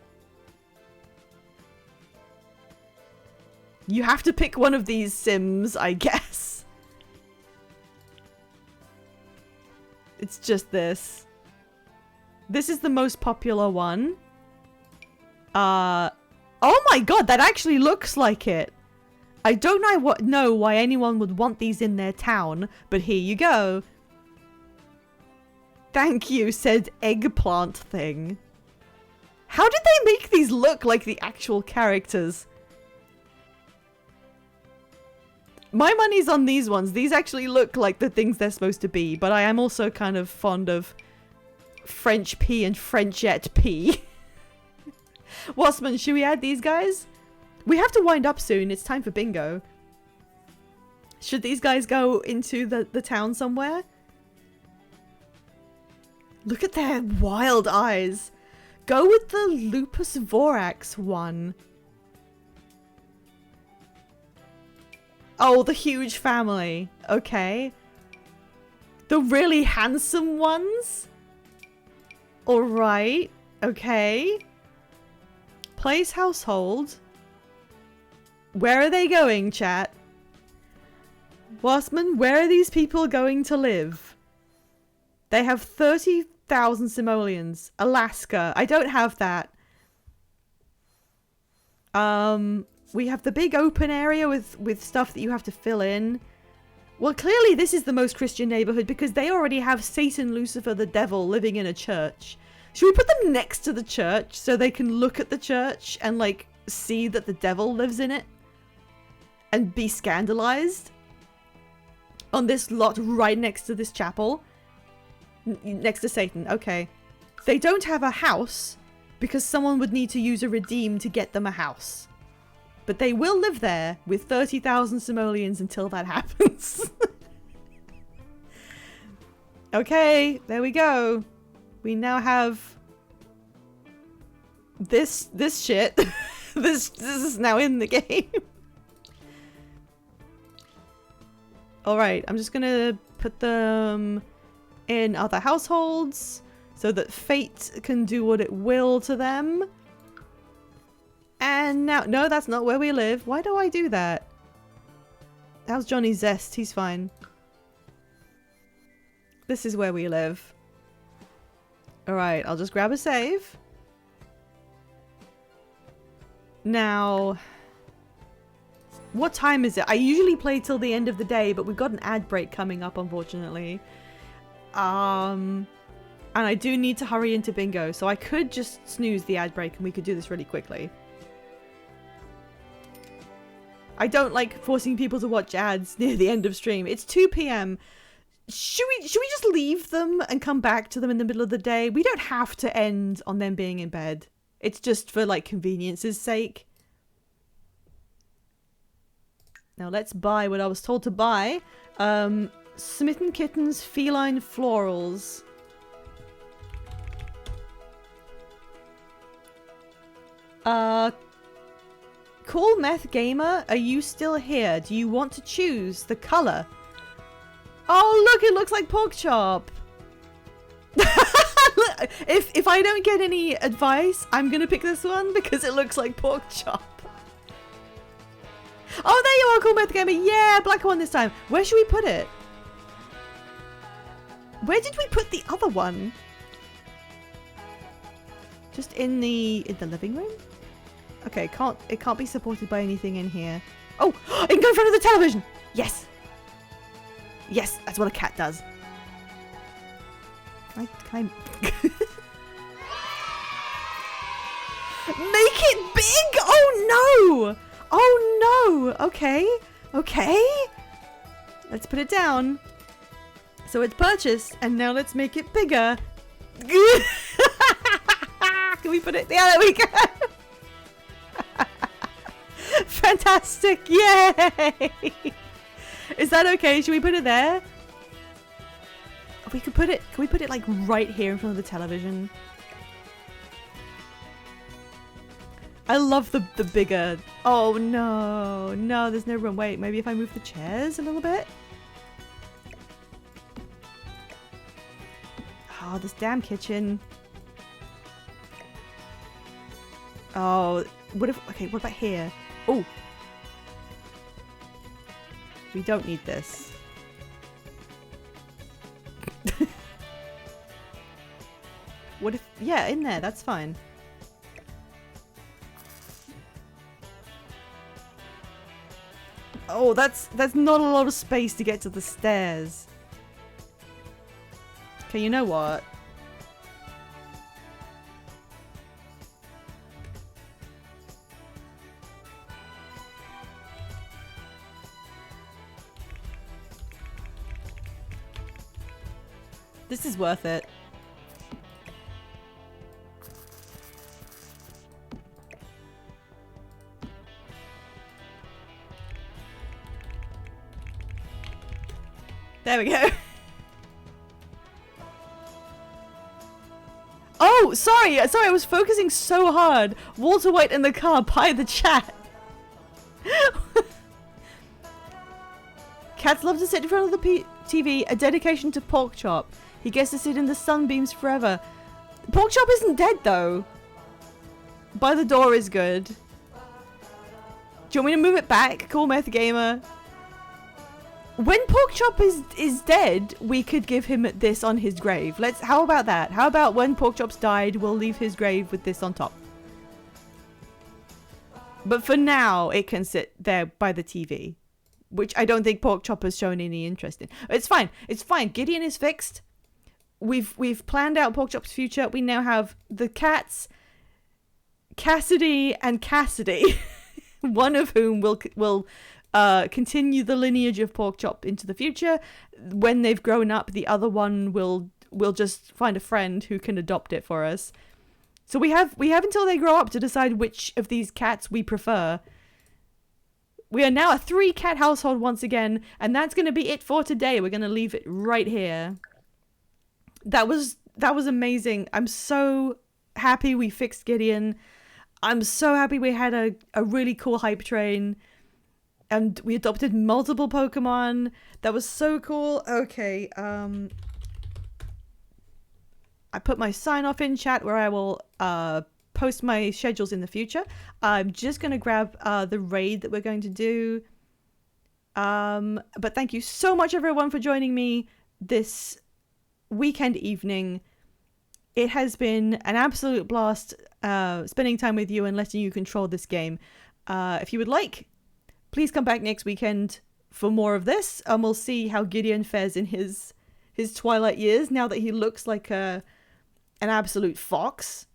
S1: You have to pick one of these Sims, I guess. It's just this. This is the most popular one. Oh my god, that actually looks like it. I don't know why anyone would want these in their town, but here you go. Thank you, said eggplant thing. How did they make these look like the actual characters? My money's on these ones. These actually look like the things they're supposed to be, but I am also kind of fond of French P and Frenchette P. Wassman, should we add these guys? We have to wind up soon. It's time for bingo. Should these guys go into the town somewhere? Look at their wild eyes. Go with the Lupus Vorax one. Oh, the huge family. Okay. The really handsome ones? Alright. Okay. Place household. Where are they going, chat? Wassman, where are these people going to live? They have 30,000 simoleons. Alaska. I don't have that. We have the big open area with stuff that you have to fill in. Well, clearly this is the most Christian neighborhood because they already have Satan, Lucifer, the devil living in a church. Should we put them next to the church so they can look at the church and, like, see that the devil lives in it? And be scandalized? On this lot right next to this chapel? Next to Satan, okay. They don't have a house because someone would need to use a redeem to get them a house. But they will live there with 30,000 simoleons until that happens. Okay, there we go. We now have this shit. this is now in the game. Alright, I'm just gonna put them in other households so that fate can do what it will to them. And now, no, that's not where we live. Why do I do that? How's Johnny Zest? He's fine. This is where we live. Alright, I'll just grab a save. Now, what time is it? I usually play till the end of the day, but we've got an ad break coming up, unfortunately. And I do need to hurry into bingo, so I could just snooze the ad break and we could do this really quickly. I don't like forcing people to watch ads near the end of stream. It's 2 p.m. Should we just leave them and come back to them in the middle of the day? We don't have to end on them being in bed. It's just for, like, convenience's sake. Now let's buy what I was told to buy. Smitten Kittens Feline Florals. Cool Meth Gamer, are you still here? Do you want to choose the color? Oh, look, it looks like pork chop. if I don't get any advice, I'm gonna pick this one because it looks like pork chop. Oh, there you are, Cool Meth Gamer. Yeah, black one this time. Where should we put it? Where did we put the other one? Just in the living room? Okay, it can't be supported by anything in here. Oh, it can go in front of the television. Yes. Yes, that's what a cat does. Can I... Make it big? Oh no! Oh no! Okay. Okay. Let's put it down. So it's purchased, and now let's make it bigger. Can we put it? Yeah, there we go. Fantastic! Yay! Is that okay? Should we put it there? We could put it. Can we put it like right here in front of the television? I love the bigger. Oh no, no, there's no room. Wait, maybe if I move the chairs a little bit. Oh, this damn kitchen. Oh, what if? Okay, what about here? Oh, we don't need this. What if? Yeah, in there. That's fine. Oh, that's not a lot of space to get to the stairs. Okay, you know what? This is worth it. There we go. Oh, sorry, I was focusing so hard. Walter White in the car by the chat. Cats love to sit in front of the TV, a dedication to Pork Chop. He gets to sit in the sunbeams forever. Pork Chop isn't dead, though. By the door is good. Do you want me to move it back? Cool Meth Gamer. when Porkchop is dead, we could give him this on his grave. How about that? How about when Porkchop's died, we'll leave his grave with this on top. But for now, it can sit there by the TV, which I don't think Porkchop has shown any interest in. It's fine. It's fine. Gideon is fixed. We've planned out Porkchop's future. We now have the cats, Cassidy and Cassidy, one of whom will continue the lineage of Porkchop into the future. When they've grown up, the other one will just find a friend who can adopt it for us. So we have until they grow up to decide which of these cats we prefer. We are now a 3-cat household once again, and that's going to be it for today. We're going to leave it right here. That was amazing. I'm so happy we fixed Gideon. I'm so happy we had a really cool hype train. And we adopted multiple Pokemon. That was so cool. Okay, I put my sign off in chat where I will post my schedules in the future. I'm just going to grab the raid that we're going to do. But thank you so much, everyone, for joining me this weekend evening. It has been an absolute blast spending time with you and letting you control this game. If you would like, please come back next weekend for more of this, and we'll see how Gideon fares in his twilight years now that he looks like an absolute fox.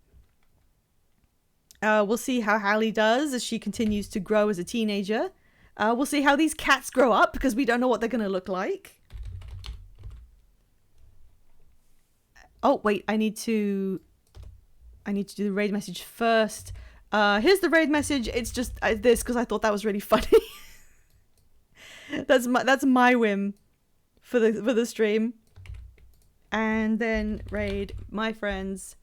S1: We'll see how Hallie does as she continues to grow as a teenager. We'll see how these cats grow up, because we don't know what they're going to look like. Oh, wait, I need to do the raid message first. Here's the raid message. It's just this, because I thought that was really funny. That's my whim for the stream. And then raid my friends.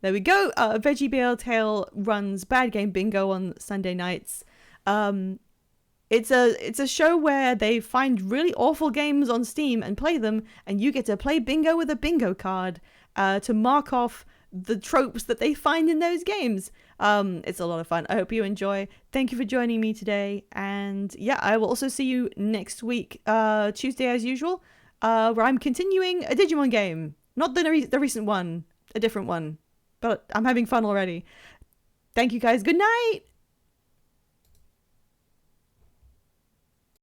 S1: There we go. Veggie BL Tail runs Bad Game Bingo on Sunday nights. It's a show where they find really awful games on Steam and play them, and you get to play bingo with a bingo card to mark off the tropes that they find in those games. It's a lot of fun. I hope you enjoy. Thank you for joining me today, and yeah, I will also see you next week, Tuesday as usual, where I'm continuing a Digimon game. Not the recent one, a different one, but I'm having fun already. Thank you guys. Good night.